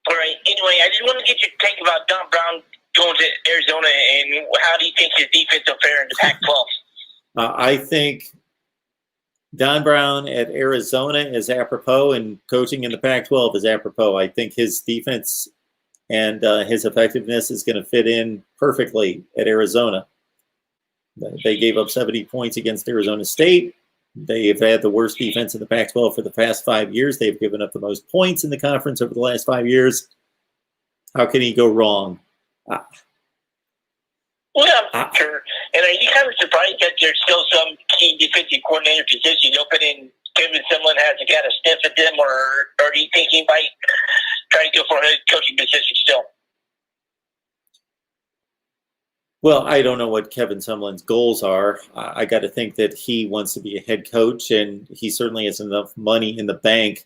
All right. Anyway, I just want to get your take about Don Brown going to Arizona, and how do you think his defense will fare in the Pac-12? I think Don Brown at Arizona is apropos, and coaching in the Pac-12 is apropos. I think his defense and his effectiveness is going to fit in perfectly at Arizona. They gave up 70 points against Arizona State. They've had the worst defense in the Pac-12 for the past 5 years. They've given up the most points in the conference over the last 5 years. How can he go wrong? Well, I'm sure. And are you kind of surprised that there's still some key defensive coordinator positions open and Kevin Sumlin hasn't got a sniff at them, or do you think he might try to go for a head coaching position still? Well, I don't know what Kevin Sumlin's goals are. I got to think that he wants to be a head coach, and he certainly has enough money in the bank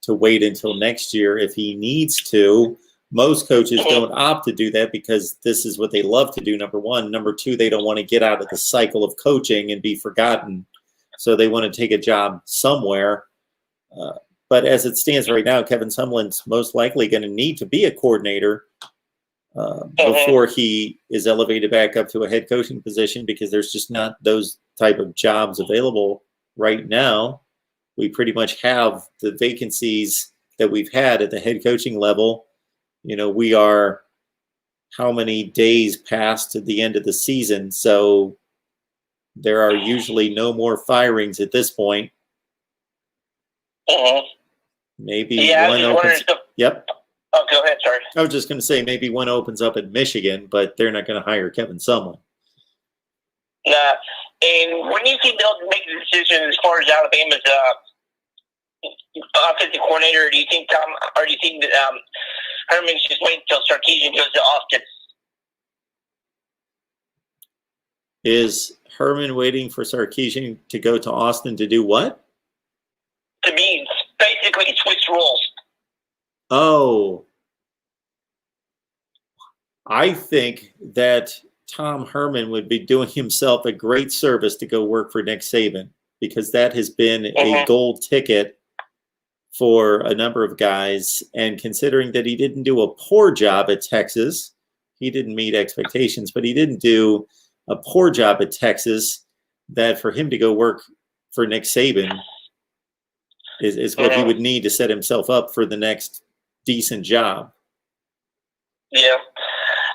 to wait until next year if he needs to. Most coaches don't opt to do that because this is what they love to do, number one. Number two, they don't want to get out of the cycle of coaching and be forgotten. So they want to take a job somewhere. But as it stands right now, Kevin Sumlin's most likely going to need to be a coordinator before he is elevated back up to a head coaching position, because there's just not those type of jobs available right now. We pretty much have the vacancies that we've had at the head coaching level. You know, we are how many days past the end of the season, so there are usually no more firings at this point. Maybe one opens. Yep. Oh, go ahead, sorry. I was just going to say maybe one opens up in Michigan, but they're not going to hire Kevin Sumlin. Nah. And when you think they'll make the decision as far as Alabama's offensive coordinator, do you think that Herman's just waiting until Sarkisian goes to Austin? Is Herman waiting for Sarkisian to go to Austin to do what? To be basically switch roles. Oh, I think that Tom Herman would be doing himself a great service to go work for Nick Saban, because that has been a gold ticket for a number of guys. And considering that he didn't do a poor job at Texas, he didn't meet expectations, but he didn't do a poor job at Texas, that for him to go work for Nick Saban is what he would need to set himself up for the next decent job. Yeah.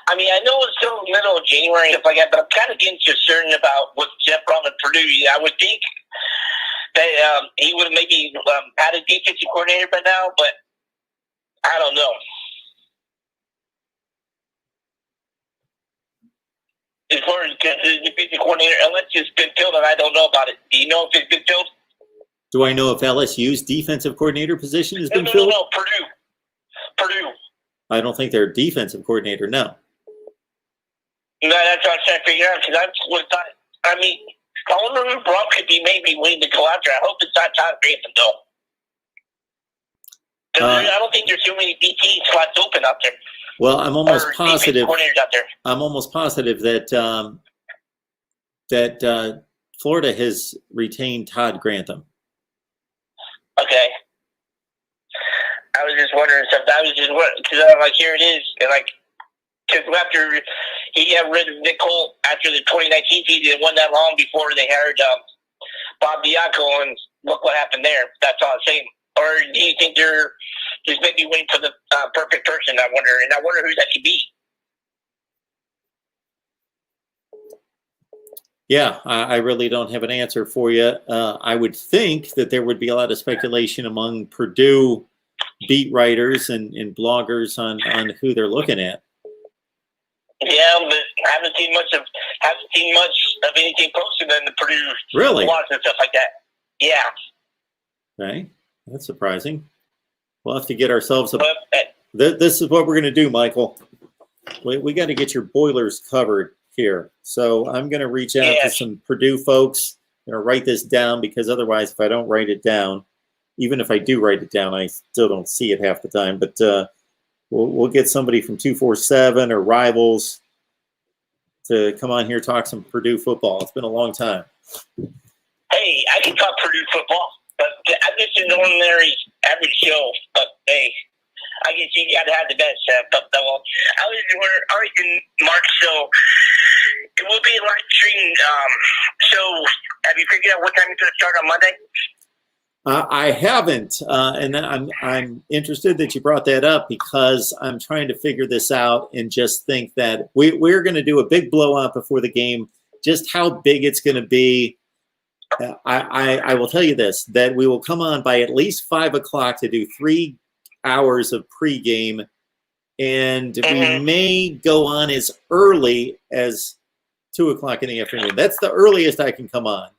I mean, I know it's still middle of January and stuff like that, but I'm kind of getting concerned about what Jeff Brom at Purdue. I would think that he would have maybe had a defensive coordinator by now, but I don't know. As far as the defensive coordinator, unless it's been filled, and I don't know about it. Do you know if it's been filled? Do I know if LSU's defensive coordinator position has been filled? No, Purdue. I don't think their defensive coordinator, no. No, that's what I'm trying to figure out, because I was thought, I mean, I wonder who Brom could be maybe willing to go after. I hope it's not Todd Grantham, though. I don't think there's too many BT slots open out there. Well, I'm almost positive. Out there. I'm almost positive that Florida has retained Todd Grantham. Okay. I was just wondering something. I was just wondering, because I'm like, here it is, and like, because after he got rid of Nick Holt after the 2019 season, it wasn't that long before they hired Bob Diaco, and look what happened there. That's all I'm saying. Or do you think they're just maybe waiting for the perfect person? I wonder who that could be. Yeah, I really don't have an answer for you. I would think that there would be a lot of speculation among Purdue beat writers and bloggers on who they're looking at. Yeah, but I haven't seen much of anything posted in the Purdue blogs and stuff like that. Yeah. Okay, that's surprising. We'll have to get ourselves a. This is what we're going to do, Michael. We got to get your boilers covered here. So I'm going to reach out to some Purdue folks going to write this down because otherwise, if I don't write it down, even if I do write it down, I still don't see it half the time. But we'll get somebody from 247 or Rivals to come on here, talk some Purdue football. It's been a long time. Hey, I can talk Purdue football, but I'm just an ordinary average Joe. But hey, I guess you got to have the best. But well, I was wondering, all right, Mark. So it will be a live stream. So have you figured out what time it's going to start on Monday? I haven't, and I'm interested that you brought that up because I'm trying to figure this out and just think that we're going to do a big blow up before the game. Just how big it's going to be, I will tell you this: that we will come on by at least 5 o'clock to do 3 hours of pregame, and we may go on as early as 2 o'clock in the afternoon. That's the earliest I can come on.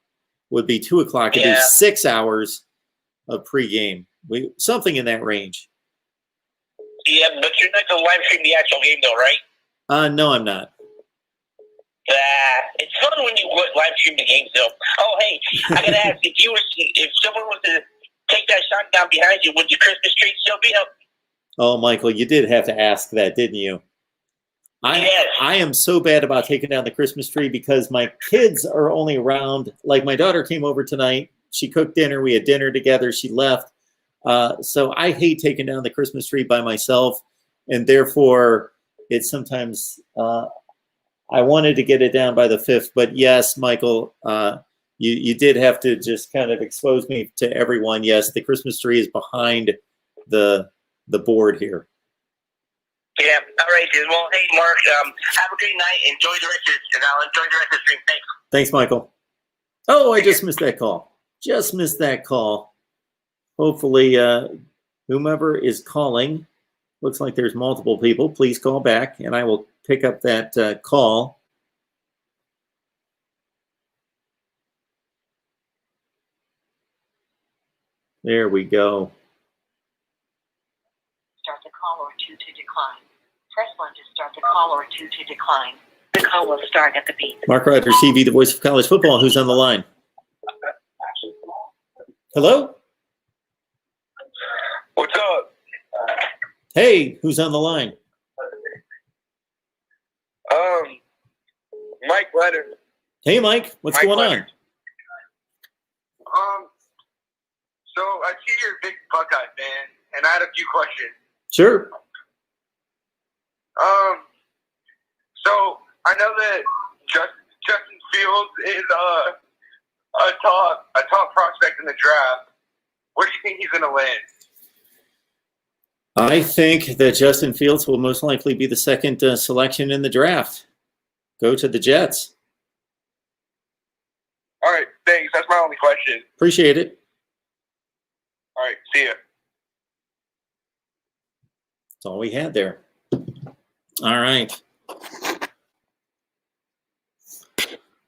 Would be 2 o'clock to do 6 hours of pregame, something in that range. Yeah, but you're not going to live stream the actual game, though, right? No, I'm not. It's fun when you live stream the games, though. Oh, hey, I got to ask, if someone was to take that shot down behind you, would the Christmas tree still be up? Oh, Michael, you did have to ask that, didn't you? Yes. I am so bad about taking down the Christmas tree because my kids are only around. Like my daughter came over tonight. She cooked dinner. We had dinner together. She left. So I hate taking down the Christmas tree by myself. And therefore, it's sometimes I wanted to get it down by the 5th. But yes, Michael, you did have to just kind of expose me to everyone. Yes, the Christmas tree is behind the board here. Yeah, all right, dude. Well, hey, Mark, have a great night. Enjoy the rest of it, and I'll enjoy the rest of the stream. Thanks. Thanks, Michael. Oh, I just missed that call. Just missed that call. Hopefully, whomever is calling, looks like there's multiple people. Please call back, and I will pick up that call. There we go. Start the call or 2 to decline. Press 1 to start the call or 2 to decline. The call will start at the beep. MarkRogersTV, the voice of college football. Who's on the line? Hello? What's up? Hey, who's on the line? Mike Leonard. Hey, Mike. What's going on? So I see you're a big Buckeye fan, and I had a few questions. Sure. So I know that Justin Fields is a top prospect in the draft. Where do you think he's going to land? I think that Justin Fields will most likely be the second selection in the draft. Go to the Jets. All right, thanks. That's my only question. Appreciate it. All right, see ya. That's all we had there. All right.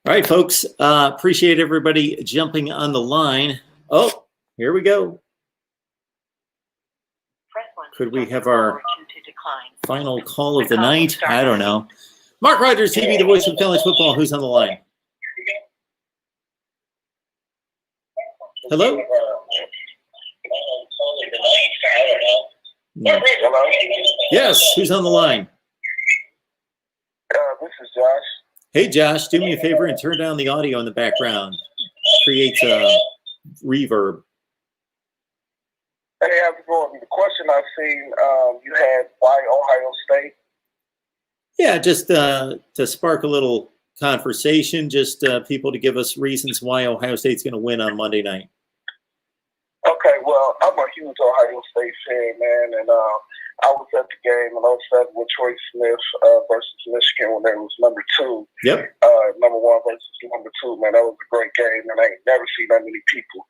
All right, folks. Appreciate everybody jumping on the line. Oh, here we go. Could we have our final call of the night? I don't know. MarkRogersTV, the voice of college football. Who's on the line? Hello? No. Yes, who's on the line? This is Josh. Hey, Josh, do me a favor and turn down the audio in the background. Creates a reverb. Hey, how's it going? The question I've seen, you had why Ohio State? Yeah, just to spark a little conversation, just people to give us reasons why Ohio State's going to win on Monday night. Okay, well, I'm a huge Ohio State fan, man, and I was at the game in 07 with Troy Smith versus Michigan when they was number 2. Yep. Number 1 versus number 2, man. That was a great game, and I ain't never seen that many people.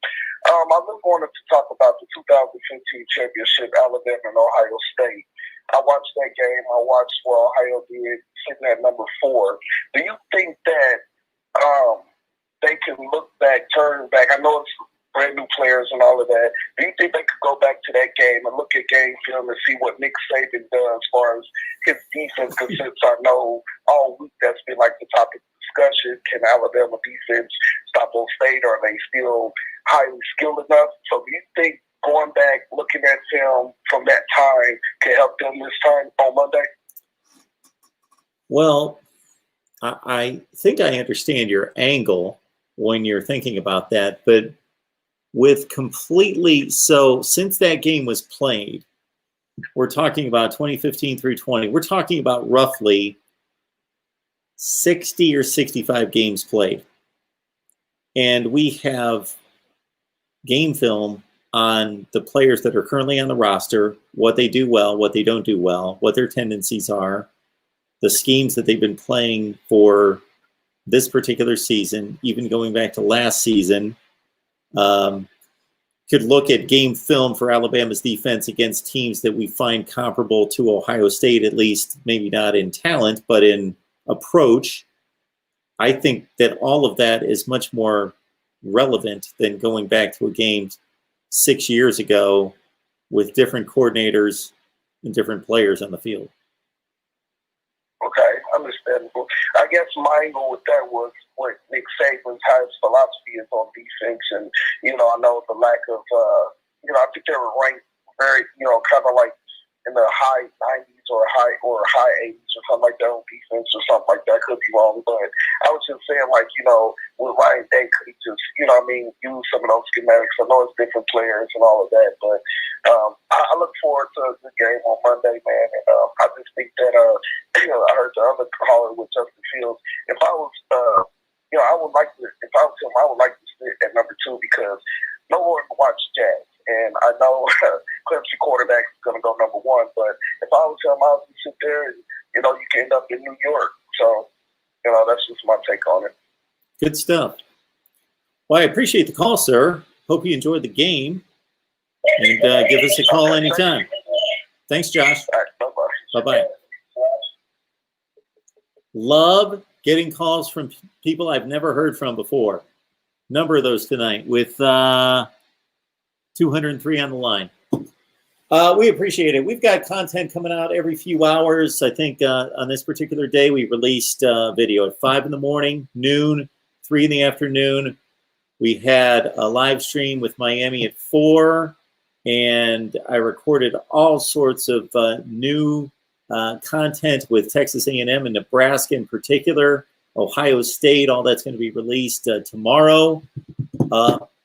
I just wanted to talk about the 2015 championship, Alabama and Ohio State. I watched that game. I watched what Ohio did, sitting at number 4. Do you think that they can look back, turn back? I know it's brand new players and all of that. Do you think they could go back to that game and look at game film and see what Nick Saban does as far as his defense? Because since I know all week that's been like the topic of discussion, can Alabama defense Stop State? Are they still highly skilled enough? So do you think going back, looking at film from that time can help them this time on Monday? Well, I think I understand your angle when you're thinking about that, but with completely, so since that game was played, we're talking about 2015 through 20, we're talking about roughly 60 or 65 games played. And we have game film on the players that are currently on the roster, what they do well, what they don't do well, what their tendencies are, the schemes that they've been playing for this particular season, even going back to last season. Could look at game film for Alabama's defense against teams that we find comparable to Ohio State, at least maybe not in talent, but in approach. I think that all of that is much more relevant than going back to a game 6 years ago with different coordinators and different players on the field. Okay, understandable. I guess my angle with that was what Nick Saban's highest philosophy is on defense, and I know the lack of, I think they were ranked very, kind of like in the high 90s or high 80s or something like that on defense or something like that. I could be wrong, but I was just saying, like, with Ryan Day, could he just, use some of those schematics? I know it's different players and all of that, but I look forward to the game on Monday, man. And I just think that, I heard the other caller with Justin Fields. If I was, I would like to, if I was him, I would like to sit at number 2 because no one watched Jazz. And I know Clemson quarterback is going to go number 1, but if I was him, I would sit there and, you can end up in New York. So, that's just my take on it. Good stuff. Well, I appreciate the call, sir. Hope you enjoyed the game. And give us a call anytime. Thanks, Josh. All right, bye-bye. Bye-bye. Love getting calls from people I've never heard from before. Number of those tonight with 203 on the line. We appreciate it. We've got content coming out every few hours. I think on this particular day, we released video at 5 in the morning, noon, 3 in the afternoon. We had a live stream with Miami at 4, and I recorded all sorts of new content with Texas A&M and Nebraska in particular, Ohio State. All that's going to be released tomorrow.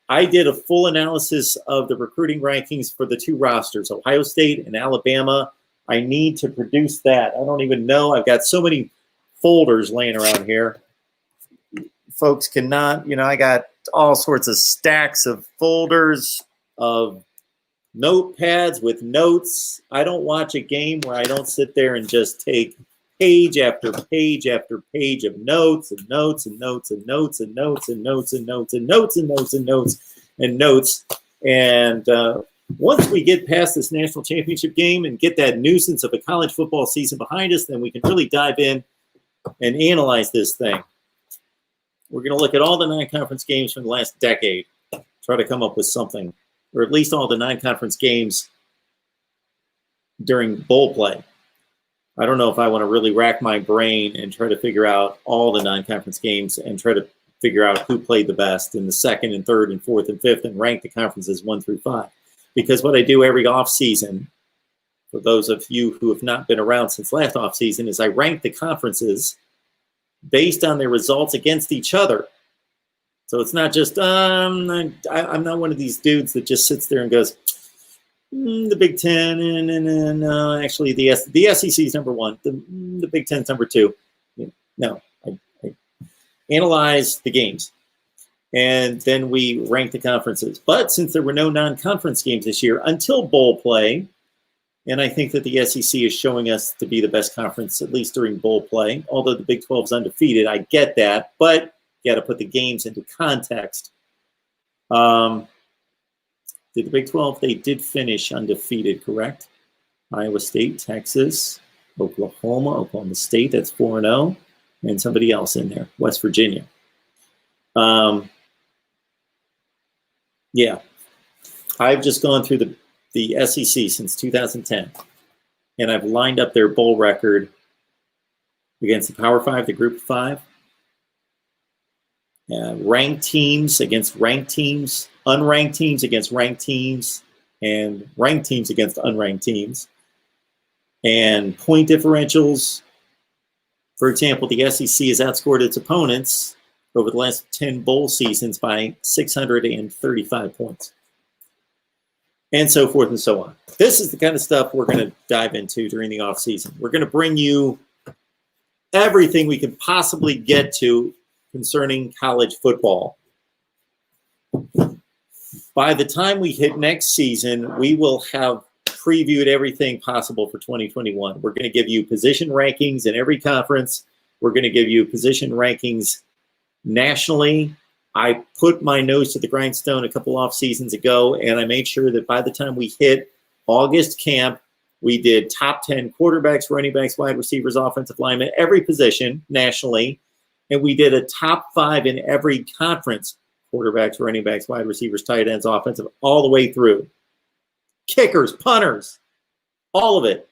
I did a full analysis of the recruiting rankings for the 2 rosters, Ohio State and Alabama. I need to produce that. I don't even know. I've got so many folders laying around here. Folks cannot, I got all sorts of stacks of folders of notepads with notes. I don't watch a game where I don't sit there and just take page after page after page of notes and notes and notes and notes and notes and notes and notes and notes and notes and notes and notes. And once we get past this national championship game and get that nuisance of a college football season behind us, then we can really dive in and analyze this thing. We're going to look at all the non-conference games from the last decade, try to come up with something, or at least all the non-conference games during bowl play. I don't know if I want to really rack my brain and try to figure out all the non-conference games and try to figure out who played the best in the 2nd and 3rd and 4th and 5th and rank the conferences 1 through 5. Because what I do every offseason, for those of you who have not been around since last offseason, is I rank the conferences based on their results against each other. So it's not just, I'm not one of these dudes that just sits there and goes, the Big Ten, and actually the SEC is number 1. The Big Ten is number 2. No, I analyze the games, and then we rank the conferences. But since there were no non-conference games this year until bowl play, and I think that the SEC is showing us to be the best conference, at least during bowl play, although the Big 12 is undefeated, I get that, but you got to put the games into context. Did the Big 12, they did finish undefeated, correct? Iowa State, Texas, Oklahoma State, that's 4-0, and somebody else in there, West Virginia. Yeah, I've just gone through the SEC since 2010, and I've lined up their bowl record against the Power 5, the Group of 5, ranked teams against ranked teams, unranked teams against ranked teams, and ranked teams against unranked teams, and point differentials. For example, the SEC has outscored its opponents over the last 10 bowl seasons by 635 points, and so forth and so on. This is the kind of stuff we're going to dive into during the off season. We're going to bring you everything we can possibly get to concerning college football. By the time we hit next season, we will have previewed everything possible for 2021. We're going to give you position rankings in every conference. We're going to give you position rankings nationally. I put my nose to the grindstone a couple off seasons ago, and I made sure that by the time we hit August camp, we did top 10 quarterbacks, running backs, wide receivers, offensive linemen, every position nationally. And we did a top 5 in every conference, quarterbacks, running backs, wide receivers, tight ends, offensive, all the way through. Kickers, punters, all of it.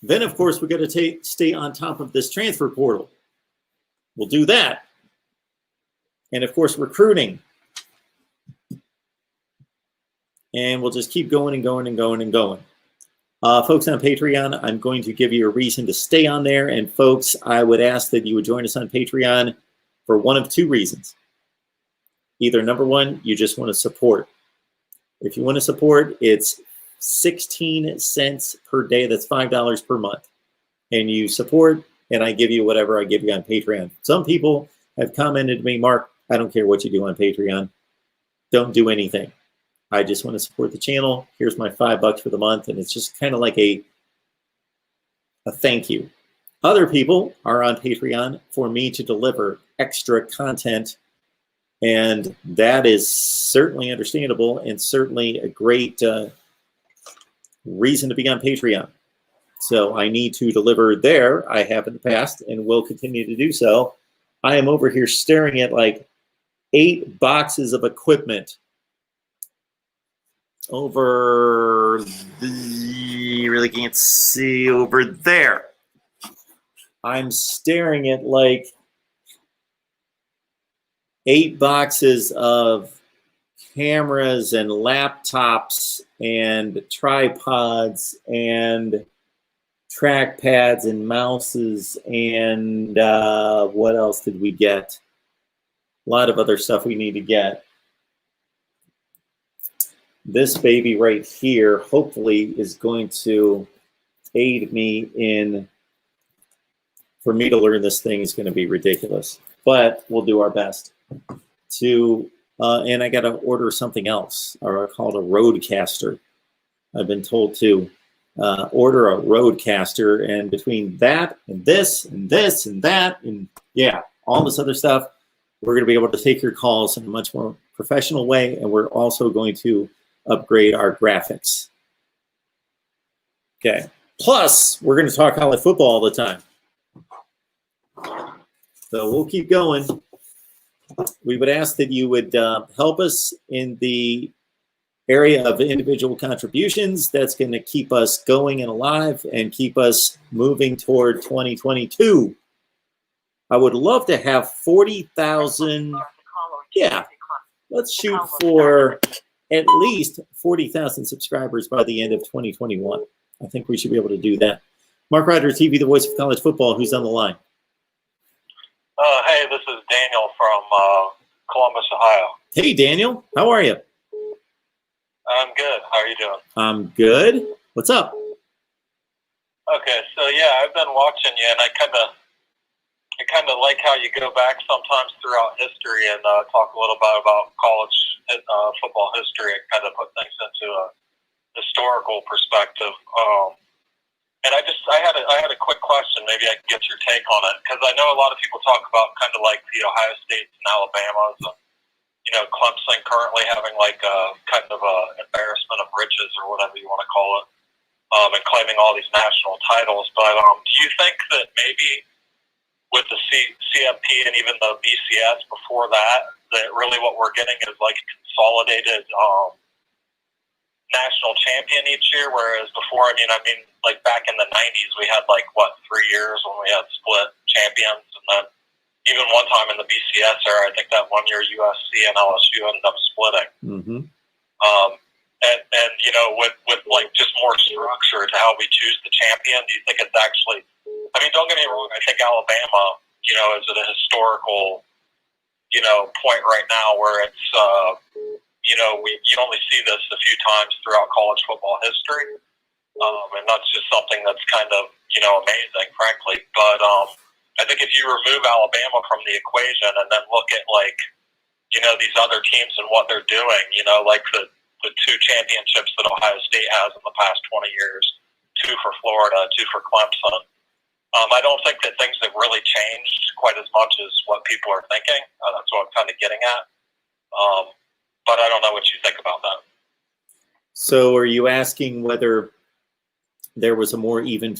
Then, of course, we got to stay on top of this transfer portal. We'll do that. And, of course, recruiting. And we'll just keep going and going and going and going. Folks on Patreon, I'm going to give you a reason to stay on there. And, folks, I would ask that you would join us on Patreon for one of two reasons. Either, number one, you just want to support. If you want to support, it's 16 cents per day. That's $5 per month. And you support, and I give you whatever I give you on Patreon. Some people have commented to me, Mark, I don't care what you do on Patreon. Don't do anything. I just want to support the channel. Here's my $5 for the month. And it's just kind of like a thank you. Other people are on Patreon for me to deliver extra content. And that is certainly understandable and certainly a great reason to be on Patreon. So I need to deliver there. I have in the past and will continue to do so. I am over here staring at like 8 boxes of equipment over you really can't see over there. I'm staring at like 8 boxes of cameras and laptops and tripods and trackpads and mouses and what else did we get? A lot of other stuff we need to get. This baby right here hopefully is going to aid me in, for me to learn this thing is going to be ridiculous, but we'll do our best to, and I got to order something else, or called a Roadcaster. I've been told to order a Roadcaster, and between that and this and this and that and yeah, all this other stuff, we're going to be able to take your calls in a much more professional way, and we're also going to upgrade our graphics. Okay. Plus, we're going to talk college football all the time. So we'll keep going. We would ask that you would help us in the area of individual contributions. That's going to keep us going and alive and keep us moving toward 2022. I would love to have 40,000. Yeah, let's shoot for at least 40,000 subscribers by the end of 2021. I think we should be able to do that. MarkRogersTV, the voice of college football. Who's on the line? Hey, this is Daniel from Columbus, Ohio. Hey, Daniel. How are you? I'm good. How are you doing? I'm good. What's up? Okay, so yeah, I've been watching you, and I kind of like how you go back sometimes throughout history and talk a little bit about college football history and kind of put things into a historical perspective. And I had a quick question. Maybe I can get your take on it, because I know a lot of people talk about kind of like the Ohio States and Alabamas, and Clemson currently having like a kind of a embarrassment of riches or whatever you want to call it, and claiming all these national titles. But do you think that maybe with the CFP and even the BCS before that really what we're getting is like a consolidated national champion each year, whereas before, I mean, like back in the 90s, we had like 3 years when we had split champions, and then even one time in the BCS era, I think that one year USC and LSU ended up splitting. Mm-hmm. And you know, with like just more structure to how we choose the champion, do you think it's actually, I mean, don't get me wrong, I think Alabama, you know, is at a historical, you know, point right now where it's, you know, you only see this a few times throughout college football history. And that's just something that's kind of, you know, amazing, frankly. But I think if you remove Alabama from the equation and then look at, like, you know, these other teams and what they're doing, you know, like the 2 championships that Ohio State has in the past 20 years, 2 for Florida, 2 for Clemson. I don't think that things have really changed quite as much as what people are thinking. That's what I'm kind of getting at. But I don't know what you think about that. So are you asking whether there was a more even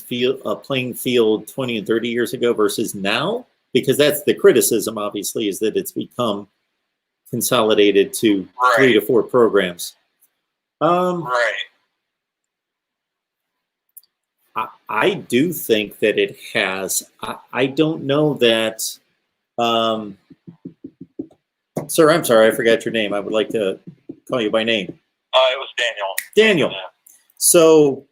playing field 20 and 30 years ago versus now? Because that's the criticism, obviously, is that it's become consolidated to 3 to 4 programs. Right. I do think that it has. I don't know that. Sir, I'm sorry, I forgot your name. I would like to call you by name. It was Daniel. Daniel. Yeah. So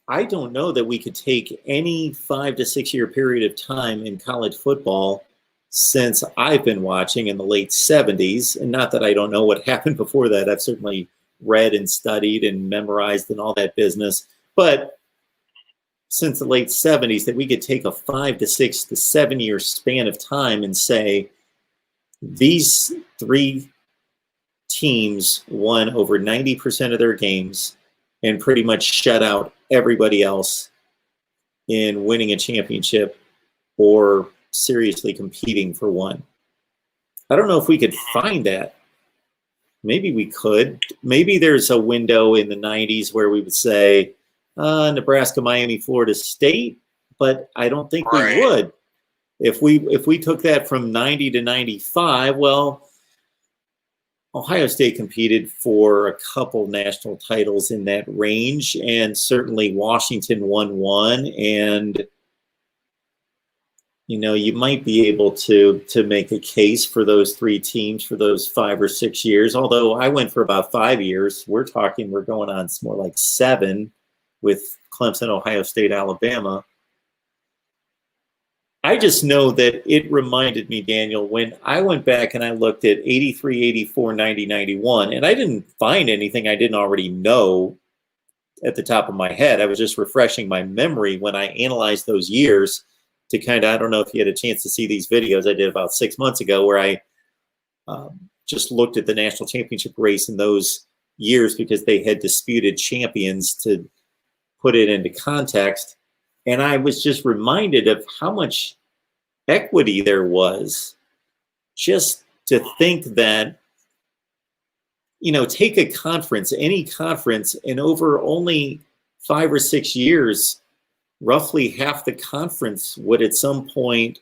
I don't know that we could take any 5 to 6 year period of time in college football since I've been watching in the late 70s. And not that I don't know what happened before that. I've certainly read and studied and memorized and all that business. But since the late 70s, that we could take a 5 to 6 to 7 year span of time and say these 3 teams won over 90% of their games and pretty much shut out everybody else in winning a championship or seriously competing for one. I don't know if we could find that. Maybe we could. Maybe there's a window in the 90s where we would say Nebraska, Miami, Florida State, but I don't think we would. If we took that from 90 to 95, well, Ohio State competed for a couple national titles in that range, and certainly Washington won one. And you know, you might be able to make a case for those 3 teams for those 5 or 6 years. Although I went for about 5 years. We're going on more like 7 with Clemson, Ohio State, Alabama. I just know that it reminded me, Daniel, when I went back and I looked at 83, 84, 90, 91, and I didn't find anything I didn't already know at the top of my head. I was just refreshing my memory when I analyzed those years to kind of, I don't know if you had a chance to see these videos I did about 6 months ago where I just looked at the national championship race in those years because they had disputed champions to put it into context. And I was just reminded of how much equity there was just to think that, you know, take a conference, any conference, and over only 5 or 6 years, roughly half the conference would at some point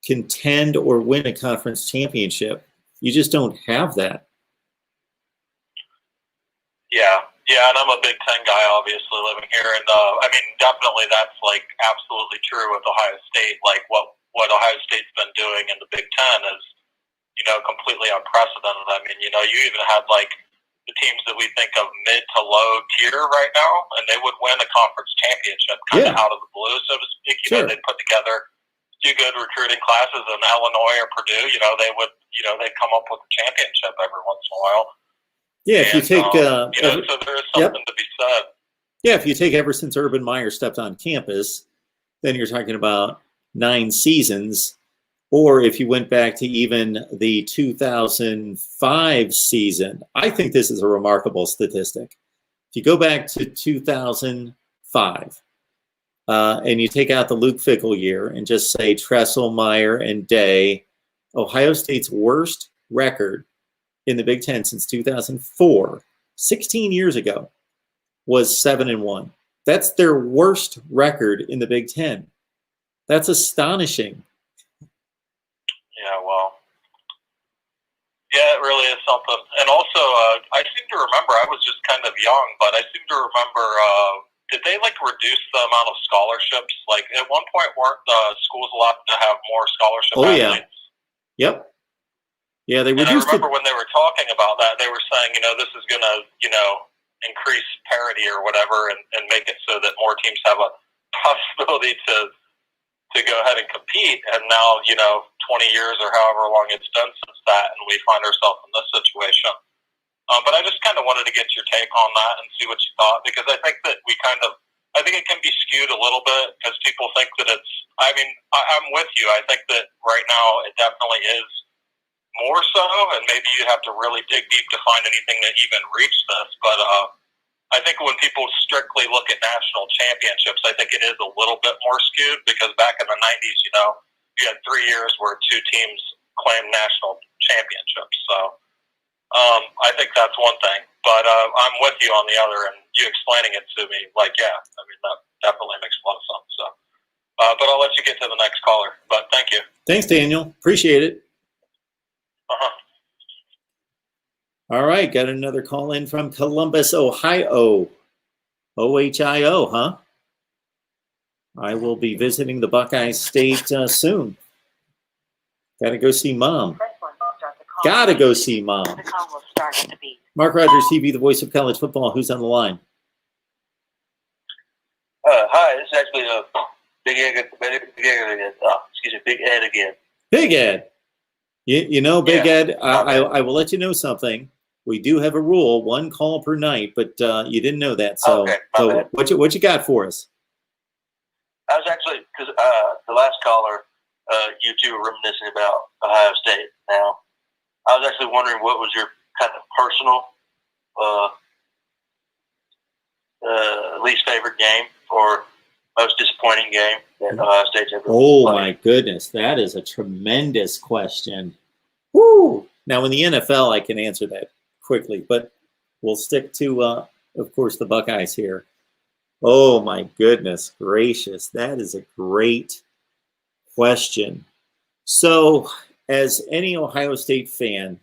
contend or win a conference championship. You just don't have that. Yeah, and I'm a Big Ten guy, obviously, living here. And, I mean, definitely that's, like, absolutely true with Ohio State. Like, what Ohio State's been doing in the Big Ten is, you know, completely unprecedented. I mean, you know, you even had, like, the teams that we think of mid to low tier right now, and they would win a conference championship kind of out of the blue, so to speak. You know, they'd put together 2 good recruiting classes in Illinois or Purdue. You know, they'd come up with a championship every once in a while. Yeah, if you take, you know, so there is something to be said. Yeah, if you take ever since Urban Meyer stepped on campus, then you're talking about 9 seasons. Or if you went back to even the 2005 season, I think this is a remarkable statistic. If you go back to 2005 and you take out the Luke Fickell year and just say Tressel, Meyer, and Day, Ohio State's worst record in the Big Ten since 2004, 16 years ago, was 7-1. That's their worst record in the Big Ten. That's astonishing. Yeah, well, yeah, it really is something. And also, I seem to remember, I was just kind of young, but I seem to remember did they like reduce the amount of scholarships? Like at one point, weren't the schools allowed to have more scholarship athletes? Yeah. Yep. Yeah, they reduced it. And I remember when they were talking about that, they were saying, this is going to, increase parity or whatever, and make it so that more teams have a possibility to go ahead and compete. And now, 20 years or however long it's been since that, and we find ourselves in this situation. But I just kind of wanted to get your take on that and see what you thought, because I think that I think it can be skewed a little bit because people think that I'm with you. I think that right now it definitely is more so, and maybe you have to really dig deep to find anything that even reached this. But I think when people strictly look at national championships, I think it is a little bit more skewed, because back in the 90s, you had 3 years where 2 teams claimed national championships. So I think that's one thing. But I'm with you on the other, and you explaining it to me, that definitely makes a lot of sense. So, but I'll let you get to the next caller. But thank you. Thanks, Daniel. Appreciate it. All right, got another call in from Columbus, Ohio. OHIO, huh? I will be visiting the Buckeye State soon. Got to go see Mom. Got to go see Mom. The call will start at the beep. Mark Rogers TV, the voice of college football. Who's on the line? Hi, this is actually Big Ed again. Big Ed. Big Ed, I will let you know something. We do have a rule, 1 call per night, but you didn't know that. So, okay, so what you got for us? I was actually, because the last caller, you two were reminiscing about Ohio State. Now, I was actually wondering what was your kind of personal least favorite game or most disappointing game that Ohio State's ever played. My goodness, that is a tremendous question. Woo! Now, in the NFL, I can answer that quickly, but we'll stick to, of course, the Buckeyes here. Oh, my goodness gracious. That is a great question. So, as any Ohio State fan,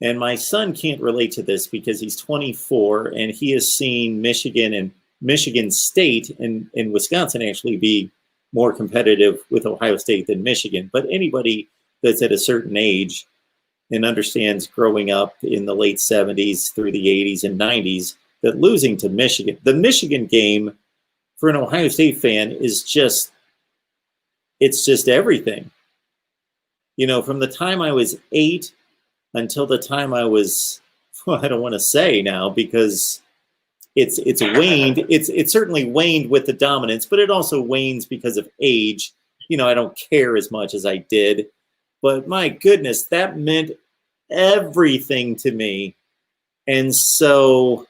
and my son can't relate to this because he's 24 and he has seen Michigan and Michigan State and Wisconsin actually be more competitive with Ohio State than Michigan. But anybody that's at a certain age and understands growing up in the late 70s through the 80s and 90s, that losing to Michigan, the Michigan game for an Ohio State fan is just everything. From the time I was 8 until the time I was, I don't want to say now because it's waned. It's certainly waned with the dominance, but it also wanes because of age. I don't care as much as I did. But my goodness, that meant everything to me. And so,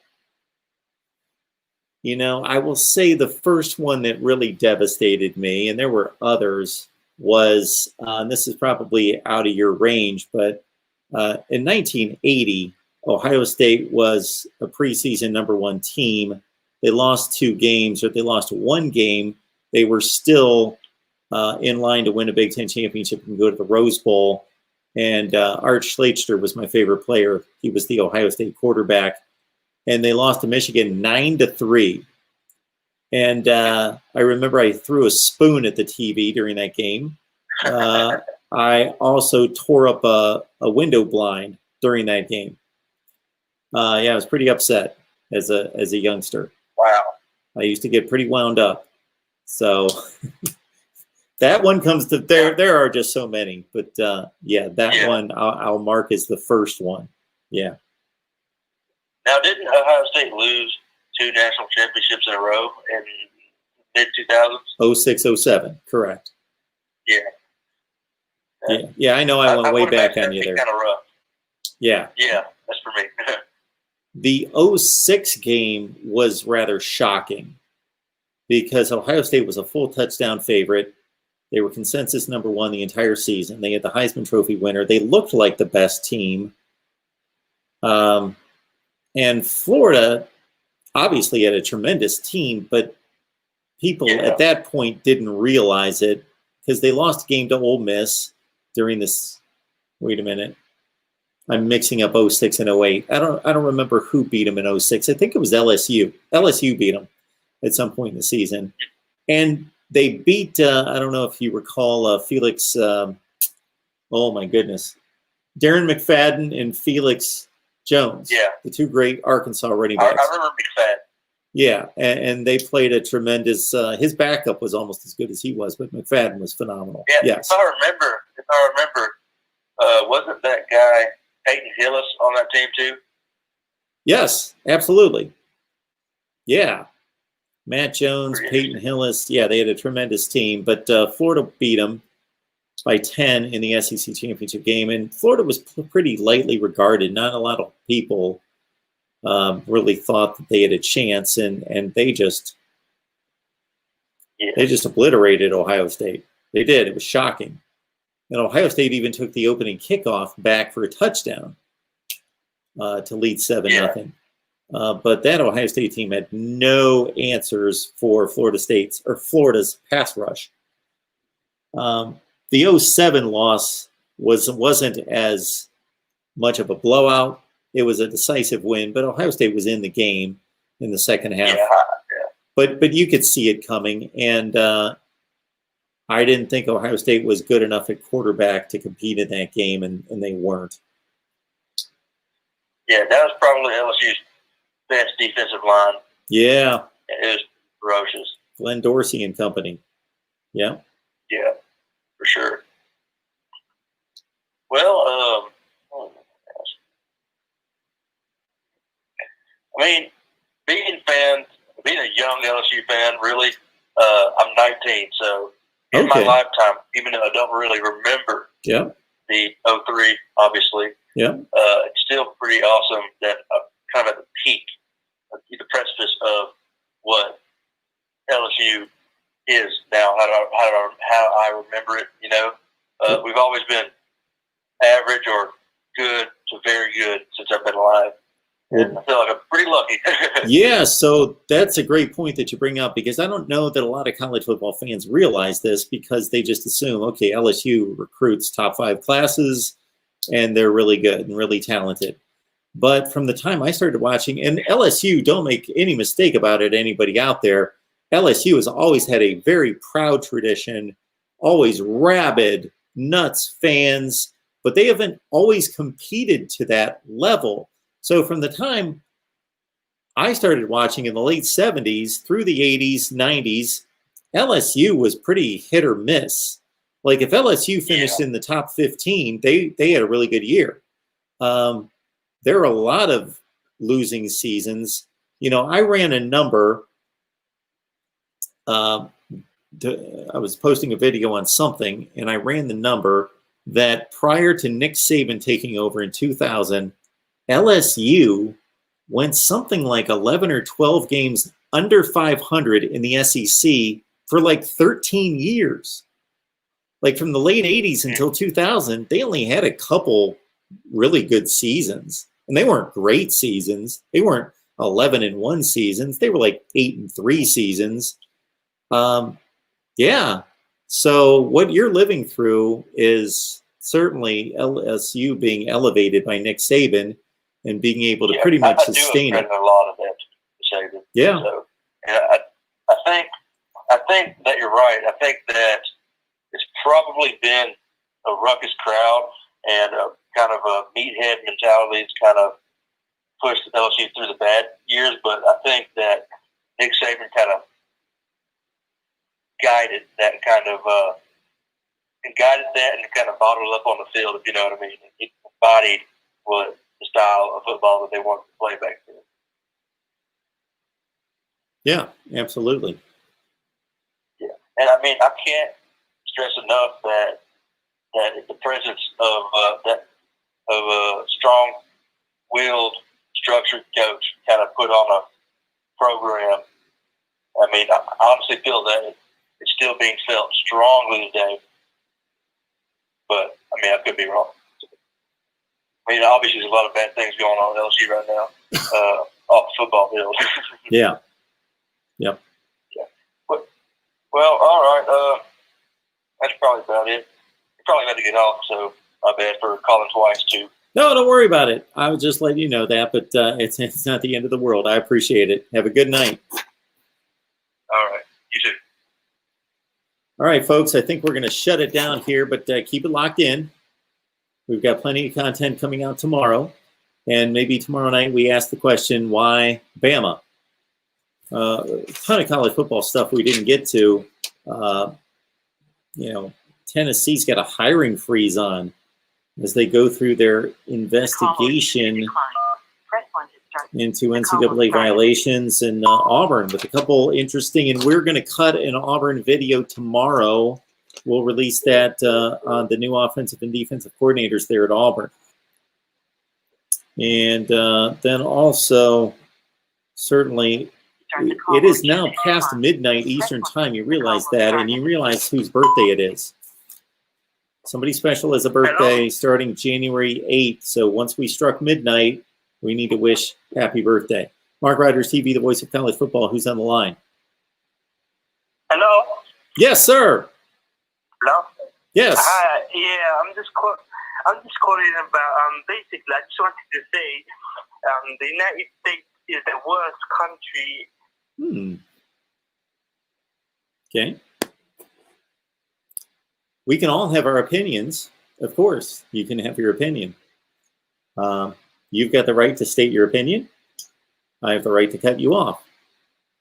I will say the first one that really devastated me, and there were others, was, and this is probably out of your range, but in 1980, Ohio State was a preseason #1 team. They lost 2 games, or they lost 1 game. They were still in line to win a Big Ten championship and go to the Rose Bowl. And Art Schlechter was my favorite player. He was the Ohio State quarterback. And they lost to Michigan 9-3. And I remember I threw a spoon at the TV during that game. I also tore up a window blind during that game. I was pretty upset as a youngster. Wow. I used to get pretty wound up. So that one comes to there are just so many, but one I'll mark as the first one. Yeah. Now, didn't Ohio State lose 2 national championships in a row in mid-2000s? 06, 07, correct. Yeah. Yeah, I know. I went way back on you there. Kind of rough. Yeah. Yeah, that's for me. The 06 game was rather shocking because Ohio State was a full touchdown favorite. They were consensus #1 the entire season. They had the Heisman Trophy winner. They looked like the best team. And Florida obviously had a tremendous team, but people at that point didn't realize it because they lost a game to Ole Miss during this. Wait a minute. I'm mixing up 06 and 08. I don't remember who beat them in 06. I think it was LSU. LSU beat them. at some point in the season. And they beat, I don't know if you recall, Felix, oh my goodness, Darren McFadden and Felix Jones. Yeah. The two great Arkansas running backs. I remember McFadden. Yeah, and they played a tremendous, his backup was almost as good as he was, but McFadden was phenomenal. Yeah, yes. If I remember, wasn't that guy Peyton Hillis on that team too? Yes, absolutely. Yeah. Matt Jones, Peyton Hillis. Yeah, they had a tremendous team, but Florida beat them by 10 in the SEC championship game. And Florida was pretty lightly regarded. Not a lot of people really thought that they had a chance, and they just obliterated Ohio State. They did. It was shocking. And Ohio State even took the opening kickoff back for a touchdown to lead 7-0. But that Ohio State team had no answers for Florida's pass rush. The 07 loss wasn't as much of a blowout. It was a decisive win, but Ohio State was in the game in the second half. But you could see it coming, and I didn't think Ohio State was good enough at quarterback to compete in that game, and they weren't. Yeah, that was probably LSU's best defensive line. Yeah. It was ferocious. Glenn Dorsey and company. Yeah. Yeah, for sure. Well, I mean, being a young LSU fan, really, I'm 19, so in my lifetime, even though I don't really remember the 03, obviously, it's still pretty awesome that I'm kind of at the peak, the precipice of what LSU is now, how I remember it, you know. We've always been average or good to very good since I've been alive. And I feel like I'm pretty lucky. Yeah, so that's a great point that you bring up, because I don't know that a lot of college football fans realize this, because they just assume, okay, LSU recruits top 5 classes and they're really good and really talented. But from the time I started watching, and LSU, don't make any mistake about it, anybody out there, LSU has always had a very proud tradition, always rabid, nuts fans, but they haven't always competed to that level. So from the time I started watching in the late 70s through the 80s, 90s, LSU was pretty hit or miss. Like if LSU finished in the top 15, they had a really good year. There are a lot of losing seasons. You know, I ran a number. I was posting a video on something, and I ran the number that prior to Nick Saban taking over in 2000, LSU went something like 11 or 12 games under 500 in the SEC for like 13 years. Like from the late 80s until 2000, they only had a couple really good seasons. And they weren't great seasons. They weren't 11-1 seasons. They were like 8-3 seasons. Yeah. So what you're living through is certainly LSU being elevated by Nick Saban and being able to pretty much sustain it. A lot of that to Saban. Yeah. So, I think that you're right. I think that it's probably been a ruckus crowd and a kind of a meathead mentality that's kind of pushed LSU through the bad years. But I think that Nick Saban kind of guided that and kind of bottled up on the field, if you know what I mean. It embodied what the style of football that they wanted to play back then. Yeah, absolutely. Yeah, and I mean, I can't stress enough that the presence of a strong-willed, structured coach kind of put on a program. I mean, I honestly feel that it's still being felt strongly today. But I mean, I could be wrong. I mean, obviously, there's a lot of bad things going on at LSU right now off the football field. Yeah. Yep. Yeah. Well, all right. That's probably about it. You probably got to get off, so my bad for calling twice too. No, don't worry about it. I was just letting you know that, but it's not the end of the world. I appreciate it. Have a good night. You too. All right, folks, I think we're going to shut it down here, but keep it locked in. We've got plenty of content coming out tomorrow. And maybe tomorrow night we ask the question, why Bama? A ton of college football stuff we didn't get to. You know, Tennessee's got a hiring freeze on as they go through their investigation into NCAA violations, and Auburn with a couple interesting, and we're going to cut an Auburn video tomorrow. We'll release that on the new offensive and defensive coordinators there at Auburn. And then also, certainly, it is now past midnight Eastern time. You realize that, and you realize whose birthday it is. Somebody special has a birthday starting January 8th. So once we struck midnight, we need to wish happy birthday. MarkRogersTV, the voice of college football. Who's on the line? Hello? Yes, sir. Hello? Yes. Hi. Yeah, I'm just calling about, basically, I just wanted to say the United States is the worst country. Okay. We can all have our opinions. Of course, you can have your opinion. You've got the right to state your opinion. I have the right to cut you off.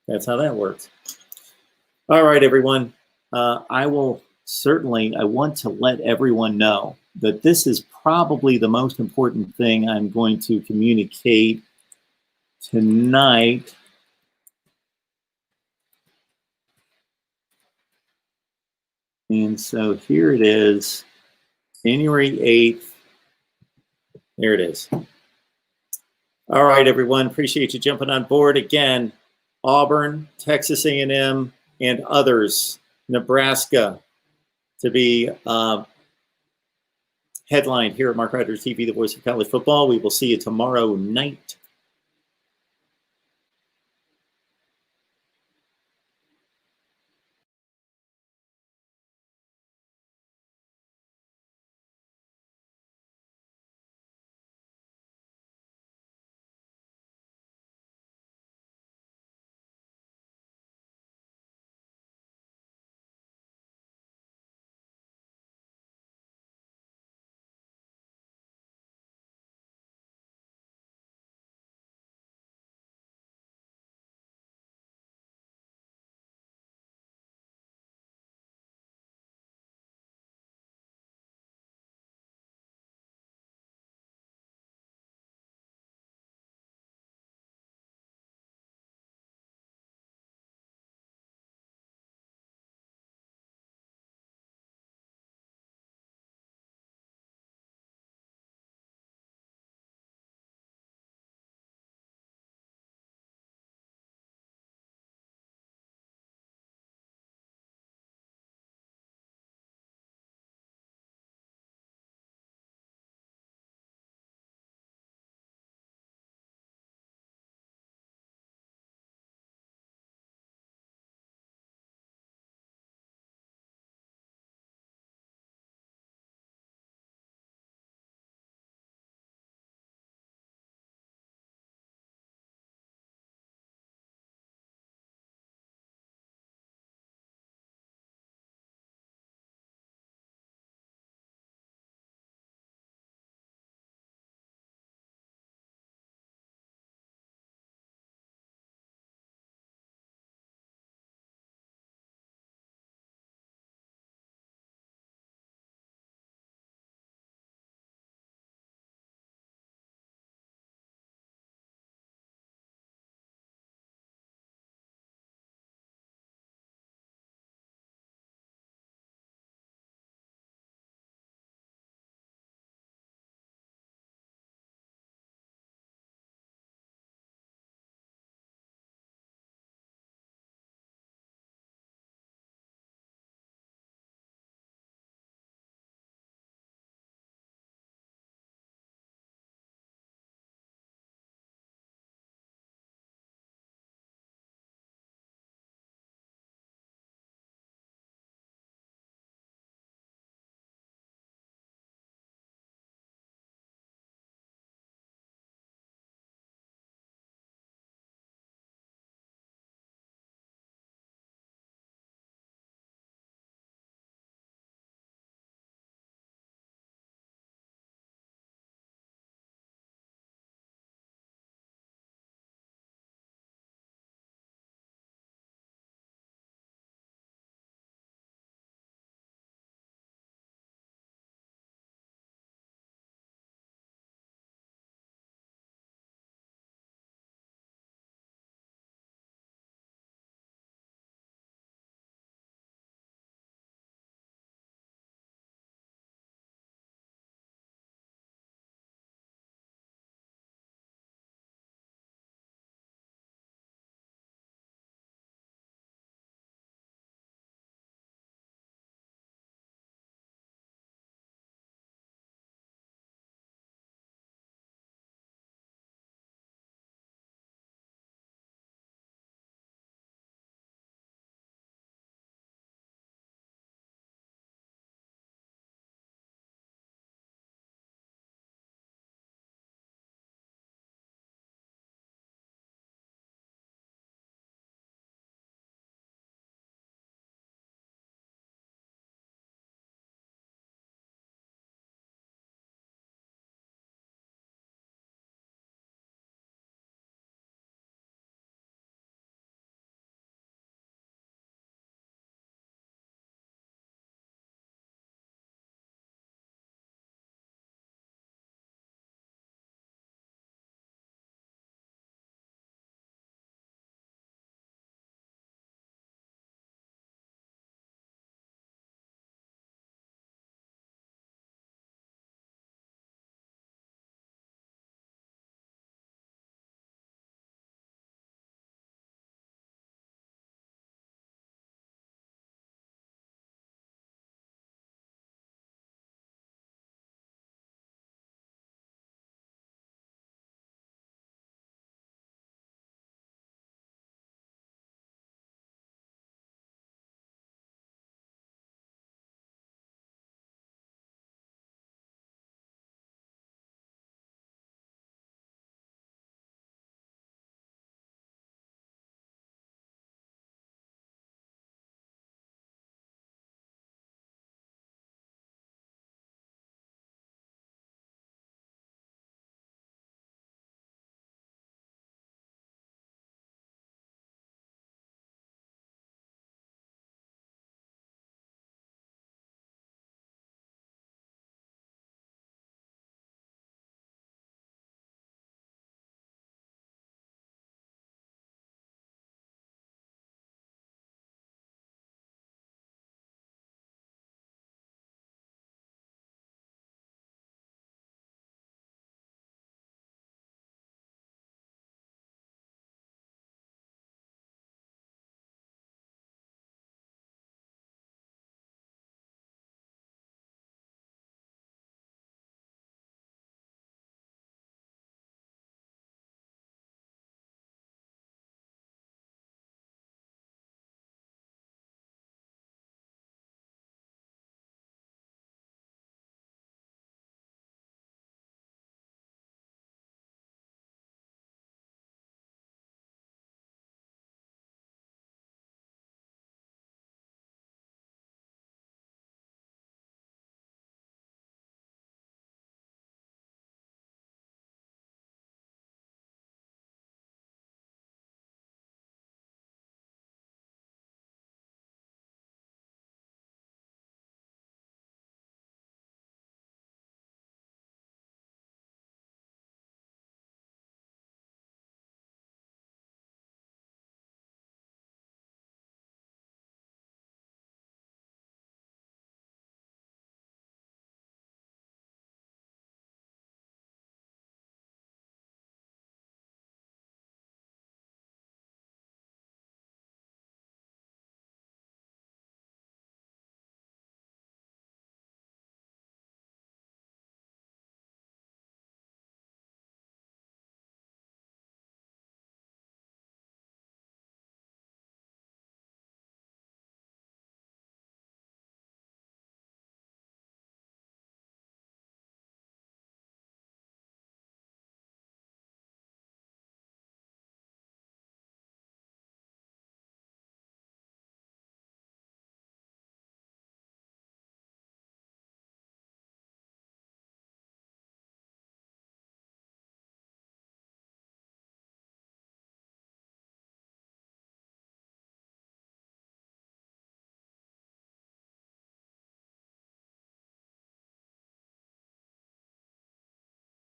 That's how that works. All right, everyone. I want to let everyone know that this is probably the most important thing I'm going to communicate tonight. And so here it is, January 8th. There it is. All right, everyone. Appreciate you jumping on board. Again, Auburn, Texas A&M, and others, Nebraska, to be headlined here at MarkRogersTV, the voice of college football. We will see you tomorrow night.